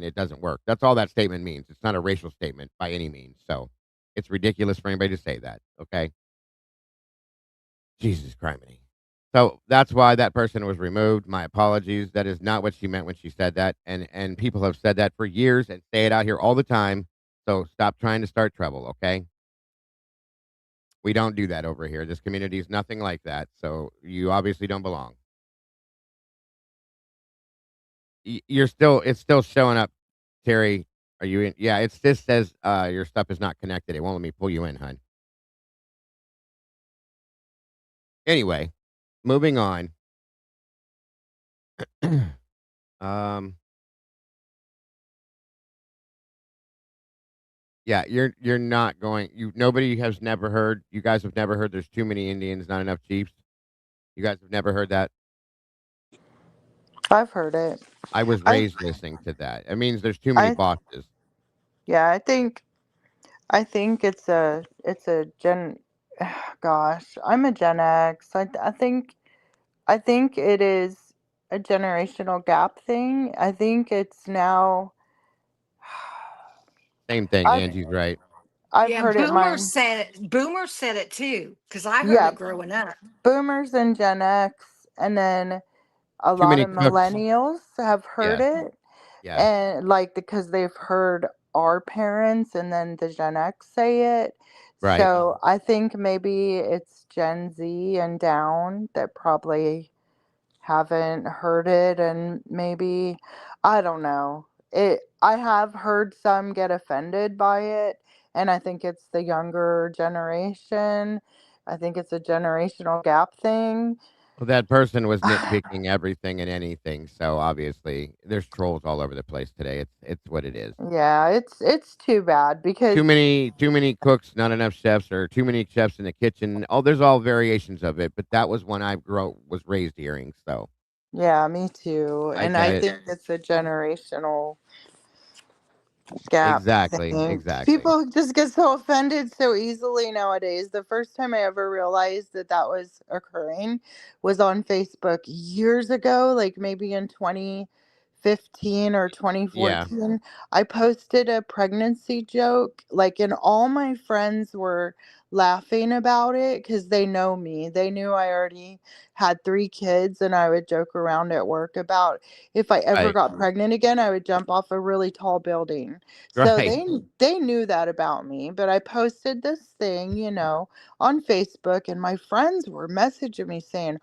it doesn't work. That's all that statement means. It's not a racial statement by any means. So it's ridiculous for anybody to say that. Okay, Jesus criminy. So that's why that person was removed. My apologies. That is not what she meant when she said that. And people have said that for years and say it out here all the time. So stop trying to start trouble, okay? We don't do that over here. This community is nothing like that. So you obviously don't belong. You're still, it's still showing up, Terry. Are you in? Yeah, it's this says your stuff is not connected. It won't let me pull you in, hun. Anyway, moving on. um Yeah, you're not going you nobody has never heard you guys have never heard there's too many Indians, not enough chiefs? You guys have never heard that? I've heard it. I was I raised listening to that. It means there's too many I bosses. yeah, I think it's a gen gosh, I'm a Gen X. I think it is a generational gap thing. I think it's now Same thing, I've Angie's right. I've Yeah, heard it Boomer mine. said it. Boomer said it too, because I heard Yeah, it growing up. boomers and Gen X, and then a Too lot many of cooks. millennials have heard Yes, it, yes, and like because they've heard our parents and then the Gen X say it. right. So I think maybe it's Gen Z and down that probably haven't heard it, and maybe I don't know. I have heard some get offended by it, and I think it's the younger generation. I think it's a generational gap thing. Well, that person was nitpicking everything and anything, so obviously there's trolls all over the place today. It's what it is. Yeah, it's too bad because Too many cooks, not enough chefs, or too many chefs in the kitchen. Oh, there's all variations of it, but that was one I was raised hearing. So yeah, me too. I And get I it. think it's a generational gap Exactly, thing. exactly. People just get so offended so easily nowadays. The first time I ever realized that that was occurring was on Facebook years ago, like maybe in 2015 or Yeah, 2014. I posted a pregnancy joke, like, and all my friends were laughing about it because they know me. They knew I already had 3 kids, and I would joke around at work about if I ever right, got pregnant again, I would jump off a really tall building. So right. they knew that about me, but I posted this thing, on Facebook, and my friends were messaging me saying,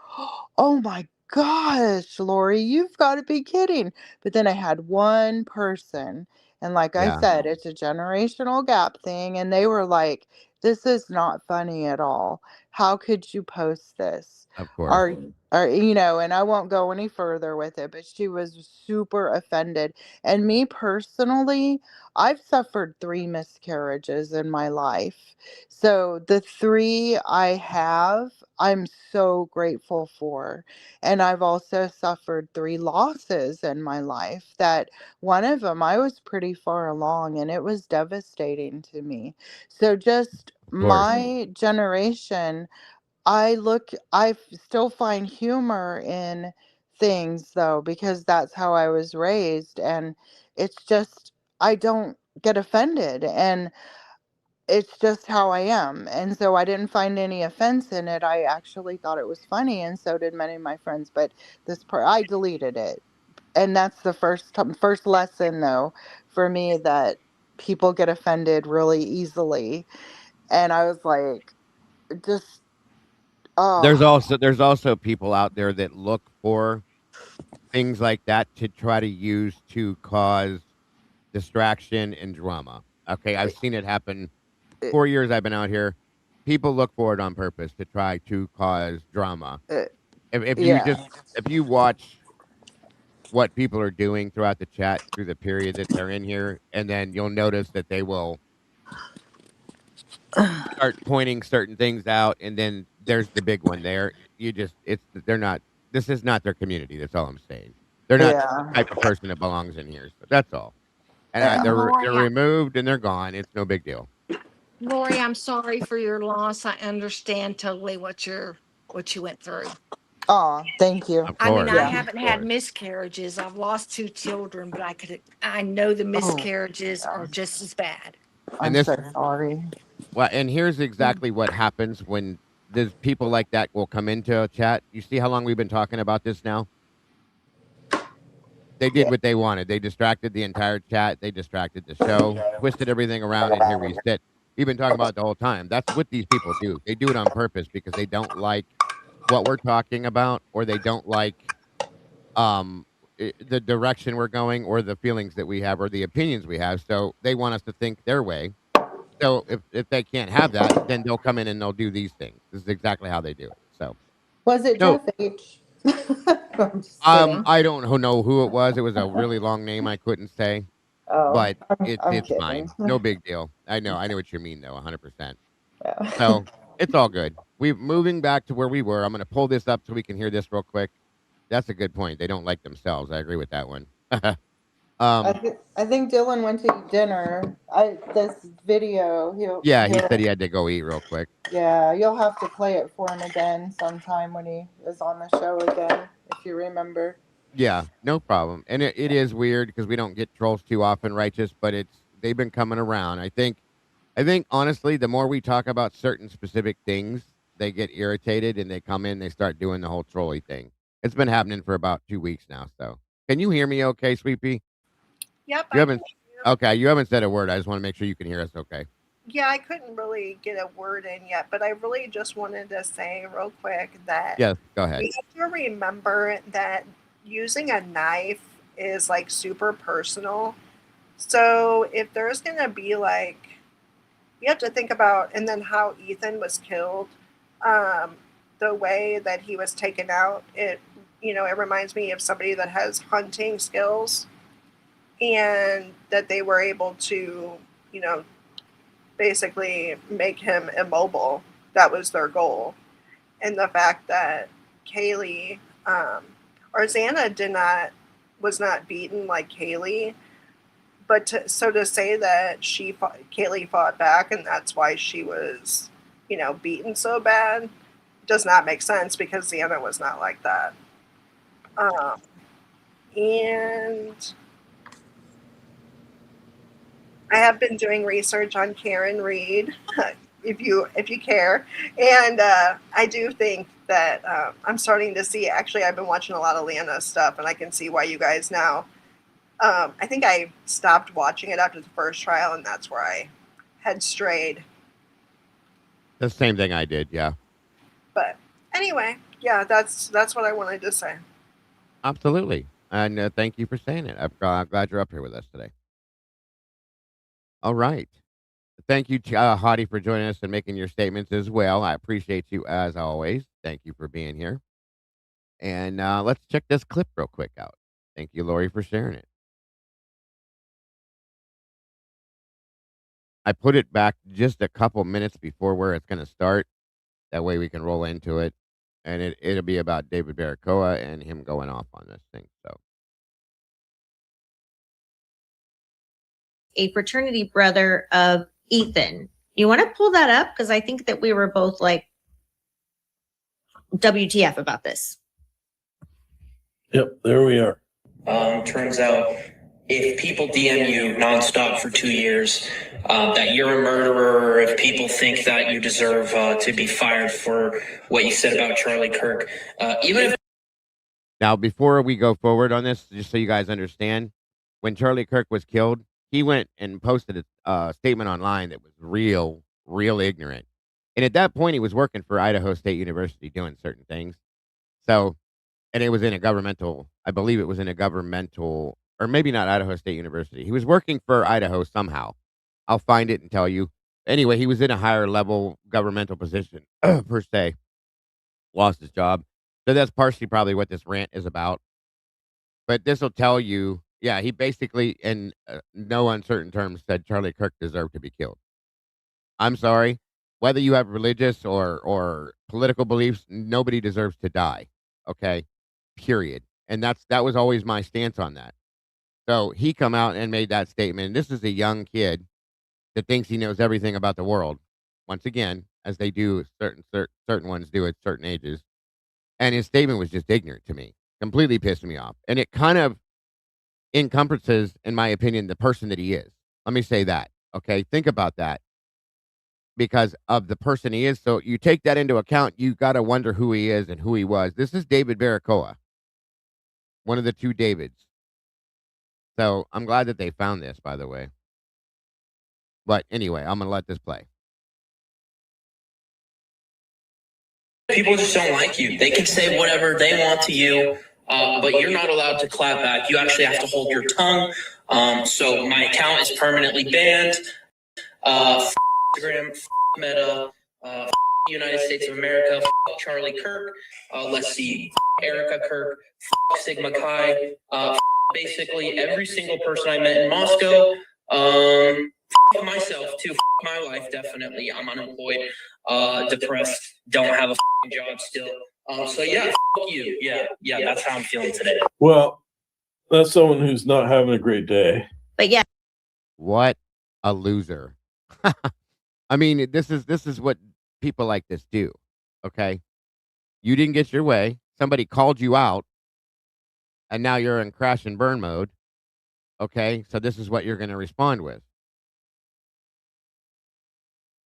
"Oh my gosh, Lori, you've got to be kidding." But then I had one person, And like I Yeah, said, it's a generational gap thing. And they were like, this is not funny at all. How could you post this? of course. Are and I won't go any further with it, but she was super offended. And me personally, I've suffered 3 miscarriages in my life. So the 3 I have, I'm so grateful for. And I've also suffered 3 losses in my life that one of them I was pretty far along and it was devastating to me. So just Of course. my generation, still find humor in things though, because that's how I was raised. And it's just, I don't get offended. And it's just how I am. And so I didn't find any offense in it. I actually thought it was funny, and so did many of my friends. But this part, I deleted it. And that's the first lesson, though, for me, that people get offended really easily. And I was like, just, There's oh, also there's also people out there that look for things like that to try to use to cause distraction and drama. Okay, I've seen it happen. uh, 4 years I've been out here. People look for it on purpose to try to cause drama. uh, If you yeah. just if you watch what people are doing throughout the chat through the period that they're in here, and then you'll notice that they will start pointing certain things out, and then there's the big one there. You just it's they're not this is not their community, that's all I'm saying. They're not the Yeah. type of person that belongs in here, so that's all. And, Yeah. they're Lori, removed and they're gone, it's no big deal. Lori, I'm sorry for your loss. I understand totally what you went through. Oh, thank you. Of I mean, course, I Yeah. of haven't had course. miscarriages. I've lost 2 children, but I know the Oh, miscarriages yeah. are just as bad. And I'm this so sorry. well, and here's exactly what happens when there's people like that will come into a chat. You see how long we've been talking about this now? They did Yeah. what they wanted. They distracted the entire chat. They distracted the show, twisted everything around, and here we sit. We've been talking about it the whole time. That's what these people do. They do it on purpose because they don't like what we're talking about, or they don't like the direction we're going, or the feelings that we have, or the opinions we have. So they want us to think their way. So if they can't have that, then they'll come in and they'll do these things. This is exactly how they do it. So Was it no, Jeff H? I'm just kidding. I don't know who it was. It was a really long name I couldn't say, Oh, but I'm it's kidding. fine. No big deal. I know what you mean though, 100%. Yeah. So it's all good. We're moving back to where we were. I'm going to pull this up so we can hear this real quick. That's a good point. They don't like themselves. I agree with that one. um, I think Dylan went to eat dinner. This video, yeah, he said he had to go eat real quick. yeah, you'll have to play it for him again sometime when he is on the show again, if you remember. Yeah, no problem. And it is weird because we don't get trolls too often, righteous, but they've been coming around. I think honestly, the more we talk about certain specific things, they get irritated and they come in, they start doing the whole trolley thing. It's been happening for about 2 weeks now. So can you hear me okay, Sweepy? Yep, You I can haven't hear you. okay, you haven't said a word. I just want to make sure you can hear us okay. Yeah, I couldn't really get a word in yet, but I really just wanted to say real quick that Yes, go ahead. we have to remember that using a knife is like super personal. So if there's going to be like, you have to think about, and then how Ethan was killed, um, the way that he was taken out, it reminds me of somebody that has hunting skills and that they were able to, you know, basically make him immobile. That was their goal. And the fact that Kaylee or Xana was not beaten like Kaylee, but to say that Kaylee fought back and that's why she was, beaten so bad does not make sense because Xana was not like that. And I have been doing research on Karen Reed, if you care, and I do think that I'm starting to see. Actually, I've been watching a lot of Lana stuff, and I can see why you guys now. I think I stopped watching it after the first trial, and that's where I had strayed. The same thing I did, yeah. But anyway, yeah, that's what I wanted to say. Absolutely. And thank you for saying it. I'm glad you're up here with us today. All right. Thank you, Hadi, for joining us and making your statements as well. I appreciate you as always. Thank you for being here. And let's check this clip real quick out. Thank you, Lori, for sharing it. I put it back just a couple minutes before where it's going to start. That way we can roll into it. And it'll be about David Baracoa and him going off on this thing. So, a fraternity brother of Ethan. You want to pull that up? Because I think that we were both like, WTF about this. Yep, there we are. Turns out if people DM you nonstop for 2 years, that you're a murderer, if people think that you deserve to be fired for what you said about Charlie Kirk, even if... Now, before we go forward on this, just so you guys understand, when Charlie Kirk was killed, he went and posted a statement online that was real ignorant. And at that point, he was working for Idaho State University doing certain things. So, and it was in a governmental, I believe it was in a governmental, or maybe not Idaho State University. He was working for Idaho somehow. I'll find it and tell you. Anyway, he was in a higher level governmental position, per se. Lost his job. So that's partially probably what this rant is about. But this will tell you, yeah, he basically, in no uncertain terms, said Charlie Kirk deserved to be killed. I'm sorry. Whether you have religious or political beliefs, nobody deserves to die. Okay? Period. And that was always my stance on that. So he come out and made that statement. This is a young kid that thinks he knows everything about the world. Once again, as they do, certain ones do at certain ages. And his statement was just ignorant to me. Completely pissed me off. And it kind of encompasses, in my opinion, the person that he is. Let me say that. Okay? Think about that. Because of the person he is. So you take that into account, you got to wonder who he is and who he was. This is David Baracoa. One of the two Davids. So I'm glad that they found this, by the way. But anyway, I'm going to let this play. People just don't like you. They can say whatever they want to you, but you're not allowed to clap back. You actually have to hold your tongue. So my account is permanently banned. Instagram, Meta, United States of America, Charlie Kirk. Let's see, Erica Kirk, Sigma Chi. Basically, every single person I met in Moscow. Myself too. My life, definitely. I'm unemployed, depressed, don't have a job still. So yeah, you. Yeah, that's how I'm feeling today. Well, that's someone who's not having a great day. But yeah. What a loser. I mean, this is what people like this do. Okay? You didn't get your way. Somebody called you out. And now you're in crash and burn mode. Okay? So this is what you're going to respond with.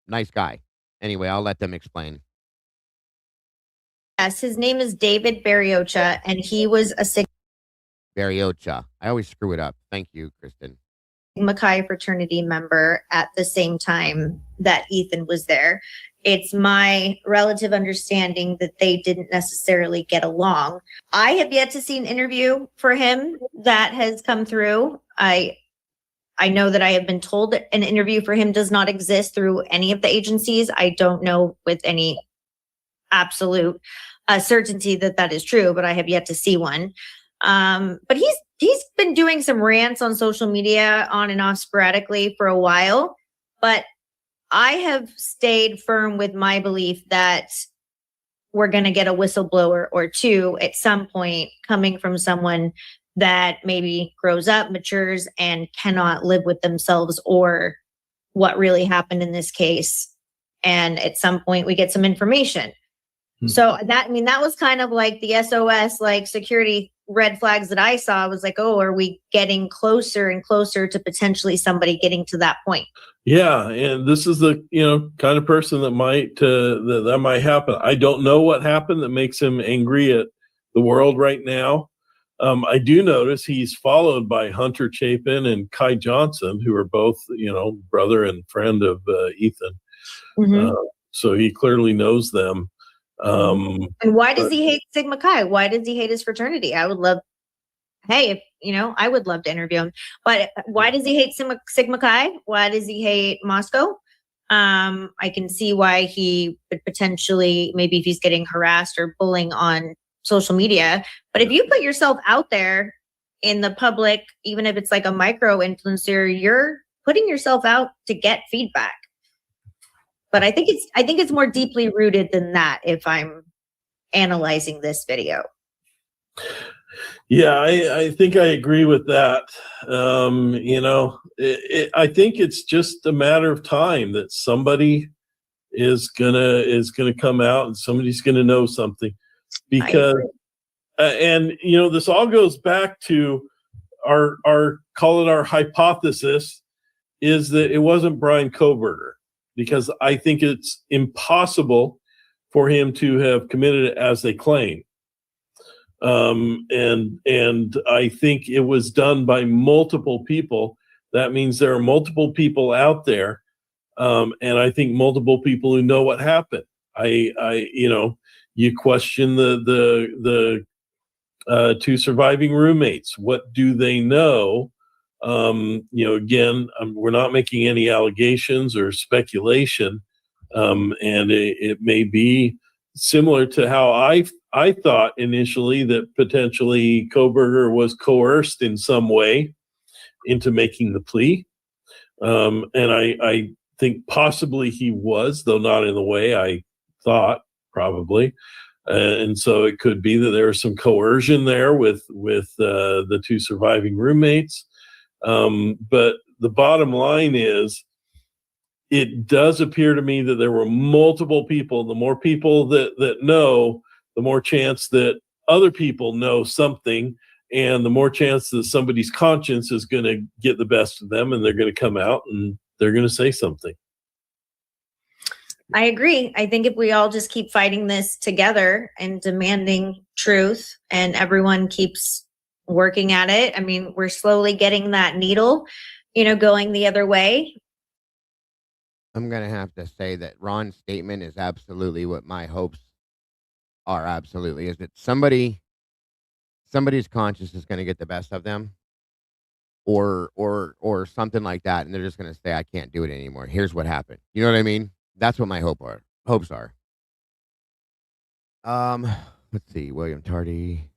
Nice guy. Anyway, I'll let them explain. Yes, his name is David Baracoa, and he was a Baracoa. I always screw it up. Thank you, Kristen. Sigma Chi fraternity member at the same time that Ethan was there. It's my relative understanding that they didn't necessarily get along. I have yet to see an interview for him that has come through. I know that I have been told that an interview for him does not exist through any of the agencies. I don't know with any absolute certainty that that is true, but I have yet to see one. But he's been doing some rants on social media on and off sporadically for a while, but I have stayed firm with my belief that we're going to get a whistleblower or two at some point coming from someone that maybe grows up, matures, and cannot live with themselves or what really happened in this case. And at some point we get some information. So that was kind of like the SOS, like security red flags that I saw. Was like, oh, are we getting closer and closer to potentially somebody getting to that point? Yeah, and this is the kind of person that might that might happen. I don't know what happened that makes him angry at the world right now. I do notice he's followed by Hunter Chapin and Kai Johnson, who are both brother and friend of Ethan. Mm-hmm. So he clearly knows them. And why does he hate Sigma Chi? Why does he hate his fraternity? I would love hey, if, you know, I would love to interview him. But why does he hate Sigma Chi? Why does he hate Moscow? I can see why he would potentially, maybe if he's getting harassed or bullying on social media. But if you put yourself out there in the public, even if it's like a micro influencer, you're putting yourself out to get feedback. But I think it's more deeply rooted than that if I'm analyzing this video. Yeah, I think I agree with that. You know, I think it's just a matter of time that somebody is gonna come out and somebody's gonna know something, because and you know, this all goes back to our call it our hypothesis is that it wasn't Brian Kohberger, because I think it's impossible for him to have committed it as they claim. And I think it was done by multiple people. That means there are multiple people out there, and I think multiple people who know what happened. You know, you question the two surviving roommates. What do they know? You know, again, we're not making any allegations or speculation, and it may be similar to how I thought initially that potentially Kohberger was coerced in some way into making the plea. And I think possibly he was, though not in the way I thought, probably. And so it could be that there was some coercion there with the two surviving roommates. But the bottom line is, it does appear to me that there were multiple people. The more people that know, the more chance that other people know something, and the more chance that somebody's conscience is going to get the best of them, and they're going to come out and they're going to say something. I agree. I think if we all just keep fighting this together and demanding truth, and everyone keeps working at it, I mean, we're slowly getting that needle, you know, going the other way. I'm going to have to say that Ron's statement is absolutely what my hopes are. Absolutely. Is that somebody's conscience is going to get the best of them, or something like that. And they're just going to say, I can't do it anymore. Here's what happened. You know what I mean? That's what my hopes are. Let's see. William Tardy.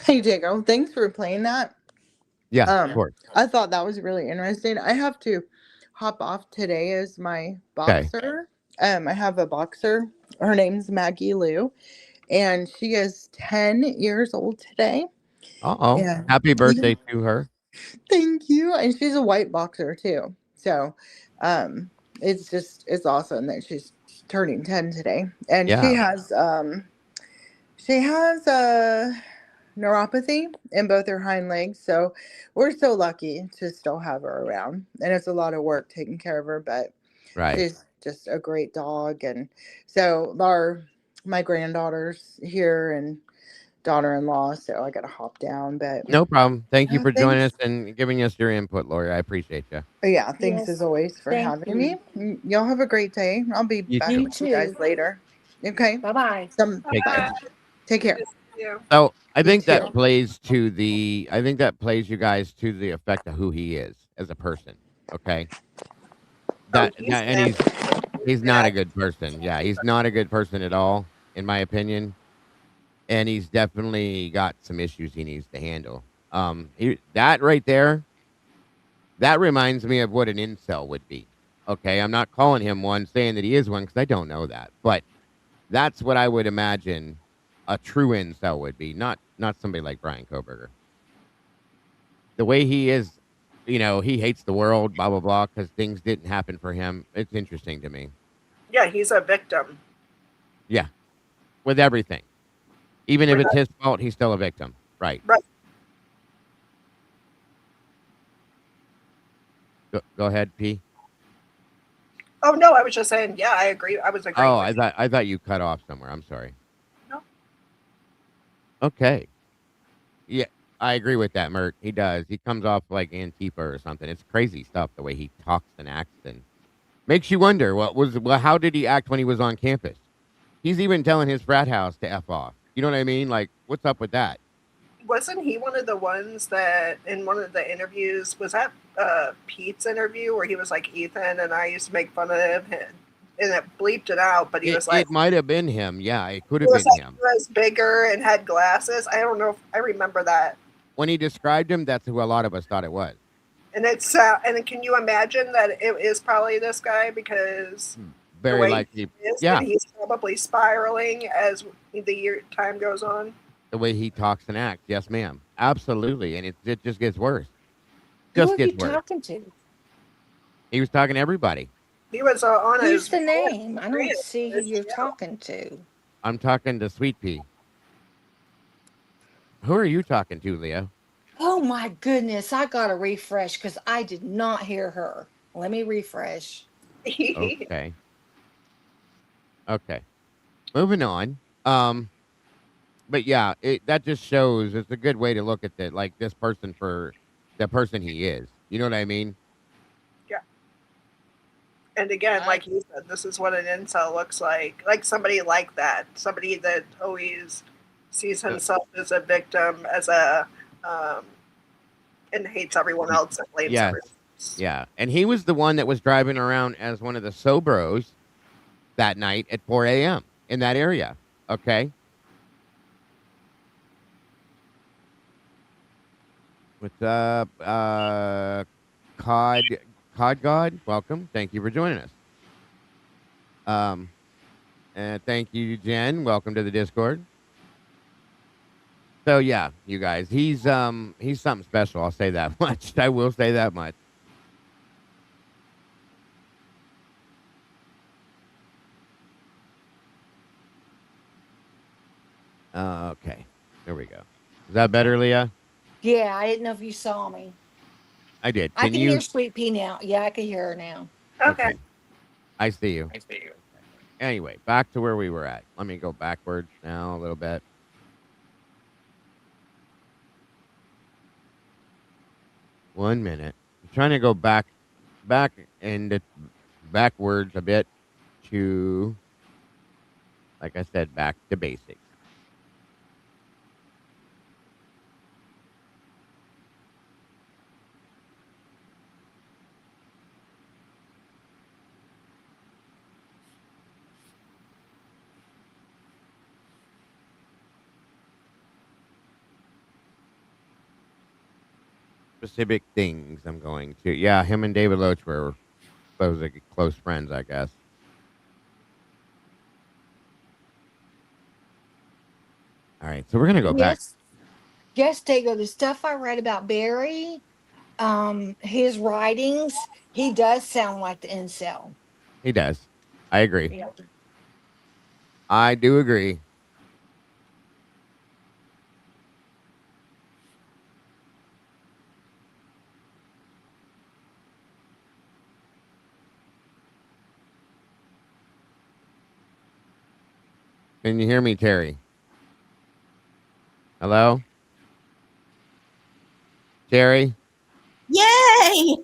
Hey, Jacob, thanks for playing that. Yeah, of course. I thought that was really interesting. I have to hop off today as my boxer. I have a boxer. Her name's Maggie Lou, and she is 10 years old today. Yeah. Happy birthday to her. Thank you. And she's a white boxer too. So it's awesome that she's turning 10 today. And she has neuropathy in both her hind legs. So we're so lucky to still have her around. And it's a lot of work taking care of her, but she's just a great dog. And so my granddaughter's here and daughter-in-law, so I gotta hop down. But no problem. Thank you for joining us and giving us your input, Lori. I appreciate you. Yeah, thanks as always for having me. Y'all have a great day. I'll be back with you guys later. Okay. Bye-bye. Bye. Take care. So I think that plays you guys to the effect of who he is as a person. Okay. And he's not a good person. Yeah, he's not a good person at all, in my opinion. And he's definitely got some issues he needs to handle. That right there, that reminds me of what an incel would be. Okay, I'm not calling him one, saying that he is one, because I don't know that. But that's what I would imagine a true incel would be, not somebody like Brian Kohberger. The way he is, you know, he hates the world, blah, blah, blah, because things didn't happen for him. It's interesting to me. Yeah, he's a victim. Yeah, with everything. Even if it's his fault, he's still a victim. Right. Right. Go ahead, P. Oh, no, I was just saying, yeah, I agree. I was agreeing. Oh, I thought you cut off somewhere. I'm sorry. No. Okay. Yeah, I agree with that, Mert. He does. He comes off like Antifa or something. It's crazy stuff, the way he talks and acts, and makes you wonder, how did he act when he was on campus? He's even telling his frat house to F off. You know what I mean? Like, what's up with that? Wasn't he one of the ones that in one of the interviews, was that Pete's interview where he was like, Ethan and I used to make fun of him, and it bleeped it out, but he was like, It might have been him. Yeah, it could he have was been like, him. he was bigger and had glasses. I don't know if I remember that. When he described him, that's who a lot of us thought it was. And it's and can you imagine that it is probably this guy, because Very the way likely. he is, Yeah. and he's probably spiraling as the time goes on. The way he talks and acts. Yes, ma'am. Absolutely. And it just gets worse. Who Just are you gets worse. talking to? He was talking to everybody. He was on Who's his the name? I don't see who you're talking to. I'm talking to Sweet Pea. Who are you talking to, Leo? Oh my goodness, I gotta refresh because I did not hear her. Let me refresh. Okay. Okay. Moving on. But yeah, that just shows it's a good way to look at this person for the person he is. You know what I mean? Yeah. And again, like you said, this is what an incel looks like. Like somebody like that. Somebody that always sees himself as a victim, as a and hates everyone else and blames Yes. everyone else. Yeah. And he was the one that was driving around as one of the Sobros that night at 4 a.m. in that area. Okay. What's up? Cod God, welcome. Thank you for joining us. And thank you, Jen. Welcome to the Discord. So yeah, you guys, he's something special. I'll say that much. I will say that much. Okay, there we go. Is that better, Leah? Yeah, I didn't know if you saw me. I did. I can hear Sweet Pea now. Yeah, I can hear her now. Okay. I see you. Anyway, back to where we were at. Let me go backwards now a little bit. One minute. I'm trying to go back and backwards a bit to, like I said, back to basics. Specific things I'm going to. Yeah, him and David Loach were supposedly close friends, I guess. All right, so we're gonna go back. Yes, Dago, the stuff I read about Barry, his writings, he does sound like the incel. He does. I agree. Yeah. I do agree. Can you hear me, Terry? Hello? Terry? Yay!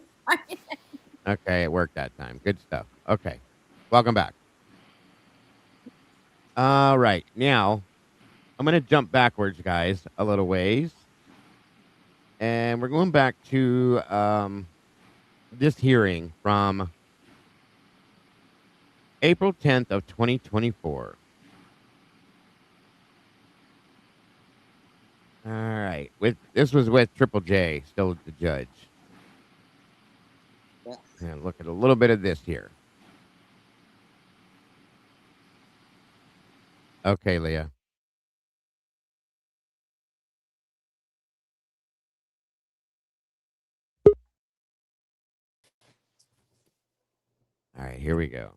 Okay, it worked that time. Good stuff. Okay. Welcome back. All right. Now, I'm going to jump backwards, guys, a little ways. And we're going back to this hearing from April 10th of 2024. All right. This was with Triple J, still the judge. And look at a little bit of this here. Okay, Leah. All right, here we go.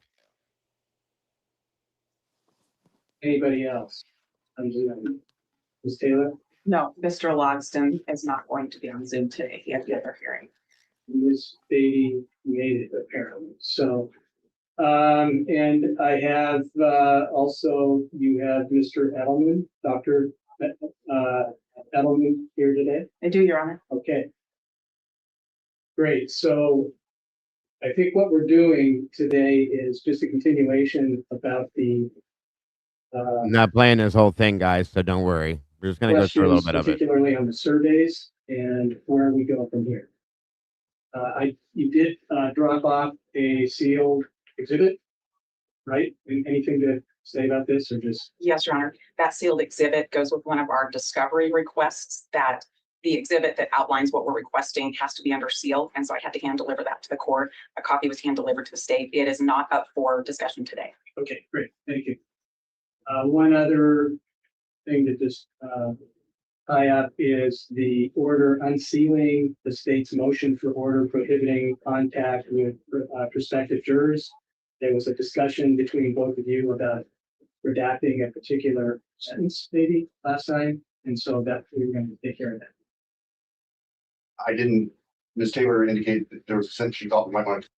Anybody else? Ms. Taylor? No, Mr. Logston is not going to be on Zoom today. He had the other hearing. Ms. Beatty made it apparently. So, and I have, also, you have Mr. Edelman, Dr. Edelman here today? I do, Your Honor. Okay. Great. So I think what we're doing today is just a continuation about the I'm not playing this whole thing, guys, so don't worry. We're just going to go through a little questions, bit of it. particularly on the surveys and where we go from here. You did drop off a sealed exhibit, right? Anything to say about this, or just? Yes, Your Honor. That sealed exhibit goes with one of our discovery requests, that the exhibit that outlines what we're requesting has to be under seal. And so I had to hand deliver that to the court. A copy was hand delivered to the state. It is not up for discussion today. Okay, great. Thank you. One other thing to just tie up is the order unsealing the state's motion for order prohibiting contact with prospective jurors. There was a discussion between both of you about redacting a particular sentence maybe last time. And so that we were going to take care of that. I didn't, Ms. Taylor indicated that there was a sentence she thought we might want to.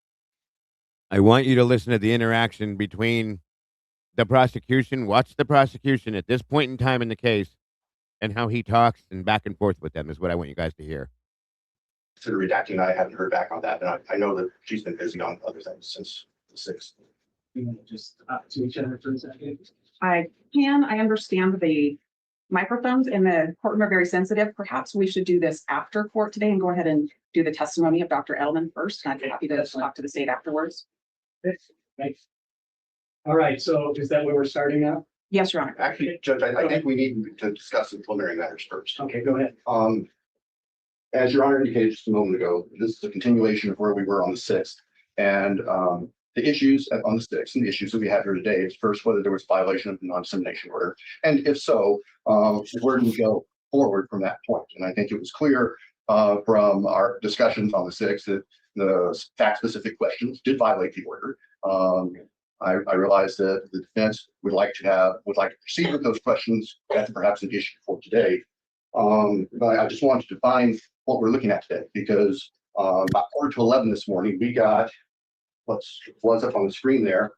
I want you to listen to the interaction between the prosecution. Watch the prosecution at this point in time in the case and how he talks and back and forth with them is what I want you guys to hear. Consider redacting. I haven't heard back on that. And I know that she's been busy on other things since the 6th. You want to just talk to each other for a second? I understand the microphones in the courtroom are very sensitive. Perhaps we should do this after court today and go ahead and do the testimony of Dr. Edelman first. And I'd be happy to talk to the state afterwards. Thanks. All right, so is that where we're starting now? Yes, Your Honor. Actually, Judge, I think we need to discuss the preliminary matters first. Okay, go ahead. As Your Honor indicated just a moment ago, this is a continuation of where we were on the 6th. And the issues on the 6th and the issues that we have here today is first, whether there was violation of the non-dissemination order. And if so, where do we go forward from that point? And I think it was clear from our discussions on the 6th that the fact-specific questions did violate the order. I realize that the defense would like to proceed with those questions. That's perhaps an issue for today. But I just wanted to define what we're looking at today, because about 10:45 this morning, we got what was up on the screen there,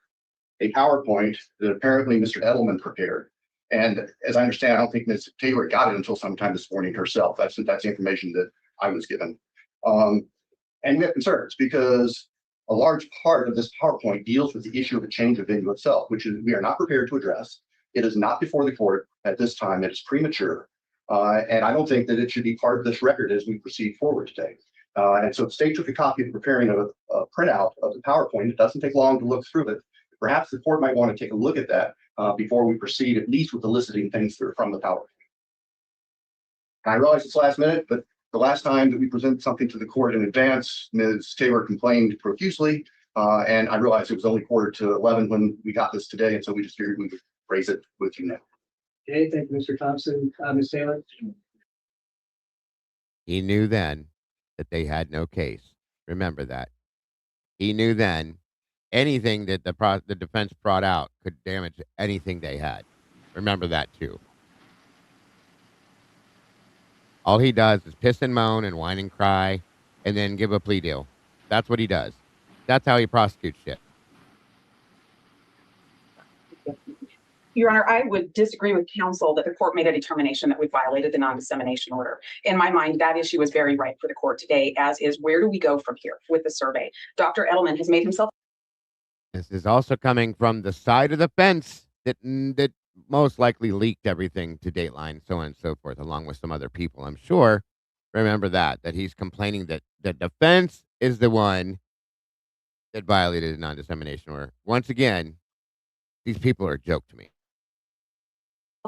a PowerPoint that apparently Mr. Edelman prepared. And as I understand, I don't think Ms. Taylor got it until sometime this morning herself. That's the information that I was given. And we have concerns because a large part of this PowerPoint deals with the issue of the change of venue itself, which is we are not prepared to address. It is not before the court at this time. It is premature. And I don't think that it should be part of this record as we proceed forward today. And so the state took a copy of preparing a printout of the PowerPoint. It doesn't take long to look through it. Perhaps the court might want to take a look at that before we proceed, at least with eliciting things that are from the PowerPoint. I realize it's last minute, but the last time that we presented something to the court in advance, Ms. Taylor complained profusely. And I realized it was only 10:45 when we got this today. And so we just figured we would raise it with you now. Okay, thank you, Mr. Thompson. Ms. Taylor? He knew then that they had no case. Remember that. He knew then anything that the defense brought out could damage anything they had. Remember that too. All he does is piss and moan and whine and cry and then give a plea deal. That's what he does. That's how he prosecutes shit. Your Honor, I would disagree with counsel that the court made a determination that we violated the non-dissemination order. In my mind, that issue is very right for the court today, as is where do we go from here with the survey? Dr. Edelman has made himself. This is also coming from the side of the fence that most likely leaked everything to Dateline, so on and so forth, along with some other people, I'm sure. Remember that he's complaining that the defense is the one that violated the non-dissemination order. Once again, these people are a joke to me.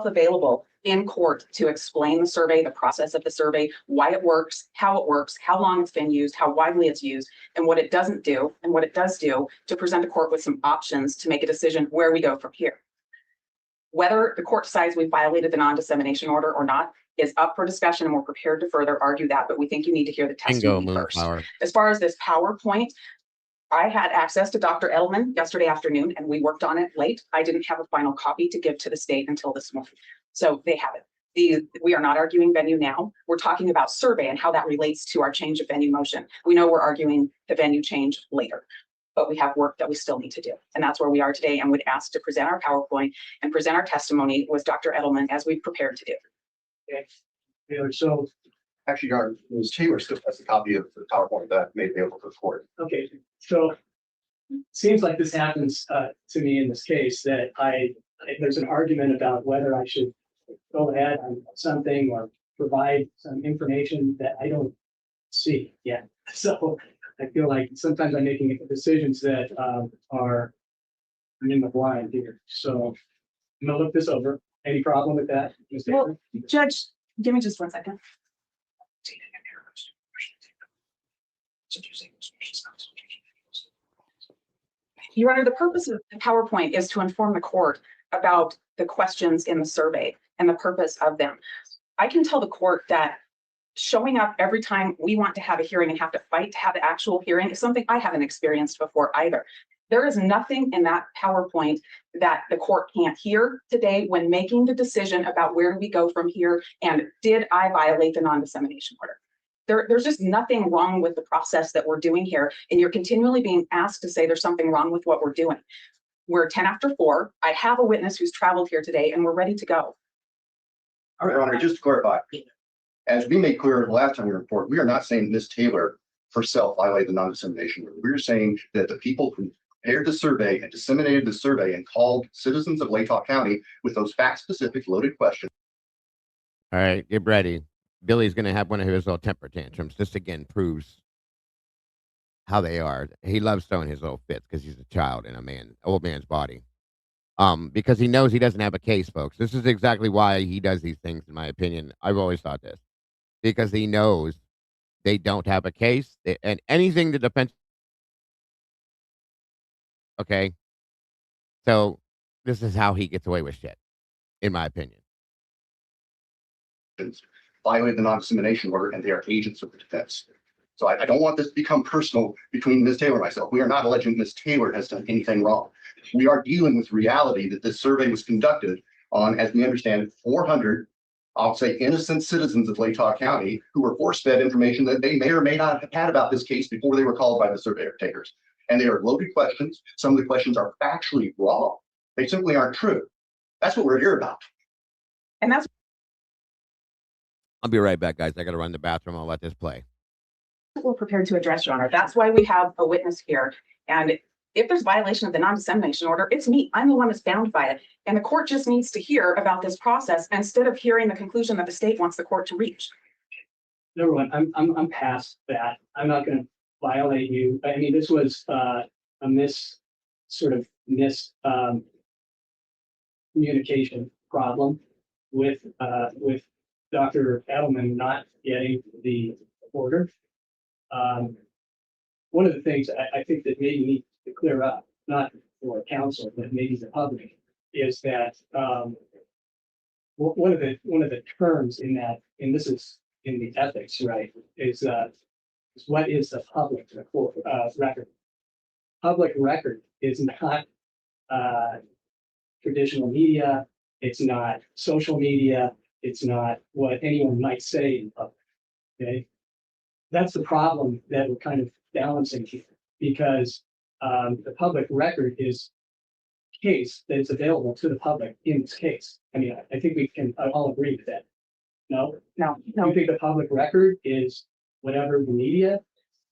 Available in court to explain the survey, the process of the survey, why it works, how long it's been used, how widely it's used, and what it doesn't do, and what it does do to present the court with some options to make a decision where we go from here. Whether the court decides we violated the non-dissemination order or not is up for discussion, and we're prepared to further argue that, but we think you need to hear the testimony first. As far as this PowerPoint, I had access to Dr. Edelman yesterday afternoon, and we worked on it late. I didn't have a final copy to give to the state until this morning. So they have it. We are not arguing venue now. We're talking about survey and how that relates to our change of venue motion. We know we're arguing the venue change later, but we have work that we still need to do. And that's where we are today, and would ask to present our PowerPoint and present our testimony with Dr. Edelman as we've prepared to do. Okay. So actually, Your Honor, Ms. Taylor still has a copy of the PowerPoint that made available to the court. Okay, so it seems like this happens to me in this case, that I there's an argument about whether I should go ahead on something or provide some information that I don't see yet. So I feel like sometimes I'm making decisions that are I'm in the blind here. So I'm gonna look this over. Any problem with that? Ms. Well, Taylor? Judge, give me just 1 second. Your Honor, the purpose of the PowerPoint is to inform the court about the questions in the survey and the purpose of them. I can tell the court that showing up every time we want to have a hearing and have to fight to have the actual hearing is something I haven't experienced before either. There is nothing in that PowerPoint that the court can't hear today when making the decision about where do we go from here and did I violate the non-dissemination order. There's just nothing wrong with the process that we're doing here, and you're continually being asked to say there's something wrong with what we're doing. We're 10 after 4. I have a witness who's traveled here today, and we're ready to go. All right, Your Honor, just to clarify, as we made clear the last time we report, we are not saying Ms. Taylor herself violated the non-dissemination order. We're saying that the people who prepared the survey and disseminated the survey and called citizens of Latah County with those fact-specific loaded questions. All right, get ready. Billy's going to have one of his little temper tantrums. This again proves how they are. He loves throwing his little fits because he's a child in old man's body. Because he knows he doesn't have a case, folks. This is exactly why he does these things, in my opinion. I've always thought this. Because he knows they don't have a case. And anything the defense... Okay? So, this is how he gets away with shit, in my opinion. Violated the non-dissemination order, and they are agents of the defense. So I don't want this to become personal between Ms. Taylor and myself. We are not alleging Ms. Taylor has done anything wrong. We are dealing with reality that this survey was conducted on, as we understand it, 400, I'll say, innocent citizens of Latah County who were force-fed information that they may or may not have had about this case before they were called by the surveyor takers. And they are loaded questions. Some of the questions are factually wrong. They simply aren't true. That's what we're here about. And that's I'll be right back, guys. I got to run the bathroom. I'll let this play. what we're prepared to address, Your Honor. That's why we have a witness here. And if there's violation of the non-dissemination order, it's me. I'm the one that's bound by it. And the court just needs to hear about this process instead of hearing the conclusion that the state wants the court to reach. Number one, I'm past that. I'm not going to violate you. I mean, this was a communication problem with Dr. Edelman not getting the order. One of the things I think that maybe needs to clear up, not for counsel, but maybe the public, is that one of the terms in that, and this is in the ethics, right, is what is the public record? Public record is not traditional media. It's not social media. It's not what anyone might say in public. Okay, that's the problem that we're kind of balancing here, because the public record is case that is available to the public in this case. I mean, I think we can all agree with that. No. You think the public record is whatever the media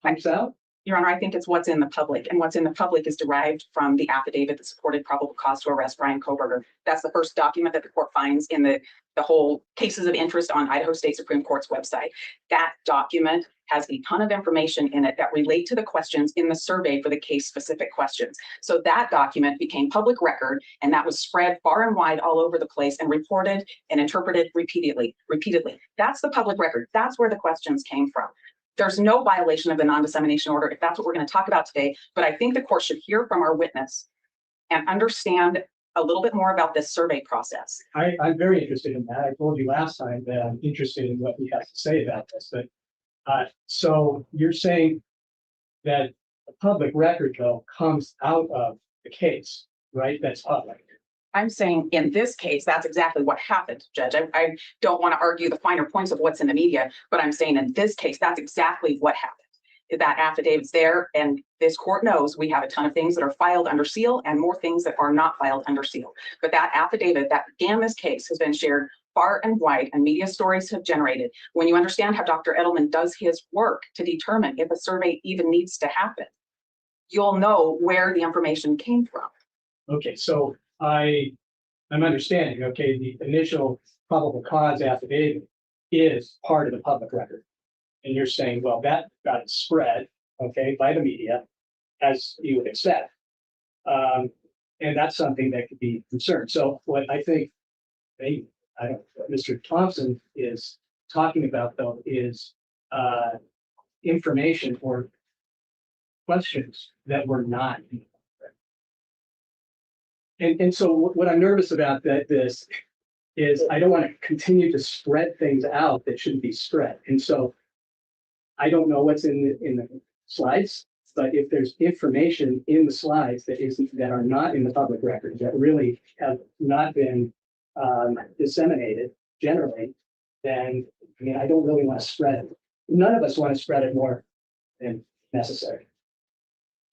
pumps out? Your Honor, I think it's what's in the public, and what's in the public is derived from the affidavit that supported probable cause to arrest Brian Koberger. That's the first document that the court finds in the whole cases of interest on Idaho State Supreme Court's website. That document has a ton of information in it that relate to the questions in the survey for the case-specific questions. So that document became public record, and that was spread far and wide all over the place and reported and interpreted repeatedly. That's the public record. That's where the questions came from. There's no violation of the non-dissemination order if that's what we're going to talk about today, but I think the court should hear from our witness and understand a little bit more about this survey process. I'm very interested in that. I told you last time that I'm interested in what he has to say about this, but so you're saying that the public record, though, comes out of the case, right? That's public. I'm saying in this case, that's exactly what happened, Judge. I don't want to argue the finer points of what's in the media, but I'm saying in this case, that's exactly what happened. That affidavit's there, and this court knows we have a ton of things that are filed under seal and more things that are not filed under seal. But that affidavit that began this case has been shared far and wide, and media stories have generated. When you understand how Dr. Edelman does his work to determine if a survey even needs to happen, you'll know where the information came from. Okay, so I I'm understanding, okay, the initial probable cause affidavit is part of the public record. And you're saying, well, that got spread, okay, by the media, as you would expect. And that's something that could be concerned. So what I think what Mr. Thompson is talking about, though, is information or questions that were not in the public record. And so what I'm nervous about this is I don't want to continue to spread things out that shouldn't be spread. And so I don't know what's in the slides, but if there's information in the slides that are not in the public record, that really have not been disseminated generally, then I mean, I don't really want to spread it. None of us want to spread it more than necessary.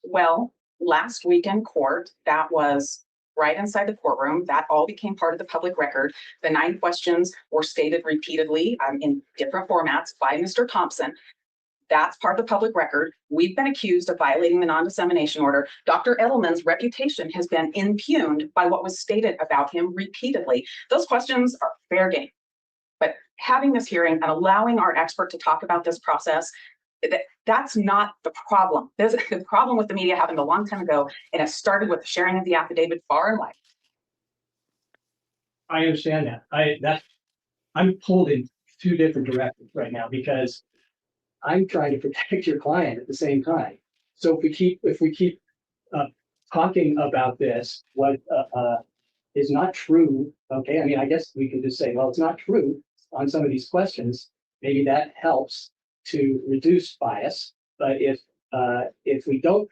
Well, last week in court, that was right inside the courtroom. That all became part of the public record. The 9 questions were stated repeatedly in different formats by Mr. Thompson. That's part of the public record. We've been accused of violating the non-dissemination order. Dr. Edelman's reputation has been impugned by what was stated about him repeatedly. Those questions are fair game. But having this hearing and allowing our expert to talk about this process, that's not the problem. The problem with the media happened a long time ago, and it started with the sharing of the affidavit far and wide. I understand that. I'm pulled in 2 different directions right now because I'm trying to protect your client at the same time. So if we keep talking about this, what is not true, okay? I mean, I guess we can just say, well, it's not true on some of these questions. Maybe that helps to reduce bias. But if we don't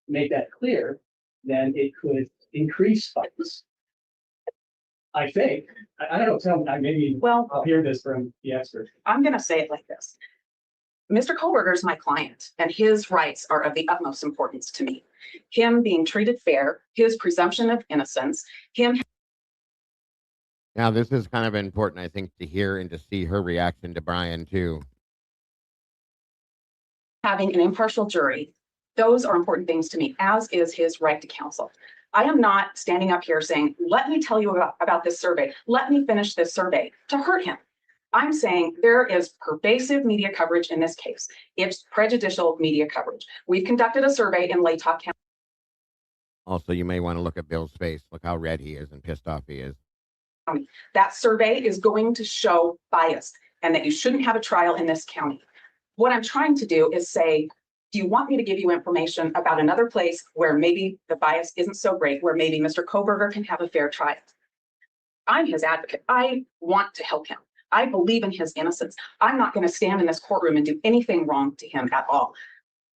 make that clear, then it could increase bias. I think. I don't know. Tell me. Maybe I'll hear this from the expert. I'm going to say it like this. Mr. Kohlberger is my client, and his rights are of the utmost importance to me. Him being treated fair, his presumption of innocence, him. Now, this is kind of important, I think, to hear and to see her reaction to Brian, too. Having an impartial jury, those are important things to me, as is his right to counsel. I am not standing up here saying, let me tell you about this survey. Let me finish this survey to hurt him. I'm saying there is pervasive media coverage in this case. It's prejudicial media coverage. We've conducted a survey in Latah County. Also, you may want to look at Bill's face. Look how red he is and pissed off he is. That survey is going to show bias and that you shouldn't have a trial in this county. What I'm trying to do is say, do you want me to give you information about another place where maybe the bias isn't so great, where maybe Mr. Kohlberger can have a fair trial? I'm his advocate. I want to help him. I believe in his innocence. I'm not going to stand in this courtroom and do anything wrong to him at all.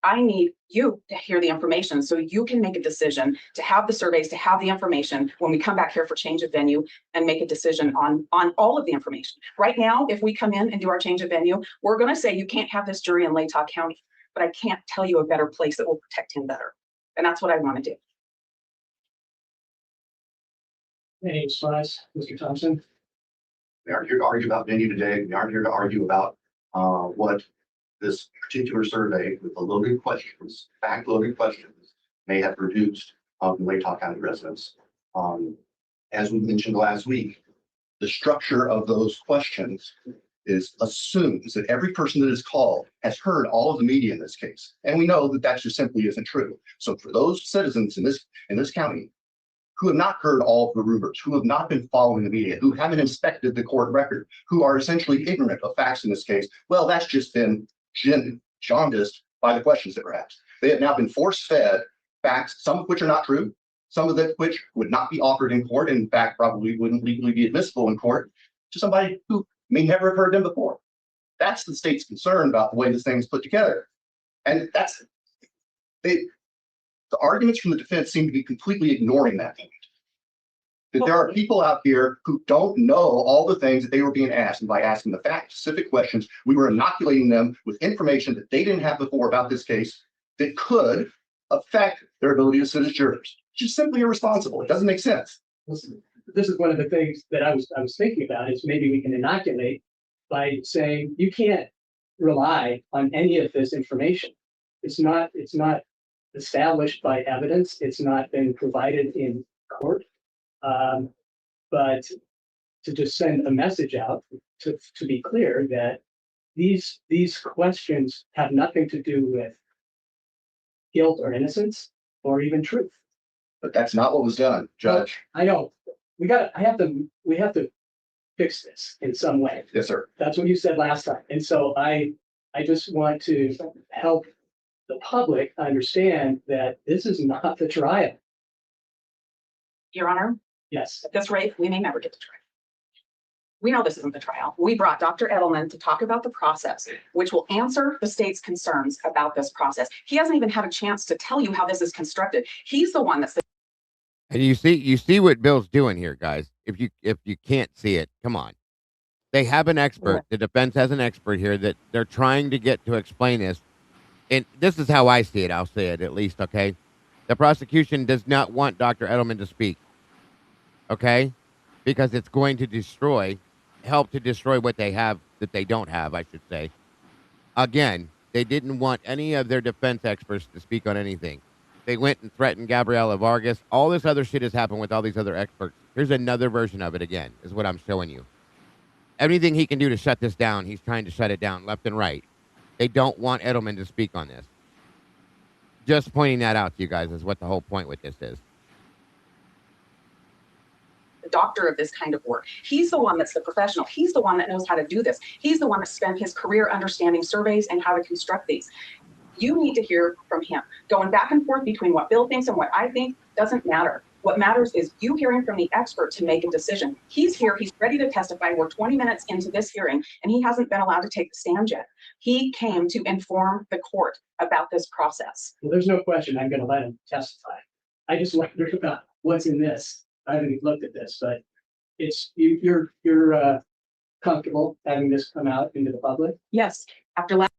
I need you to hear the information so you can make a decision, to have the surveys, to have the information when we come back here for change of venue and make a decision on all of the information. Right now, if we come in and do our change of venue, we're going to say you can't have this jury in Latah County, but I can't tell you a better place that will protect him better. And that's what I want to do. Any response, Mr. Thompson? We aren't here to argue about venue today. We aren't here to argue about what this particular survey with the loaded questions, fact-loaded questions, may have produced in Latah County residents. As we mentioned last week, the structure of those questions assumes that every person that is called has heard all of the media in this case, and we know that that just simply isn't true. So for those citizens in this county who have not heard all of the rumors, who have not been following the media, who haven't inspected the court record, who are essentially ignorant of facts in this case, well, that's just been jaundiced by the questions that were asked. They have now been force-fed facts, some of which are not true, some of which would not be offered in court, and in fact, probably wouldn't legally be admissible in court, to somebody who may never have heard them before. That's the state's concern about the way this thing is put together. And the arguments from the defense seem to be completely ignoring that point. That there are people out here who don't know all the things that they were being asked, and by asking the fact-specific questions, we were inoculating them with information that they didn't have before about this case that could affect their ability to sit as jurors. It's just simply irresponsible. It doesn't make sense. This is one of the things that I was thinking about, is maybe we can inoculate by saying you can't rely on any of this information. It's not established by evidence. It's not been provided in court. but to just send a message out to be clear that these questions have nothing to do with guilt or innocence or even truth. But that's not what was done, Judge. I know. We have to fix this in some way. Yes, sir. That's what you said last time. And so I just want to help the public understand that this is not the trial. Your Honor, Yes. at this rate, we may never get to trial. We know this isn't the trial. We brought Dr. Edelman to talk about the process, which will answer the state's concerns about this process. He hasn't even had a chance to tell you how this is constructed. He's the one that's the And you see what Bill's doing here, guys. If you can't see it, come on. They have an expert. The defense has an expert here that they're trying to get to explain this. And this is how I see it. I'll say it at least, okay? The prosecution does not want Dr. Edelman to speak, okay? Because it's going to help to destroy what they have that they don't have, I should say. Again, they didn't want any of their defense experts to speak on anything. They went and threatened Gabriela Vargas. All this other shit has happened with all these other experts. Here's another version of it again, is what I'm showing you. Everything he can do to shut this down, he's trying to shut it down left and right. They don't want Edelman to speak on this. Just pointing that out to you guys is what the whole point with this is. doctor of this kind of work. He's the one that's the professional. He's the one that knows how to do this. He's the one that spent his career understanding surveys and how to construct these. You need to hear from him. Going back and forth between what Bill thinks and what I think doesn't matter. What matters is you hearing from the expert to make a decision. He's here. He's ready to testify. We're 20 minutes into this hearing, and he hasn't been allowed to take the stand yet. He came to inform the court about this process. Well, there's no question I'm going to let him testify. I just wondered about what's in this. I haven't even looked at this, but it's you're comfortable having this come out into the public? Yes. After last.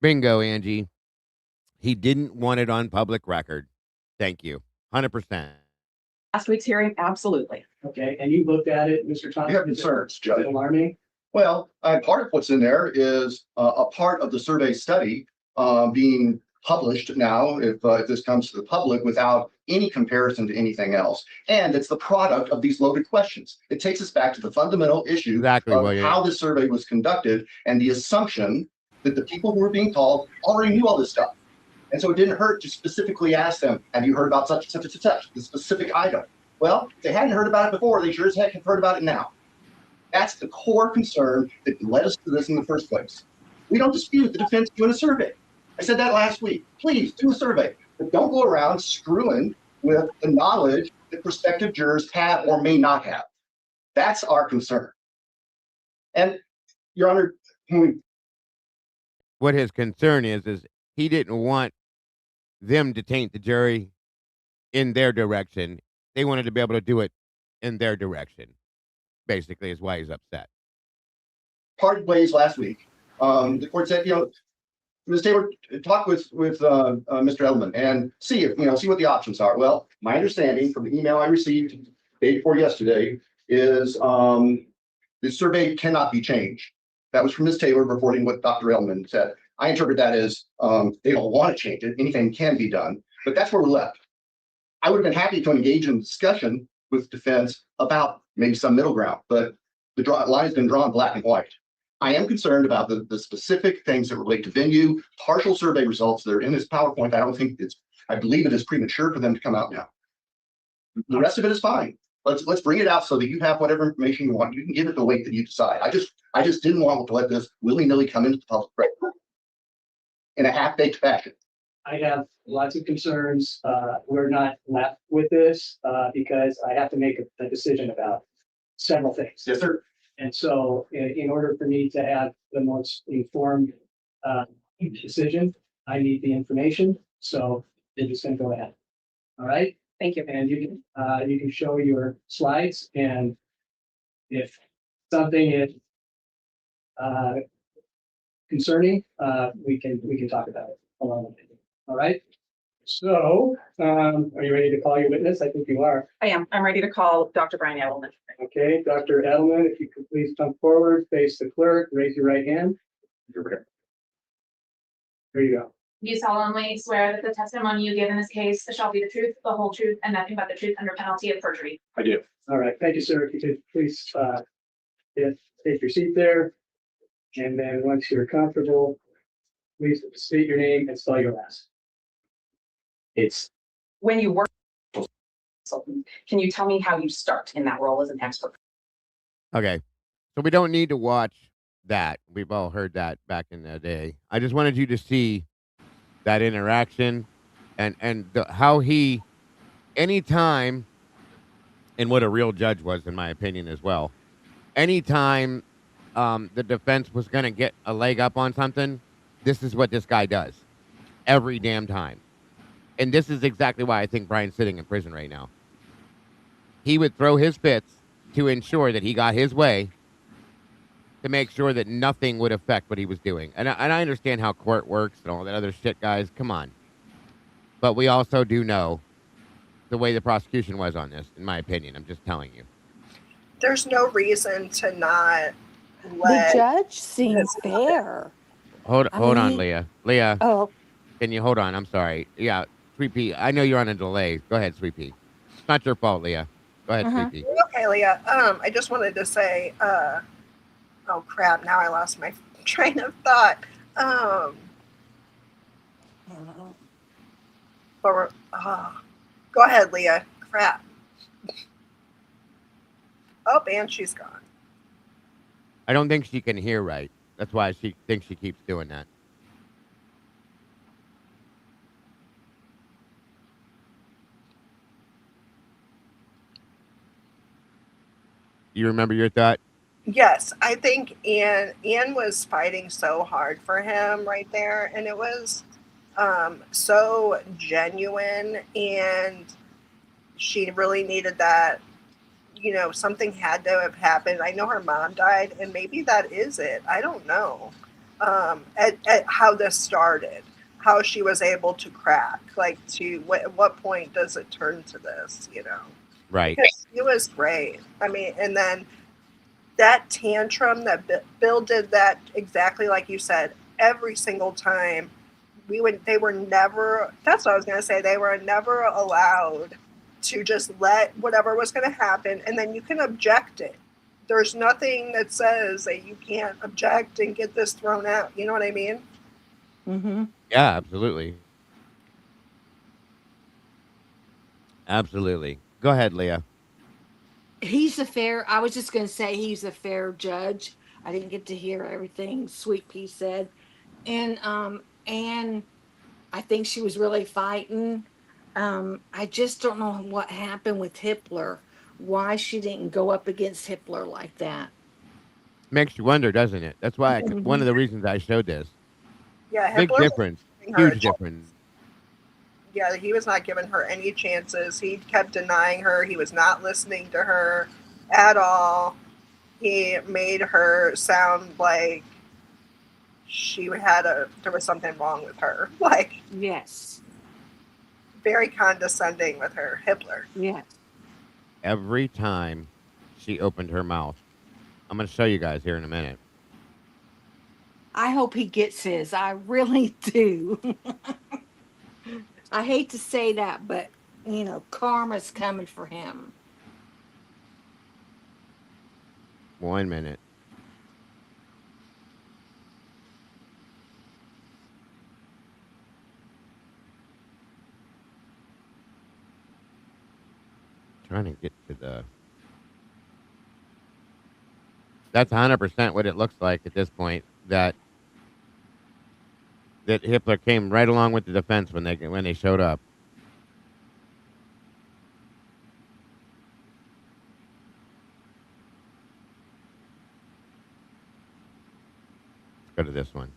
Bingo, Angie. He didn't want it on public record. Thank you. 100%. Last week's hearing, absolutely. Okay, and you looked at it, Mr. Thompson? We have concerns, Judge. Is it alarming? Well, part of what's in there is a part of the survey study being published now, if this comes to the public, without any comparison to anything else. And it's the product of these loaded questions. It takes us back to the fundamental issue of how this survey was conducted and the assumption that the people who were being called already knew all this stuff. And so it didn't hurt to specifically ask them, have you heard about such and such and such, the specific item? Well, if they hadn't heard about it before, they sure as heck have heard about it now. That's the core concern that led us to this in the first place. We don't dispute the defense doing a survey. I said that last week. Please do a survey, but don't go around screwing with the knowledge that prospective jurors have or may not have. That's our concern. And, Your Honor, what his concern is he didn't want them to taint the jury in their direction. They wanted to be able to do it in their direction, basically, is why he's upset. Parted ways last week. The court said, Ms. Taylor, talk with Mr. Edelman and see what the options are. Well, my understanding from the email I received day before yesterday is the survey cannot be changed. That was from Ms. Taylor reporting what Dr. Edelman said. I interpret that as they don't want to change it. Anything can be done, but that's where we're left. I would have been happy to engage in discussion with defense about maybe some middle ground, but the line has been drawn black and white. I am concerned about the specific things that relate to venue, partial survey results that are in this PowerPoint. I believe it is premature for them to come out now. The rest of it is fine. Let's bring it out so that you have whatever information you want. You can give it the weight that you decide. I just didn't want to let this willy-nilly come into the public record in a half-baked fashion. I have lots of concerns. We're not left with this because I have to make a decision about several things. Yes, sir. And so in order for me to have the most informed decision, I need the information. So we're just going to go ahead. All right. Thank you. And you can show your slides, and if something is concerning, we can talk about it along with it. All right. So, are you ready to call your witness? I think you are. I am. I'm ready to call Dr. Brian Edelman. Okay, Dr. Edelman, if you could please come forward, face the clerk, raise your right hand. There you go. You solemnly swear that the testimony you give in this case shall be the truth, the whole truth, and nothing but the truth under penalty of perjury. I do. All right. Thank you, sir. If you could please take your seat there. And then once you're comfortable, please state your name and spell your last. It's when you work as a consultant, can you tell me how you start in that role as an expert? Okay. So we don't need to watch that. We've all heard that back in the day. I just wanted you to see that interaction and how he, anytime, and what a real judge was, in my opinion, as well. Anytime the defense was going to get a leg up on something, this is what this guy does every damn time. And this is exactly why I think Brian's sitting in prison right now. He would throw his fits to ensure that he got his way, to make sure that nothing would affect what he was doing. And I understand how court works and all that other shit, guys. Come on. But we also do know the way the prosecution was on this, in my opinion. I'm just telling you. There's no reason to not The let judge seems this happen. fair. Hold I on, mean, Leah. Leah, oh, can you hold on? I'm sorry. Yeah, Sweet Pea. I know you're on a delay. Go ahead, Sweet Pea. It's not your fault, Leah. Go ahead, Sweet Pea. Okay, Leah. I just wanted to say, oh crap, now I lost my train of thought. Go ahead, Leah. Crap. Oh, and she's gone. I don't think she can hear right. That's why she thinks she keeps doing that. You remember your thought? Yes, I think Anne was fighting so hard for him right there, and it was so genuine, and she really needed that. You know, something had to have happened. I know her mom died, and maybe that is it. I don't know at how this started, how she was able to crack. Like, at what point does it turn to this? You know, Right. because it was great. I mean, and then that tantrum that Bill did, that exactly like you said, every single time. They were never, that's what I was going to say, they were never allowed to just let whatever was going to happen, and then you can object it. There's nothing that says that you can't object and get this thrown out. You know what I mean? mm-hmm. Yeah, absolutely. Absolutely. Go ahead, Leah. I was just going to say he's a fair judge. I didn't get to hear everything Sweet Pea said. And I think she was really fighting. I just don't know what happened with Hitler, why she didn't go up against Hitler like that. Makes you wonder, doesn't it? That's why one of the reasons I showed this. Yeah, Big Hitler was difference. giving her a Huge chance. difference. Yeah, he was not giving her any chances. He kept denying her. He was not listening to her at all. He made her sound like there was something wrong with her. Like, yes, very condescending with her, Hitler. yes. Every time she opened her mouth. I'm going to show you guys here in a minute. I hope he gets his. I really do. I hate to say that, but you know, karma's coming for him. 1 minute. Trying to get to the... That's 100% what it looks like at this point. That Hitler came right along with the defense when they showed up. Let's go to this one.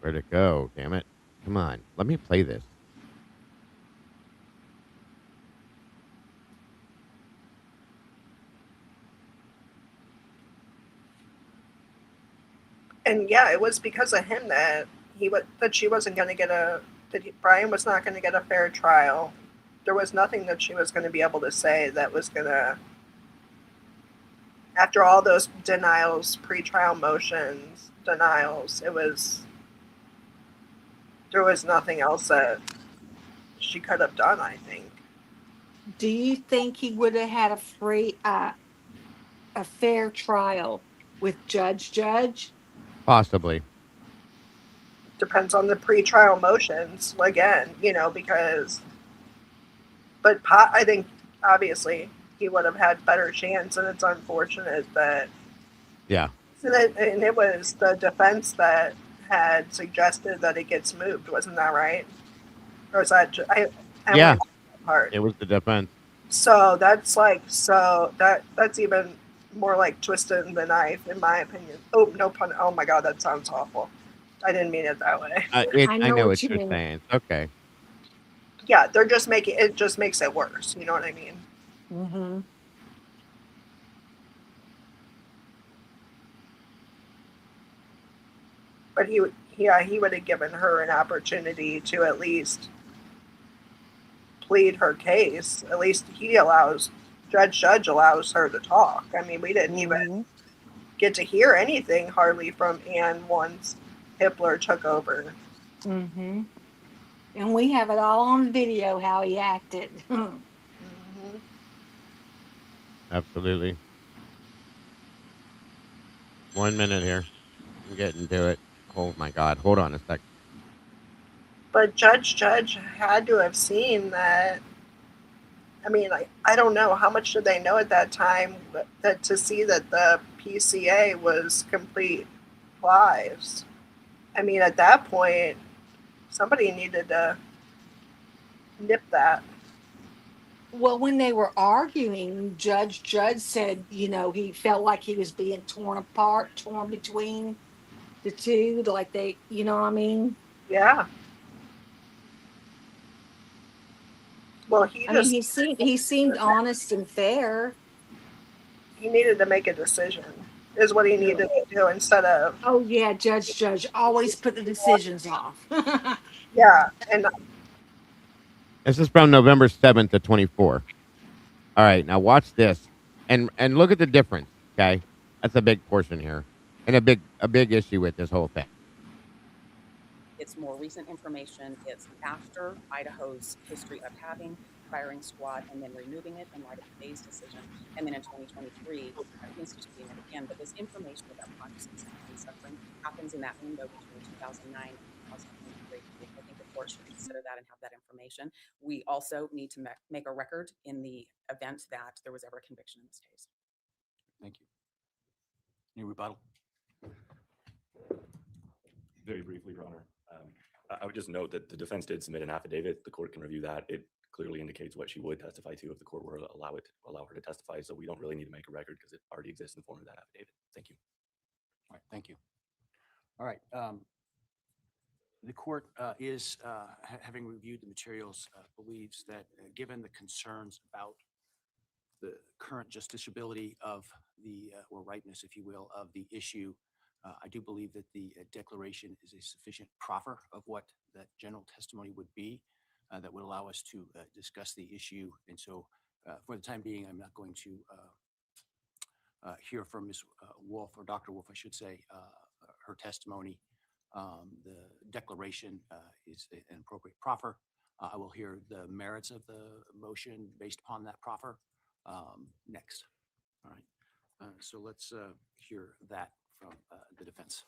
Where'd it go? Damn it! Come on, let me play this. And yeah, it was because of him that she wasn't going to get Brian was not going to get a fair trial. There was nothing that she was going to be able to say that was going to, after all those denials, pretrial motions, denials, it was there was nothing else that she could have done, I think. Do you think he would have had a fair trial with Judge? Possibly. Depends on the pretrial motions again, because, but I think obviously he would have had better chance, and it's unfortunate that. Yeah. And it was the defense that had suggested that it gets moved, wasn't that right? Or was that I Yeah. went that part. It was the defense. So that's that's even more like twisting the knife, in my opinion. Oh, no pun. Oh my God, that sounds awful. I didn't mean it that way. I know what you're saying. It's okay. Yeah, they're just it just makes it worse. You know what I mean? Mm-hmm. But he would have given her an opportunity to at least plead her case. At least Judge allows her to talk. I mean, we didn't even get to hear anything hardly from Anne once Hitler took over. Mm-hmm. And we have it all on video how he acted. Absolutely. 1 minute here. I'm getting to it. Oh my God. Hold on a sec. But Judge had to have seen that. I mean, I don't know how much did they know at that time that to see that the PCA was complete lies. I mean, at that point, somebody needed to nip that. Well, when they were arguing, Judge said, he felt like he was being torn between the two, like they, you know what I mean? Yeah. Well, he seemed honest and fair. He needed to make a decision, is what he needed to do instead of. Oh yeah, Judge always put the decisions off. Yeah, and This is from November 7th to 24. All right, now watch this and look at the difference. Okay, that's a big portion here, and a big issue with this whole thing. It's more recent information. It's after Idaho's history of having firing squad and then removing it in light of today's decision. And then in 2023, instituting it again. But this information about consciousness and suffering happens in that window between 2009 and 2023. I think the court should consider that and have that information. We also need to make a record in the event that there was ever a conviction in this case. Thank you. Any rebuttal? Very briefly, Your Honor. I would just note that the defense did submit an affidavit. The court can review that. It clearly indicates what she would testify to if the court were to allow her to testify. So we don't really need to make a record because it already exists in the form of that affidavit. Thank you. All right. Thank you. All right. The court is, having reviewed the materials, believes that given the concerns about the current justiciability of the, or rightness, if you will, of the issue, I do believe that the declaration is a sufficient proffer of what that general testimony would be that would allow us to discuss the issue. And so for the time being, I'm not going to hear from Ms. Wolf, or Dr. Wolf, I should say, her testimony. The declaration is an appropriate proffer. I will hear the merits of the motion based upon that proffer next. All right. So let's hear that from the defense.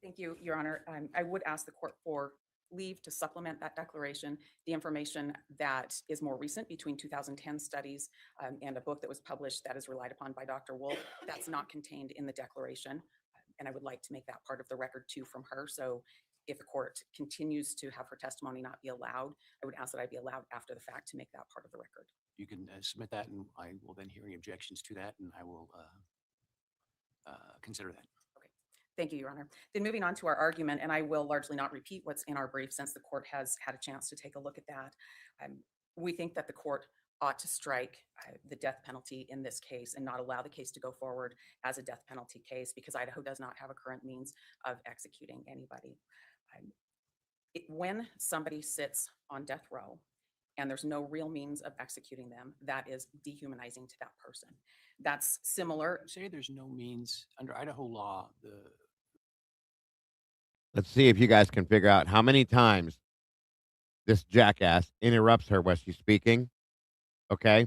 Thank you, Your Honor. I would ask the court for leave to supplement that declaration, the information that is more recent between 2010 studies and a book that was published that is relied upon by Dr. Wolf. That's not contained in the declaration. And I would like to make that part of the record too from her. So if the court continues to have her testimony not be allowed, I would ask that I be allowed after the fact to make that part of the record. You can submit that, and I will then hear any objections to that, and I will consider that. Okay. Thank you, Your Honor. Then moving on to our argument, and I will largely not repeat what's in our brief since the court has had a chance to take a look at that. We think that the court ought to strike the death penalty in this case and not allow the case to go forward as a death penalty case because Idaho does not have a current means of executing anybody. When somebody sits on death row and there's no real means of executing them, that is dehumanizing to that person. That's similar. Say there's no means under Idaho law, the Let's see if you guys can figure out how many times this jackass interrupts her while she's speaking. Okay.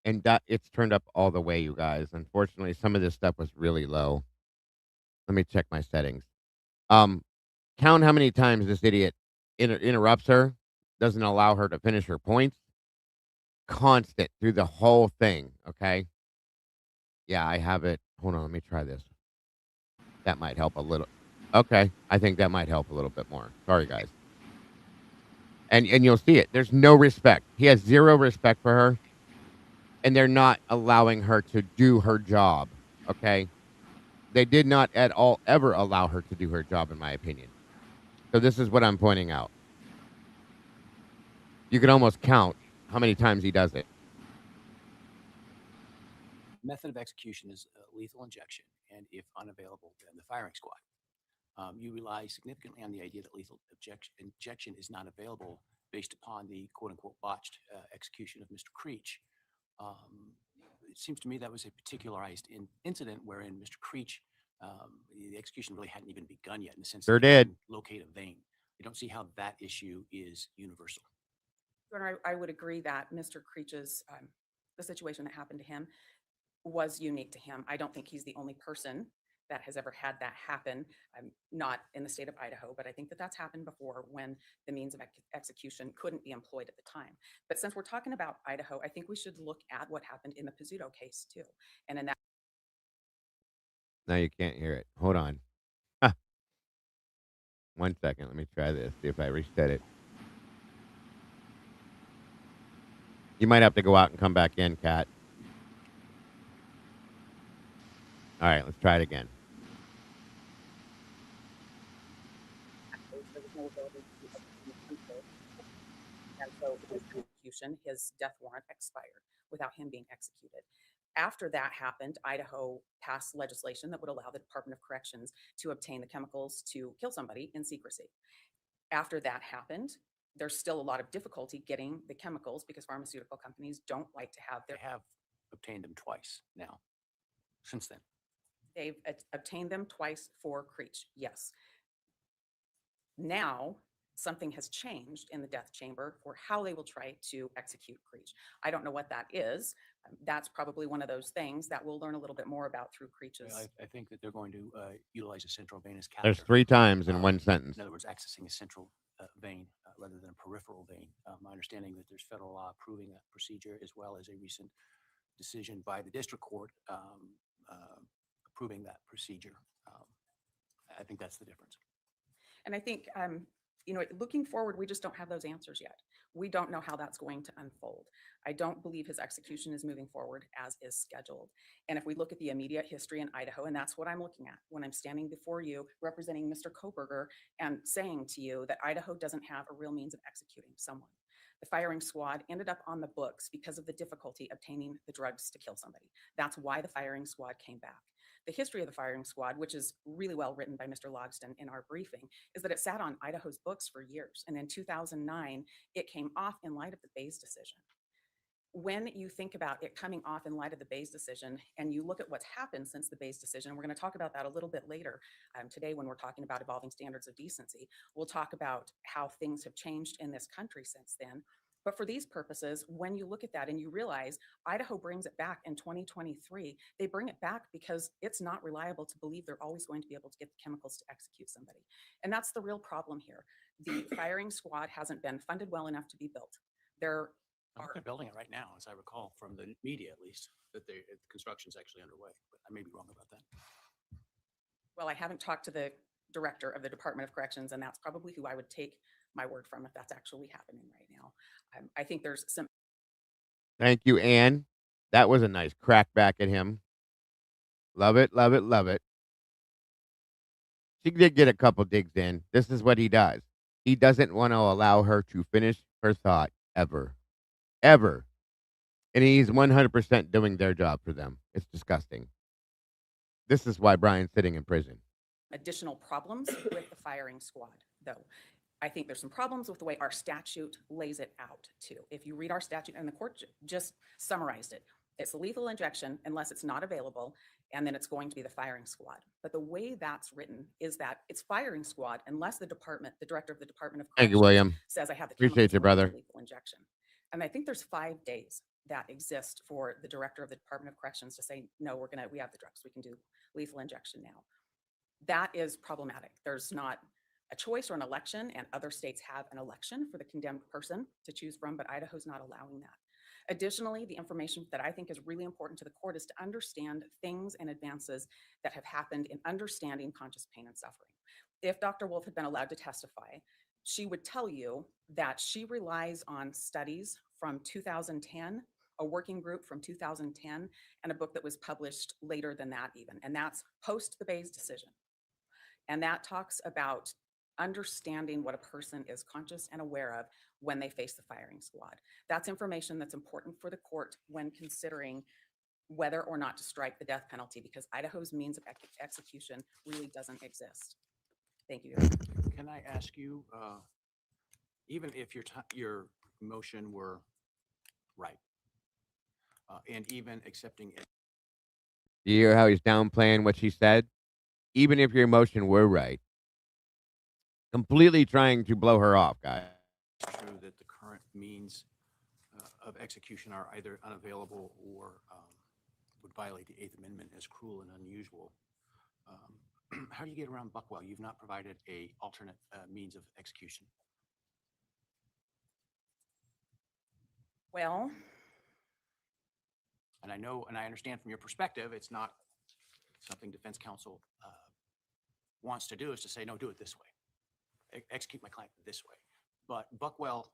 And that it's turned up all the way, you guys. Unfortunately, some of this stuff was really low. Let me check my settings. Count how many times this idiot interrupts her, doesn't allow her to finish her points. Constant through the whole thing. Okay. Yeah, I have it. Hold on, let me try this. That might help a little. Okay, I think that might help a little bit more. Sorry, guys. And you'll see it. There's no respect. He has zero respect for her, and they're not allowing her to do her job. Okay, they did not at all ever allow her to do her job, in my opinion. So this is what I'm pointing out. You can almost count how many times he does it. Method of execution is lethal injection, and if unavailable, then the firing squad. You rely significantly on the idea that lethal injection is not available based upon the quote-unquote botched execution of Mr. Creech. It seems to me that was a particularized incident wherein Mr. Creech, the execution really hadn't even begun yet in the sense Sure that he did. couldn't locate a vein. I don't see how that issue is universal. I would agree that Mr. Creech's, the situation that happened to him was unique to him. I don't think he's the only person that has ever had that happen. Not in the state of Idaho, but I think that that's happened before when the means of execution couldn't be employed at the time. But since we're talking about Idaho, I think we should look at what happened in the Pizzuto case too. And in that. Now you can't hear it. Hold on. Huh. 1 second. Let me try this. See if I reset it. You might have to go out and come back in, Kat. All right, let's try it again. And so his execution, his death warrant expired without him being executed. After that happened, Idaho passed legislation that would allow the Department of Corrections to obtain the chemicals to kill somebody in secrecy. After that happened, there's still a lot of difficulty getting the chemicals because pharmaceutical companies don't like to have their. They have obtained them twice now, since then. They've obtained them twice for Creech, yes. Now, something has changed in the death chamber for how they will try to execute Creech. I don't know what that is. That's probably one of those things that we'll learn a little bit more about through Creech's. I think that they're going to utilize a central venous catheter. There's 3 times in one sentence. In other words, accessing a central vein rather than a peripheral vein. My understanding that there's federal law approving that procedure, as well as a recent decision by the district court approving that procedure. I think that's the difference. And I think, looking forward, we just don't have those answers yet. We don't know how that's going to unfold. I don't believe his execution is moving forward as is scheduled. And if we look at the immediate history in Idaho, and that's what I'm looking at when I'm standing before you representing Mr. Koberger and saying to you that Idaho doesn't have a real means of executing someone. The firing squad ended up on the books because of the difficulty obtaining the drugs to kill somebody. That's why the firing squad came back. The history of the firing squad, which is really well written by Mr. Logston in our briefing, is that it sat on Idaho's books for years. And in 2009, it came off in light of the Bayes decision. When you think about it coming off in light of the Bayes decision, and you look at what's happened since the Bayes decision, and we're going to talk about that a little bit later today when we're talking about evolving standards of decency, we'll talk about how things have changed in this country since then. But for these purposes, when you look at that and you realize Idaho brings it back in 2023, they bring it back because it's not reliable to believe they're always going to be able to get the chemicals to execute somebody. And that's the real problem here. The firing squad hasn't been funded well enough to be built. They're building it right now, as I recall from the media, at least, that the construction's actually underway. But I may be wrong about that. Well, I haven't talked to the director of the Department of Corrections, and that's probably who I would take my word from if that's actually happening right now. I think there's some. Thank you, Ann. That was a nice crack back at him. Love it, love it, love it. She did get a couple digs in. This is what he does. He doesn't want to allow her to finish her thought ever. Ever. And he's 100% doing their job for them. It's disgusting. This is why Brian's sitting in prison. Additional problems with the firing squad, though. I think there's some problems with the way our statute lays it out, too. If you read our statute, and the court just summarized it, it's a lethal injection unless it's not available, and then it's going to be the firing squad. But the way that's written is that it's firing squad unless the director of the Department of Thank you, Corrections William. says I have the Appreciate chemicals you, for a brother. lethal injection. And I think there's 5 days that exist for the director of the Department of Corrections to say, no, we have the drugs, we can do lethal injection now. That is problematic. There's not a choice or an election, and other states have an election for the condemned person to choose from, but Idaho's not allowing that. Additionally, the information that I think is really important to the court is to understand things and advances that have happened in understanding conscious pain and suffering. If Dr. Wolf had been allowed to testify, she would tell you that she relies on studies from 2010, a working group from 2010, and a book that was published later than that even, and that's post the Bayes decision. And that talks about understanding what a person is conscious and aware of when they face the firing squad. That's information that's important for the court when considering whether or not to strike the death penalty, because Idaho's means of execution really doesn't exist. Thank you. Can I ask you, even if your motion were right, and even accepting it, Do you hear how he's downplaying what she said? Even if your emotion were right. Completely trying to blow her off, guys. it's true that the current means of execution are either unavailable or would violate the Eighth Amendment as cruel and unusual. How do you get around Buckwell? You've not provided a alternate means of execution. Well, and I know, and I understand from your perspective, it's not something defense counsel wants to do, is to say, no, do it this way. Execute my client this way. But Buckwell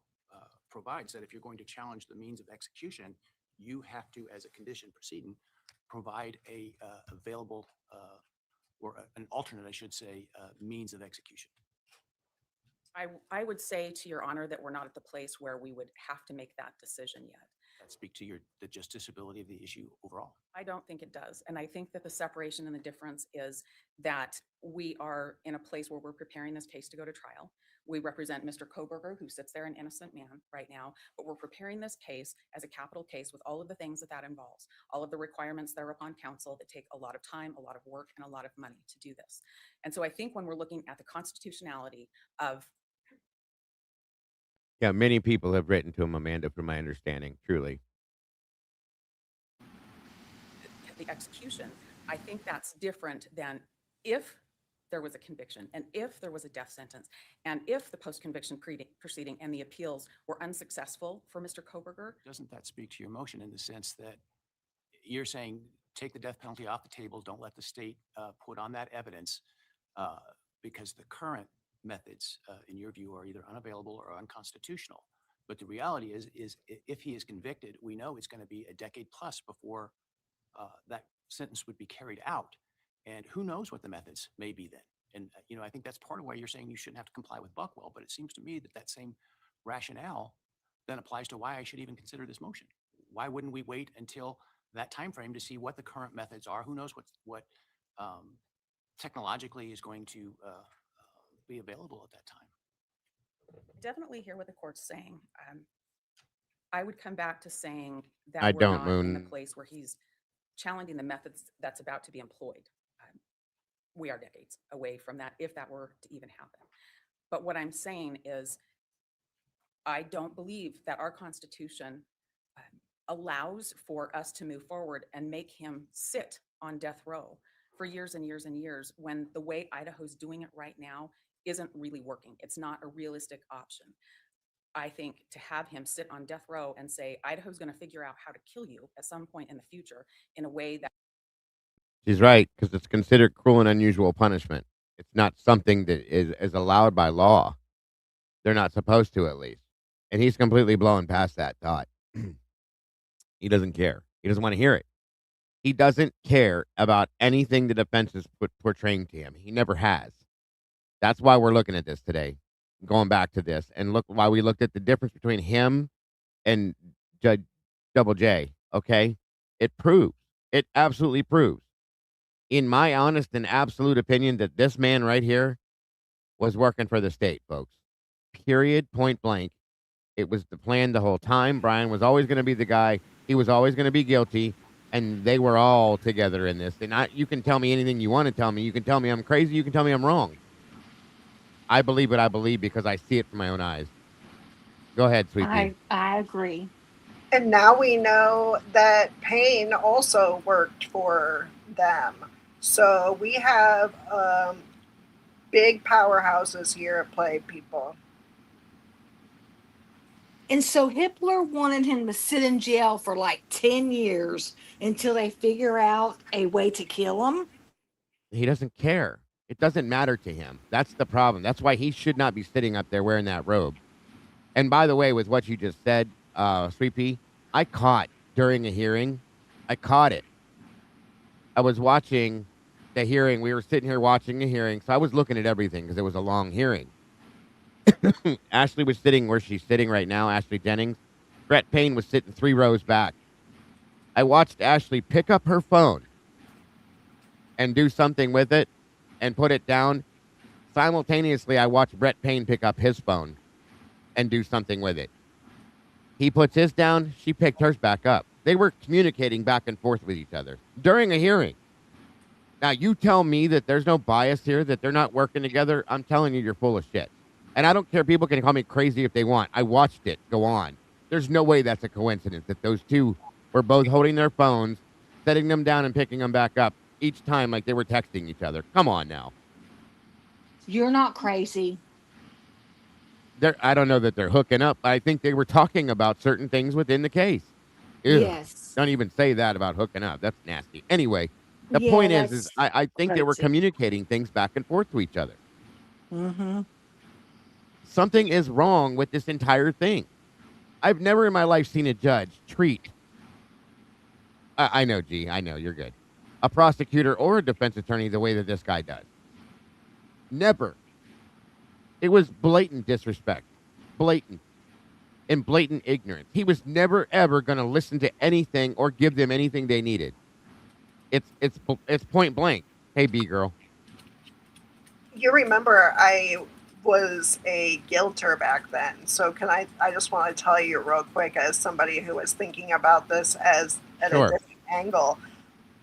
provides that if you're going to challenge the means of execution, you have to, as a condition proceeding, provide a available or an alternate, I should say, means of execution. I would say, to your honor, that we're not at the place where we would have to make that decision yet. That speak to the justiciability of the issue overall. I don't think it does. And I think that the separation and the difference is that we are in a place where we're preparing this case to go to trial. We represent Mr. Koberger, who sits there, an innocent man right now, but we're preparing this case as a capital case with all of the things that involves, all of the requirements that are upon counsel that take a lot of time, a lot of work, and a lot of money to do this. And so I think when we're looking at the constitutionality of Yeah, many people have written to him, Amanda, from my understanding, truly. the execution, I think that's different than if there was a conviction and if there was a death sentence and if the post-conviction proceeding and the appeals were unsuccessful for Mr. Koberger. Doesn't that speak to your motion in the sense that you're saying take the death penalty off the table, don't let the state put on that evidence because the current methods, in your view, are either unavailable or unconstitutional. But the reality is if he is convicted, we know it's going to be a decade plus before that sentence would be carried out. And who knows what the methods may be then. And, I think that's part of why you're saying you shouldn't have to comply with Buckwell. But it seems to me that that same rationale then applies to why I should even consider this motion. Why wouldn't we wait until that time frame to see what the current methods are? Who knows what technologically is going to be available at that time? Definitely hear what the court's saying. I would come back to saying that I we're don't, not in the Moon. place where he's challenging the methods that's about to be employed. We are decades away from that, if that were to even happen. But what I'm saying is, I don't believe that our Constitution allows for us to move forward and make him sit on death row for years and years and years when the way Idaho's doing it right now isn't really working. It's not a realistic option. I think to have him sit on death row and say, Idaho's going to figure out how to kill you at some point in the future in a way that. She's right, because it's considered cruel and unusual punishment. It's not something that is allowed by law. They're not supposed to, at least. And he's completely blowing past that thought. He doesn't care. He doesn't want to hear it. He doesn't care about anything the defense is portraying to him. He never has. That's why we're looking at this today, going back to this. And look why we looked at the difference between him and Judge Double J, okay? It proves. It absolutely proves. In my honest and absolute opinion, that this man right here was working for the state, folks. Period, point blank. It was the plan the whole time. Brian was always going to be the guy. He was always going to be guilty. and they were all together in this. And you can tell me anything you want to tell me. You can tell me I'm crazy. You can tell me I'm wrong. I believe what I believe because I see it from my own eyes. Go ahead, Sweet Pea. I agree. And now we know that Payne also worked for them. So we have big powerhouses here at play, people. And so Hitler wanted him to sit in jail for like 10 years until they figure out a way to kill him. He doesn't care. It doesn't matter to him. That's the problem. That's why he should not be sitting up there wearing that robe. And by the way, with what you just said, Sweet Pea, I caught during a hearing. I caught it. I was watching the hearing. We were sitting here watching the hearing. So I was looking at everything because it was a long hearing. Ashley was sitting where she's sitting right now, Ashley Jennings. Brett Payne was sitting 3 rows back. I watched Ashley pick up her phone and do something with it and put it down. Simultaneously, I watched Brett Payne pick up his phone and do something with it. He puts his down. She picked hers back up. They were communicating back and forth with each other during a hearing. Now, you tell me that there's no bias here, that they're not working together. I'm telling you, you're full of shit. And I don't care. People can call me crazy if they want. I watched it go on. There's no way that's a coincidence that those two were both holding their phones, setting them down and picking them back up each time like they were texting each other. Come on now. You're not crazy. I don't know that they're hooking up. I think they were talking about certain things within the case. Ew. Yes. Don't even say that about hooking up. That's nasty. Anyway, the Yeah, point is that's I think they were crazy. communicating things back and forth to each other. Mm-hmm. Something is wrong with this entire thing. I've never in my life seen a judge treat. I know, G. I know, you're good. A prosecutor or a defense attorney the way that this guy does. Never. It was blatant disrespect. Blatant. And blatant ignorance. He was never, ever going to listen to anything or give them anything they needed. It's point blank. Hey, B-girl. You remember I was a guilter back then. So I just want to tell you real quick, as somebody who was thinking about this at Sure. a different angle,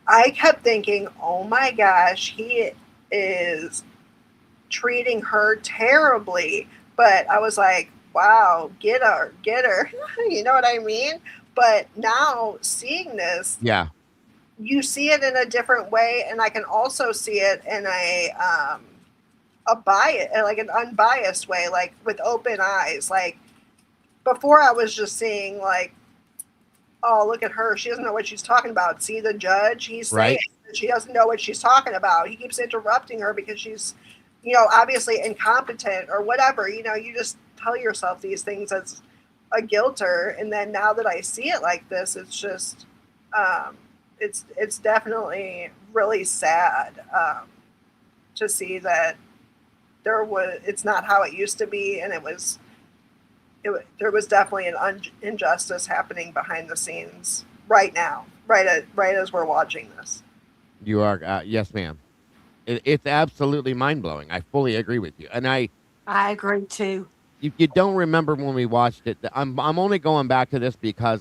I kept thinking, oh my gosh, he is treating her terribly. But I was like, wow, get her. You know what I mean? But now seeing this, Yeah. you see it in a different way, and I can also see it in a bias, like an unbiased way, like with open eyes. Like before, I was just seeing like, oh, look at her, she doesn't know what she's talking about. See the judge, he's saying Right. that she doesn't know what she's talking about. He keeps interrupting her because she's, obviously incompetent or whatever. You just tell yourself these things as a guilter, and then now that I see it like this, it's just it's definitely really sad to see that it's not how it used to be, and there was definitely an injustice happening behind the scenes right now, right as we're watching this. You are, yes, ma'am. It's absolutely mind-blowing. I fully agree with you. And I agree too. you don't remember when we watched it. I'm only going back to this because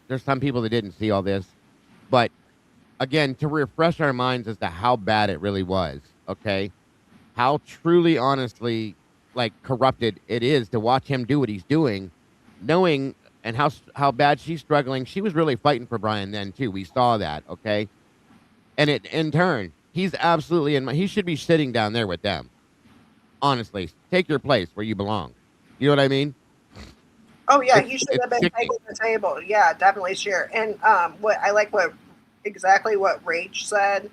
there's some people that didn't see all this. But again, to refresh our minds as to how bad it really was, okay? How truly, honestly, like, corrupted it is to watch him do what he's doing, knowing and how bad she's struggling. She was really fighting for Brian then, too. We saw that, okay? And in turn, he's absolutely he should be sitting down there with them. Honestly, take your place where you belong. You know what I mean? Oh yeah, he should It's have been sickening. taking the table. Yeah, definitely sure. And what I like exactly what Rach said,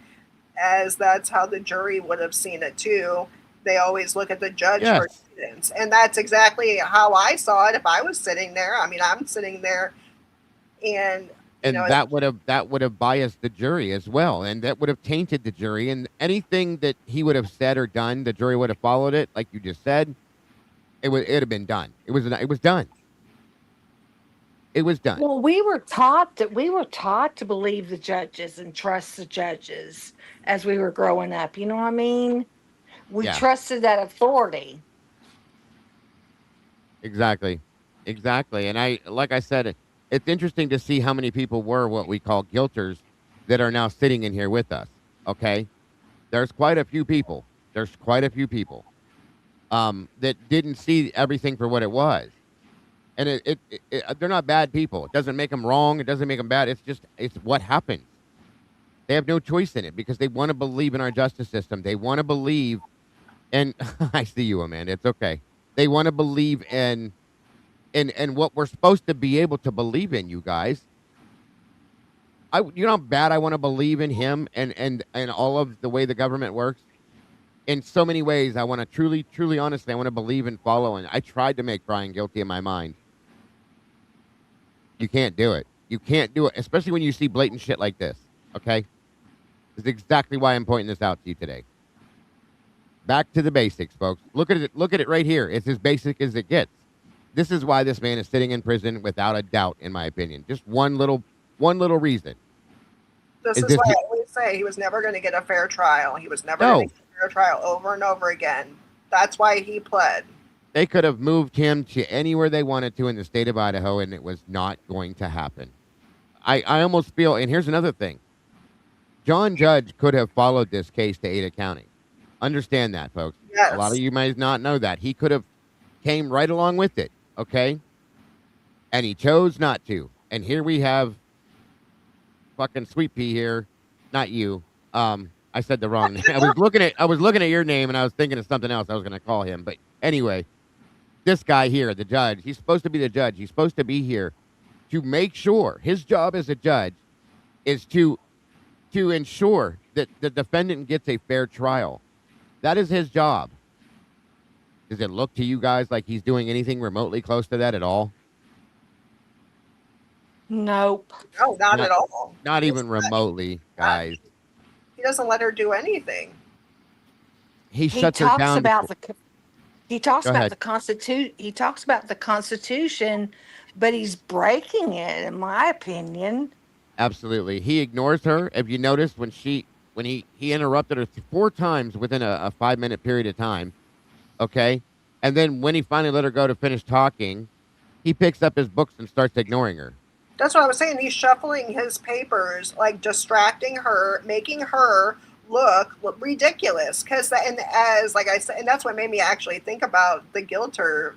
as that's how the jury would have seen it too. They always look at the judge for Yes. evidence, and that's exactly how I saw it. If I was sitting there, I mean, I'm sitting there, and And that would have biased the jury as well, and that would have tainted the jury. And anything that he would have said or done, the jury would have followed it, like you just said. It'd have been done. It was done. It was done. Well, we were taught to believe the judges and trust the judges as we were growing up. You know what I mean? We Yeah. trusted that authority. Exactly. And like I said, it's interesting to see how many people were what we call guilters that are now sitting in here with us. Okay. There's quite a few people. There's quite a few people that didn't see everything for what it was. And they're not bad people. It doesn't make them wrong. It doesn't make them bad. It's what happens. They have no choice in it because they want to believe in our justice system. They want to believe, and I see you, Amanda. It's okay. They want to believe in what we're supposed to be able to believe in, you guys. You know how bad I want to believe in him and all of the way the government works. In so many ways, I want to truly, honestly, I want to believe and follow. And I tried to make Brian guilty in my mind. You can't do it. You can't do it, especially when you see blatant shit like this. Okay, this is exactly why I'm pointing this out to you today. Back to the basics, folks. Look at it. Look at it right here. It's as basic as it gets. This is why this man is sitting in prison without a doubt, in my opinion. Just one little reason. This is why I always say he was never going to get a fair trial. He was never going to get a fair trial over and over again. That's why he pled. They could have moved him to anywhere they wanted to in the state of Idaho, and it was not going to happen. I almost feel, and here's another thing. John Judge could have followed this case to Ada County. Understand that, folks. Yes. A lot of you might not know that. He could have came right along with it, okay? And he chose not to. And here we have fucking Sweet Pea here. Not you. I said the wrong name. I was looking at your name and I was thinking of something else I was going to call him. But anyway, this guy here, the judge, he's supposed to be the judge. He's supposed to be here to make sure his job as a judge is to ensure that the defendant gets a fair trial. That is his job. Does it look to you guys like he's doing anything remotely close to that at all? Nope. No, not at all. Not even remotely, guys. He doesn't let her do anything. He shuts her down. He talks about the Constitution. He talks about the Constitution, but he's breaking it, in my opinion. Absolutely. He ignores her. If you notice, when he interrupted her 4 times within a 5-minute period of time, okay? And then when he finally let her go to finish talking, he picks up his books and starts ignoring her. That's what I was saying. He's shuffling his papers, like distracting her, making her look ridiculous. And that's what made me actually think about the guilter,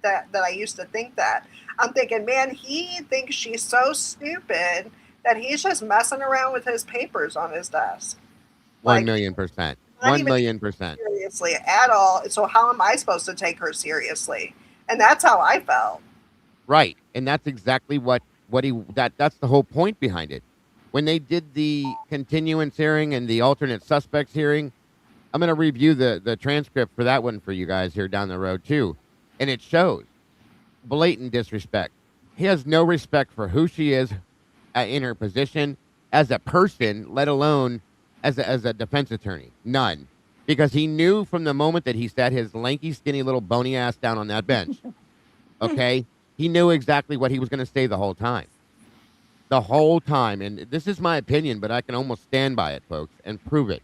that I used to think that. I'm thinking, man, he thinks she's so stupid that he's just messing around with his papers on his desk. 1,000,000%. 1,000,000%. Seriously at all. So how am I supposed to take her seriously? And that's how I felt. Right. And that's exactly that's the whole point behind it. When they did the continuance hearing and the alternate suspects hearing, I'm going to review the transcript for that one for you guys here down the road too. And it shows blatant disrespect. He has no respect for who she is in her position as a person, let alone as a defense attorney. None. Because he knew from the moment that he sat his lanky, skinny, little bony ass down on that bench, okay? He knew exactly what he was going to say the whole time. The whole time. And this is my opinion, but I can almost stand by it, folks, and prove it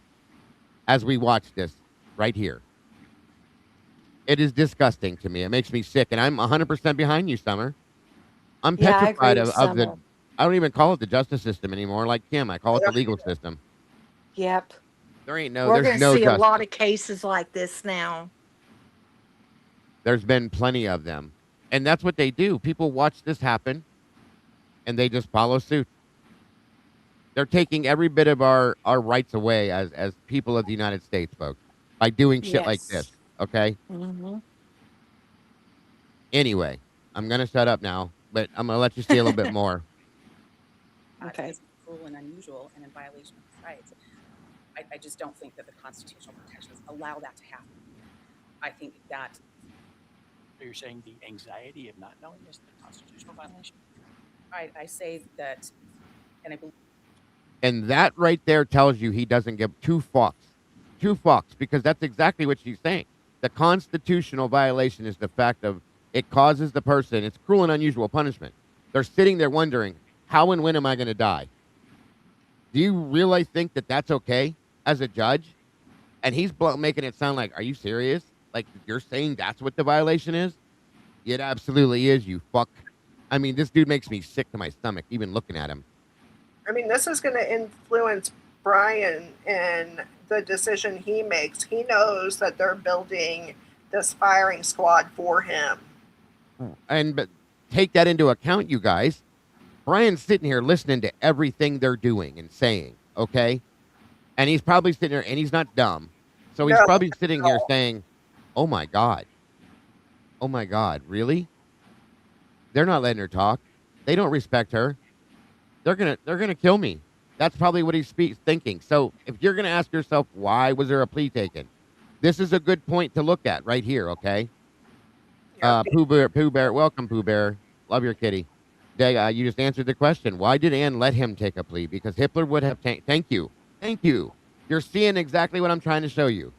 as we watch this right here. It is disgusting to me. It makes me sick. And I'm 100% behind you, Summer. I'm petrified of the... I don't even call it the justice system anymore like Kim. I call it the legal system. Yep. We're going to see a lot of cases like this now. There's been plenty of them. And that's what they do. People watch this happen, and they just follow suit. They're taking every bit of our rights away as people of the United States, folks, by doing shit like this, okay? Mm-hmm. Anyway, I'm going to shut up now, but I'm going to let you see a little bit more. Okay. It's cruel and unusual and in violation of his rights. I just don't think that the constitutional protections allow that to happen. I think that... So you're saying the anxiety of not knowing is the constitutional violation? I say that, and I believe... And that right there tells you he doesn't give 2 fucks. 2 fucks, because that's exactly what she's saying. The constitutional violation is the fact of it causes the person, it's cruel and unusual punishment. They're sitting there wondering, how and when am I going to die? Do you really think that that's okay as a judge? And he's making it sound like, are you serious? Like, you're saying that's what the violation is? It absolutely is, you fuck. I mean, this dude makes me sick to my stomach, even looking at him. I mean, this is going to influence Brian and the decision he makes. He knows that they're building this firing squad for him. But take that into account, you guys. Brian's sitting here listening to everything they're doing and saying, okay? And he's probably sitting here, and he's not dumb. So he's probably sitting here saying, oh my God. Oh my God, really? They're not letting her talk. They don't respect her. They're gonna kill me. That's probably what he's thinking. So if you're gonna ask yourself, why was there a plea taken? This is a good point to look at right here, okay? Pooh Bear, welcome, Pooh Bear. Love your kitty. You just answered the question. Why did Ann let him take a plea? Because Hitler would have thank you. Thank you. You're seeing exactly what I'm trying to show you.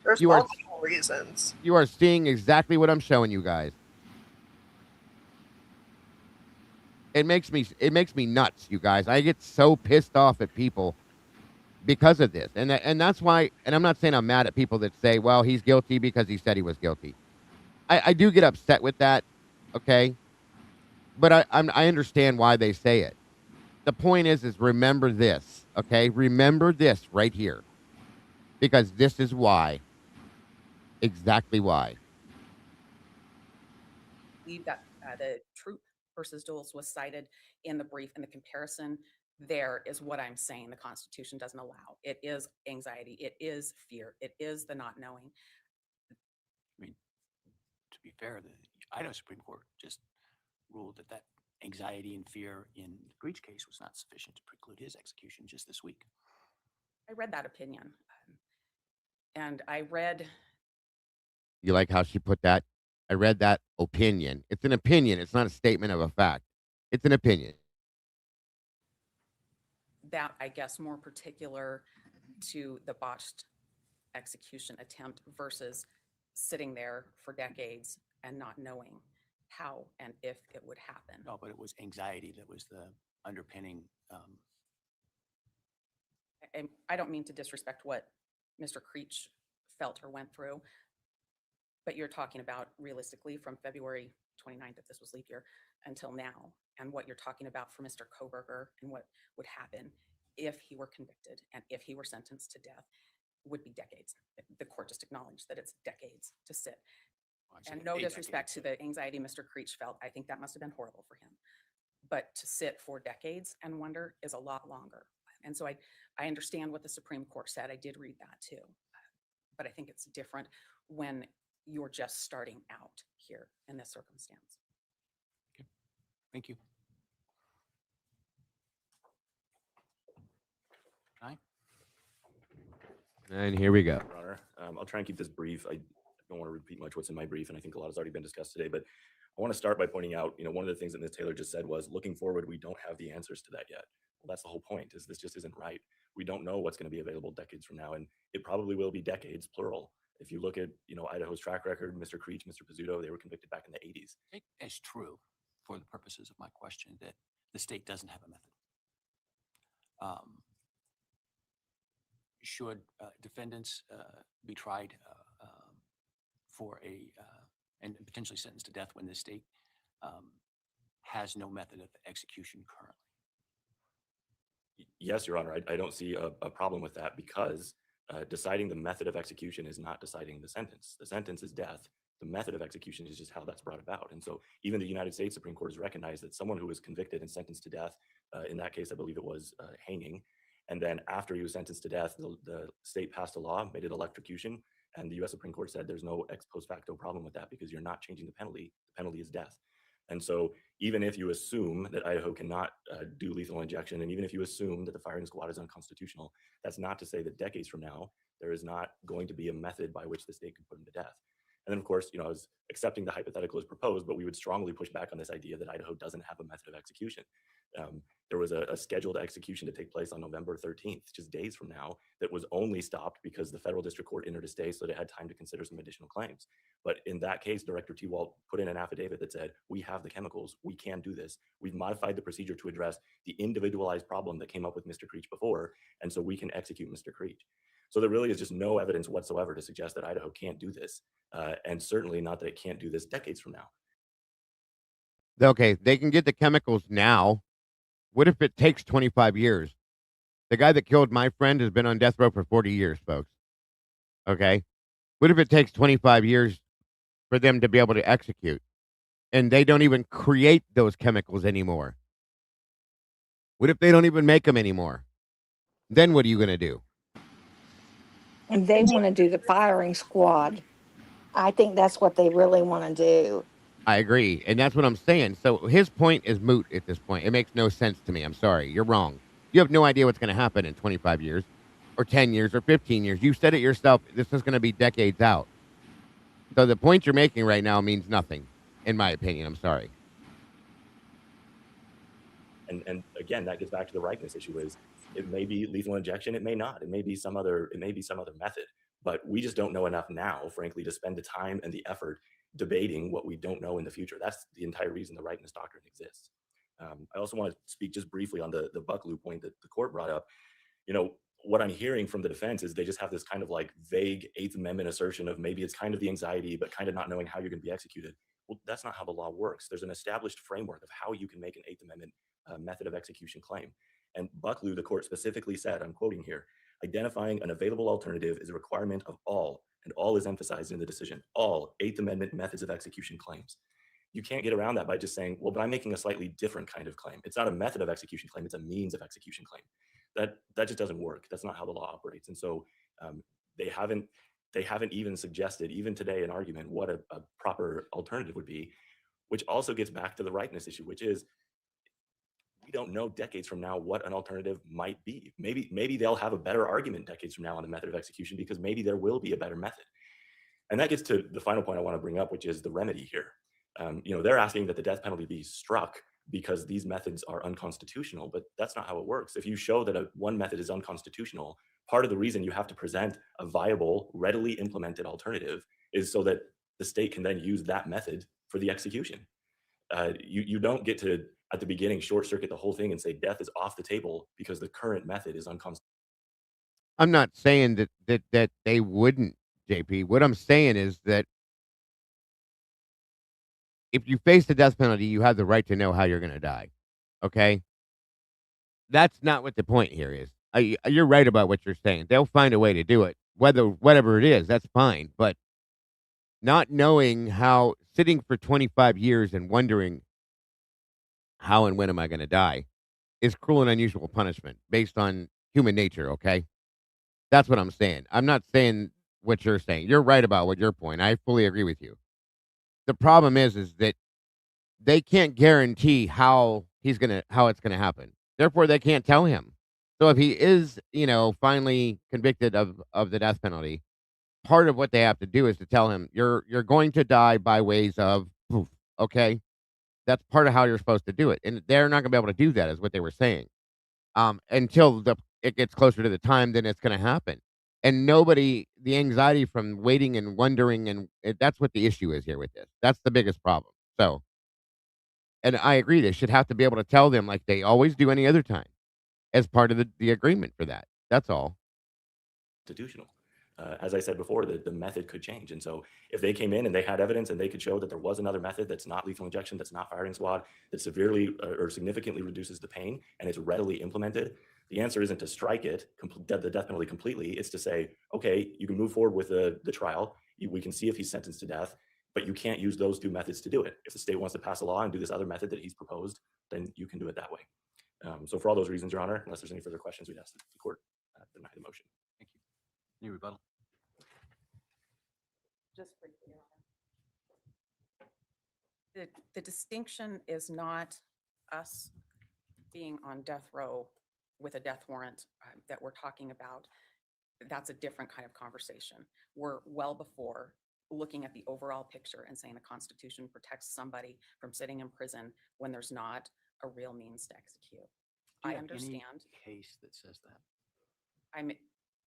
There's multiple reasons. You are seeing exactly what I'm showing you guys. It makes me nuts, you guys. I get so pissed off at people because of this. And that's why, and I'm not saying I'm mad at people that say, well, he's guilty because he said he was guilty. I do get upset with that, okay? But I understand why they say it. The point is remember this, okay? Remember this right here. Because this is why. Exactly why. I believe that the Troop versus Duels was cited in the brief, and the comparison there is what I'm saying the Constitution doesn't allow. It is anxiety. It is fear. It is the not knowing. I mean, to be fair, the Idaho Supreme Court just ruled that anxiety and fear in the Breach case was not sufficient to preclude his execution just this week. I read that opinion, and I read. You like how she put that? I read that opinion. It's an opinion. It's not a statement of a fact. It's an opinion. That, I guess, more particular to the botched execution attempt versus sitting there for decades and not knowing how and if it would happen. No, but it was anxiety that was the underpinning. I don't mean to disrespect what Mr. Creech felt or went through, but you're talking about realistically from February 29th, if this was leap year, until now, and what you're talking about for Mr. Koberger and what would happen if he were convicted and if he were sentenced to death would be decades. The court just acknowledged that it's decades to sit. And no disrespect to the anxiety Mr. Creech felt. I think that must have been horrible for him. But to sit for decades and wonder is a lot longer. And so I understand what the Supreme Court said. I did read that too. But I think it's different when you're just starting out here in this circumstance. Okay. Thank you. And here we go. Your Honor, I'll try and keep this brief. I don't want to repeat much what's in my brief, and I think a lot has already been discussed today, but I want to start by pointing out, one of the things that Ms. Taylor just said was, looking forward, we don't have the answers to that yet. Well, that's the whole point, is this just isn't right. We don't know what's going to be available decades from now, and it probably will be decades, plural. If you look at, Idaho's track record, Mr. Creech, Mr. Pizzuto, they were convicted back in the 80s. Take as true, for the purposes of my question, that the state doesn't have a method. Should defendants be tried for and potentially sentenced to death when the state has no method of execution currently? Yes, Your Honor, I don't see a problem with that, because deciding the method of execution is not deciding the sentence. The sentence is death. The method of execution is just how that's brought about. And so even the United States Supreme Court has recognized that someone who was convicted and sentenced to death, in that case, I believe it was hanging, and then after he was sentenced to death, the state passed a law, made it electrocution, and the U.S. Supreme Court said there's no ex post facto problem with that because you're not changing the penalty. The penalty is death. And so even if you assume that Idaho cannot do lethal injection, and even if you assume that the firing squad is unconstitutional, that's not to say that decades from now, there is not going to be a method by which the state can put him to death. And then, of course, I was accepting the hypothetical as proposed, but we would strongly push back on this idea that Idaho doesn't have a method of execution. There was a scheduled execution to take place on November 13th, just days from now, that was only stopped because the federal district court entered a stay so that it had time to consider some additional claims. But in that case, Director T-Walt put in an affidavit that said, we have the chemicals, we can do this. We've modified the procedure to address the individualized problem that came up with Mr. Creech before, and so we can execute Mr. Creech. So there really is just no evidence whatsoever to suggest that Idaho can't do this, and certainly not that it can't do this decades from now. Okay, they can get the chemicals now. What if it takes 25 years? The guy that killed my friend has been on death row for 40 years, folks. Okay? What if it takes 25 years for them to be able to execute and they don't even create those chemicals anymore? What if they don't even make them anymore? Then what are you going to do? And they want to do the firing squad. I think that's what they really want to do. I agree. And that's what I'm saying. So his point is moot at this point. It makes no sense to me. I'm sorry. You're wrong. You have no idea what's going to happen in 25 years or 10 years or 15 years. You said it yourself. This is going to be decades out. So the point you're making right now means nothing, in my opinion. I'm sorry. And again, that gets back to the ripeness issue. Is it may be lethal injection, it may not. It may be some other method. But we just don't know enough now, frankly, to spend the time and the effort debating what we don't know in the future. That's the entire reason the ripeness doctrine exists. I also want to speak just briefly on the Bucklew point that the court brought up. You know, what I'm hearing from the defense is they just have this kind of like vague Eighth Amendment assertion of maybe it's kind of the anxiety, but kind of not knowing how you're going to be executed. Well, that's not how the law works. There's an established framework of how you can make an Eighth Amendment method of execution claim. And Bucklew, the court specifically said, I'm quoting here, identifying an available alternative is a requirement of all, and all is emphasized in the decision, all Eighth Amendment methods of execution claims. You can't get around that by just saying, well, but I'm making a slightly different kind of claim. It's not a method of execution claim, it's a means of execution claim. That just doesn't work. That's not how the law operates. And so they haven't even suggested, even today, an argument what a proper alternative would be, which also gets back to the ripeness issue, which is we don't know decades from now what an alternative might be. Maybe they'll have a better argument decades from now on the method of execution because maybe there will be a better method. And that gets to the final point I want to bring up, which is the remedy here. They're asking that the death penalty be struck because these methods are unconstitutional, but that's not how it works. If you show that one method is unconstitutional, part of the reason you have to present a viable, readily implemented alternative is so that the state can then use that method for the execution. You don't get to, at the beginning, short circuit the whole thing and say death is off the table because the current method is unconstitutional. I'm not saying that they wouldn't, JP. What I'm saying is that if you face the death penalty, you have the right to know how you're going to die. Okay? That's not what the point here is. You're right about what you're saying. They'll find a way to do it. Whatever it is, that's fine. But not knowing how, sitting for 25 years and wondering how and when am I going to die is cruel and unusual punishment based on human nature, okay? That's what I'm saying. I'm not saying what you're saying. You're right about what your point. I fully agree with you. The problem is that they can't guarantee how it's going to happen. Therefore, they can't tell him. So if he is, finally convicted of the death penalty, part of what they have to do is to tell him you're going to die by ways of poof, okay? That's part of how you're supposed to do it. And they're not going to be able to do that, is what they were saying. Until it gets closer to the time, then it's going to happen. And the anxiety from waiting and wondering, that's what the issue is here with this. That's the biggest problem. So, and I agree, they should have to be able to tell them like they always do any other time as part of the agreement for that. That's all. Constitutional. As I said before, the method could change. And so if they came in and they had evidence and they could show that there was another method that's not lethal injection, that's not firing squad, that severely or significantly reduces the pain and it's readily implemented, the answer isn't to strike it, the death penalty completely. It's to say, okay, you can move forward with the trial. We can see if he's sentenced to death, but you can't use those two methods to do it. If the state wants to pass a law and do this other method that he's proposed, then you can do it that way. So for all those reasons, Your Honor, unless there's any further questions, we'd ask that the court deny the motion. Thank you. Any rebuttal? Just briefly, Your Honor. The distinction is not us being on death row with a death warrant that we're talking about. That's a different kind of conversation. We're well before looking at the overall picture and saying the Constitution protects somebody from sitting in prison when there's not a real means to execute. I understand. Any case that says that? I'm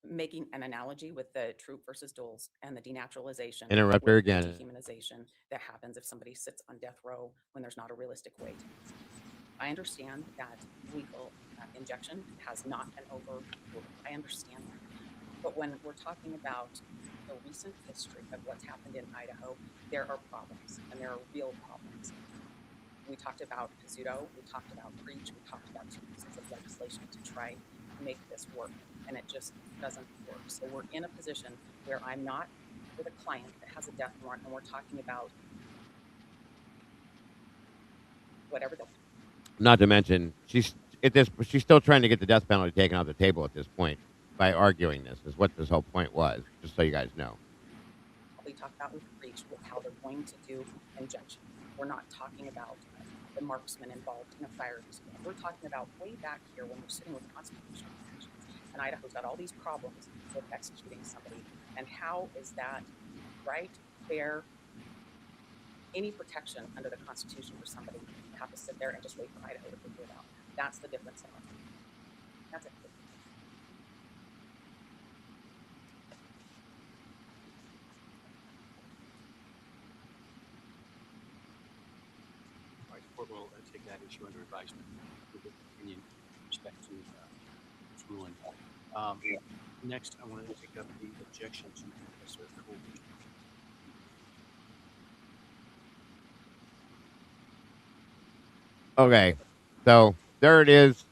making an analogy with the troop versus duels and the denaturalization. Interrupt her with the again. Dehumanization that happens if somebody sits on death row when there's not a realistic way to execute. I understand that lethal injection has not been overruled. I understand that. But when we're talking about the recent history of what's happened in Idaho, there are problems, and there are real problems. We talked about Pizzuto, we talked about Breach, we talked about 2 pieces of legislation to try to make this work, and it just doesn't work. So we're in a position where I'm not with a client that has a death warrant, and we're talking about whatever the Not to mention, she's still trying to get the death penalty taken off the table at this point by arguing this. Is what this whole point was. Just so you guys know. we talk about with Breach, with how they're going to do injections. We're not talking about the marksman involved in a firing squad. We're talking about way back here when we're sitting with constitutional protections, and Idaho's got all these problems with executing somebody. And how is that right, fair, any protection under the Constitution for somebody to have to sit there and just wait for Idaho to figure it out? That's the difference in it. That's it. All right, the court will take that issue under advisement with the opinion with respect to its ruling. Next, I want to take up the objection to Professor Colby. Okay, so there it is.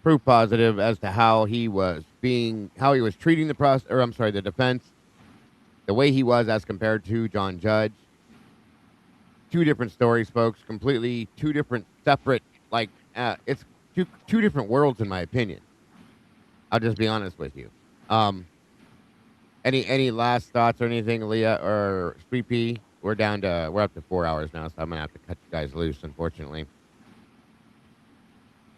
Proof positive as to how he was treating the defense, the way he was as compared to John Judge. 2 different stories, folks. Completely 2 different separate, it's two different worlds in my opinion. I'll just be honest with you. Any last thoughts or anything, Leah or Sweet Pea? We're up to 4 hours now, so I'm gonna have to cut you guys loose, unfortunately.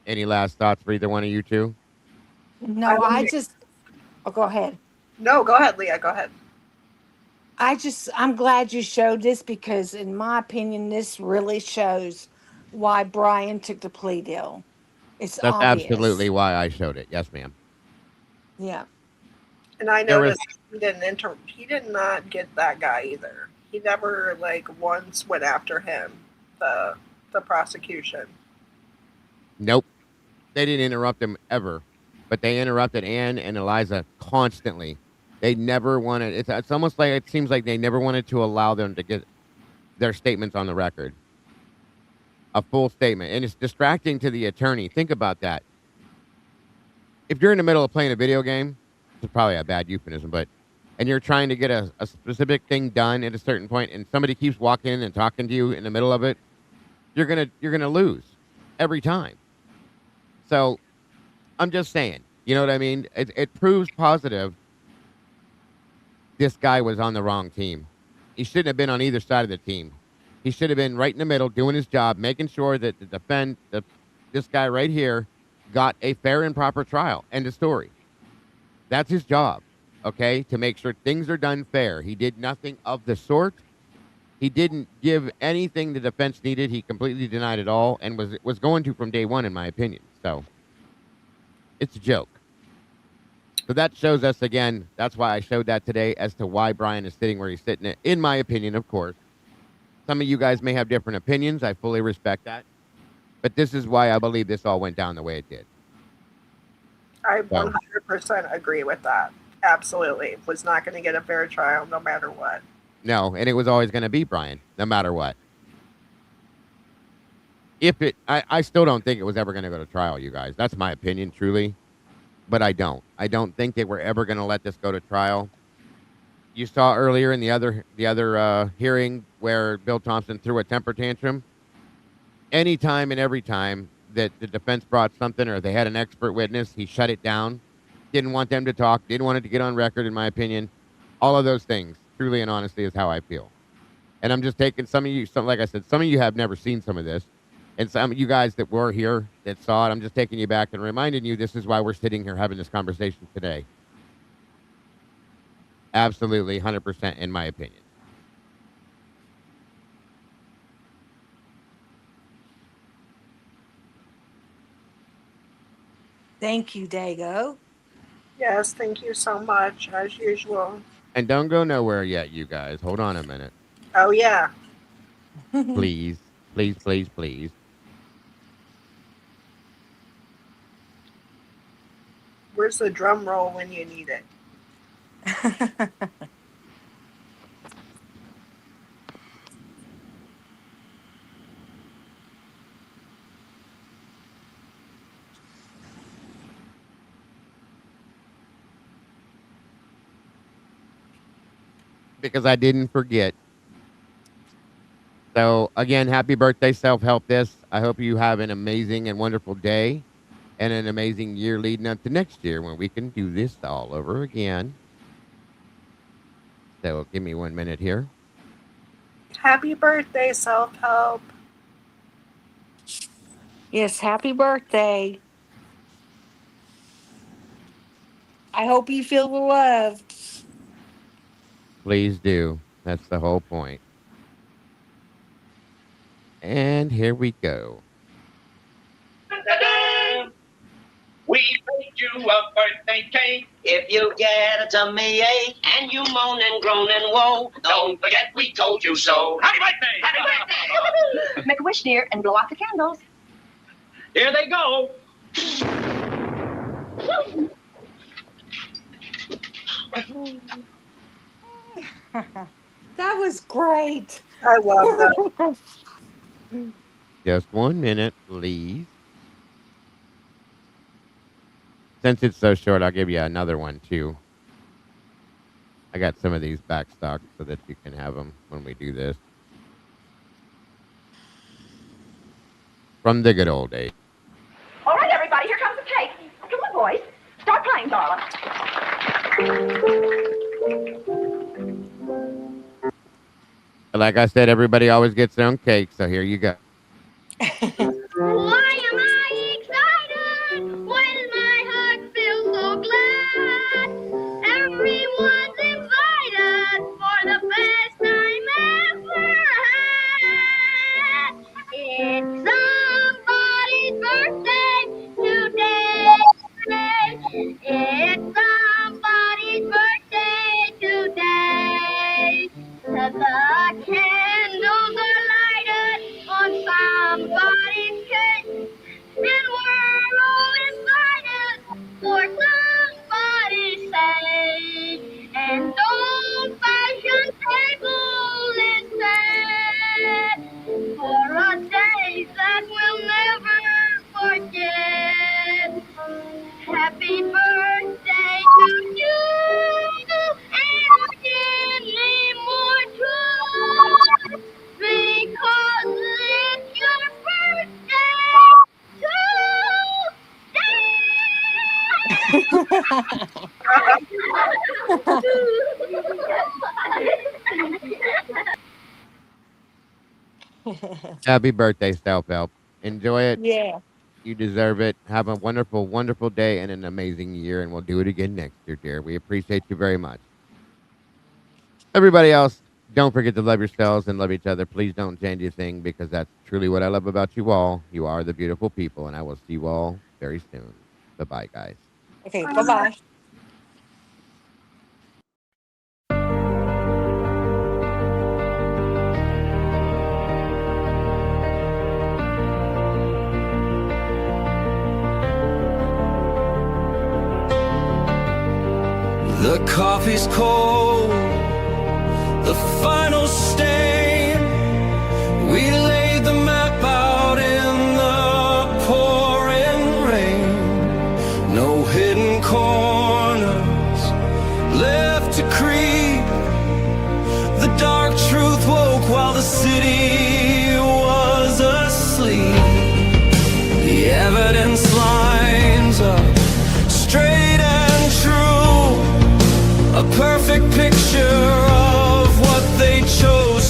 Any last thoughts for either one of you two? No, oh, go ahead. No, go ahead, Leah. Go ahead. I'm glad you showed this because, in my opinion, this really shows why Brian took the plea deal. It's That's obvious. absolutely why I showed it. Yes, ma'am. Yeah. And I There was- noticed he did not get that guy either. He never once went after him, the prosecution. Nope. They didn't interrupt him ever, but they interrupted Ann and Eliza constantly. They never wanted. It's almost like it seems like they never wanted to allow them to get their statements on the record, a full statement, and it's distracting to the attorney. Think about that. If you're in the middle of playing a video game, it's probably a bad euphemism, and you're trying to get a specific thing done at a certain point, and somebody keeps walking in and talking to you in the middle of it, you're gonna lose every time. So, I'm just saying, you know what I mean? It proves positive. This guy was on the wrong team. He shouldn't have been on either side of the team. He should have been right in the middle, doing his job, making sure that this guy right here got a fair and proper trial. End of story. That's his job, okay? To make sure things are done fair. He did nothing of the sort. He didn't give anything the defense needed. He completely denied it all and was going to from day one, in my opinion. So, it's a joke. So that shows us again, that's why I showed that today as to why Brian is sitting where he's sitting, in my opinion, of course. Some of you guys may have different opinions. I fully respect that. But this is why I believe this all went down the way it did. I 100% agree with that. Absolutely. Was not going to get a fair trial no matter what. No, and it was always going to be Brian, no matter what. I still don't think it was ever going to go to trial, you guys. That's my opinion, truly. But I don't. I don't think they were ever going to let this go to trial. You saw earlier in the other hearing where Bill Thompson threw a temper tantrum. Anytime and every time that the defense brought something or they had an expert witness, he shut it down. Didn't want them to talk. Didn't want it to get on record, in my opinion. All of those things, truly and honestly, is how I feel. And I'm just taking like I said, some of you have never seen some of this. And some of you guys that were here that saw it, I'm just taking you back and reminding you this is why we're sitting here having this conversation today. Absolutely, 100% in my opinion. Thank you, Dago. Yes, thank you so much, as usual. And don't go nowhere yet, you guys. Hold on a minute. Oh, yeah. Please, please, please, please. Where's the drum roll when you need it? because I didn't forget. So again, happy birthday, self-help this. I hope you have an amazing and wonderful day and an amazing year leading up to next year when we can do this all over again. So give me 1 minute here. Happy birthday, self-help. Yes, happy birthday. I hope you feel loved. Please do. That's the whole point. And here we go. We made you a birthday cake. If you get a tummy ache and you moan and groan and woe, don't forget we told you so. Happy birthday! Happy birthday! Make a wish, dear, and blow out the candles. Here they go. That was great. I love that. Just 1 minute, please. Since it's so short, I'll give you another one too. I got some of these backstocked so that you can have them when we do this. From the good old days. All right, everybody, here comes the cake. Come on, boys. Start playing, darling. Like I said, everybody always gets their own cake, so here you go. Why am I excited? Why does my heart feel so glad? Everyone's invited for the best time ever had. It's somebody's birthday today. It's somebody's birthday today. The candles are lighted on somebody's cake, and we're all invited for somebody's sake. An old-fashioned table is set for a day that we'll never forget. Happy birthday to you, and many more too, because it's your birthday. Happy birthday, self-help. Enjoy it. Yeah. You deserve it. Have a wonderful, wonderful day and an amazing year, and we'll do it again next year, dear. We appreciate you very much. Everybody else, don't forget to love yourselves and love each other. Please don't change a thing, because that's truly what I love about you all. You are the beautiful people, and I will see you all very soon. Bye-bye, guys. Okay, bye-bye. The coffee's cold, the final stain. We laid the map out in the pouring rain. No hidden corners left to creep. The dark truth woke while the city was asleep. The evidence lines up straight and true. A perfect picture of what they chose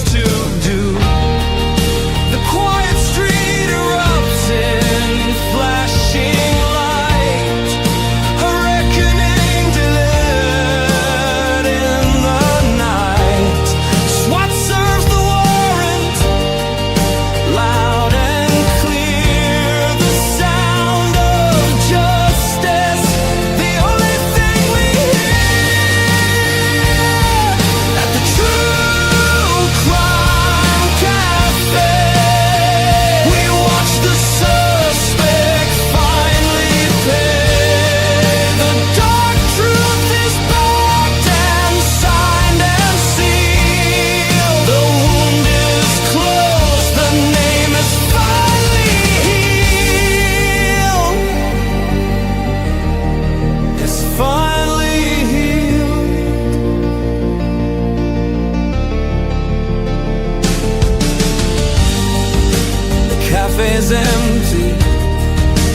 is empty,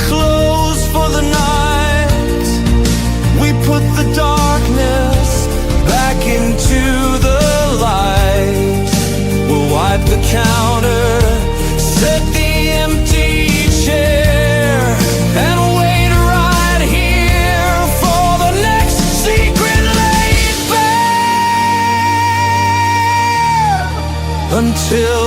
closed for the night. We put the darkness back into the light. We'll wipe the counter, set the empty chair, and wait right here for the next secret laid bare. Until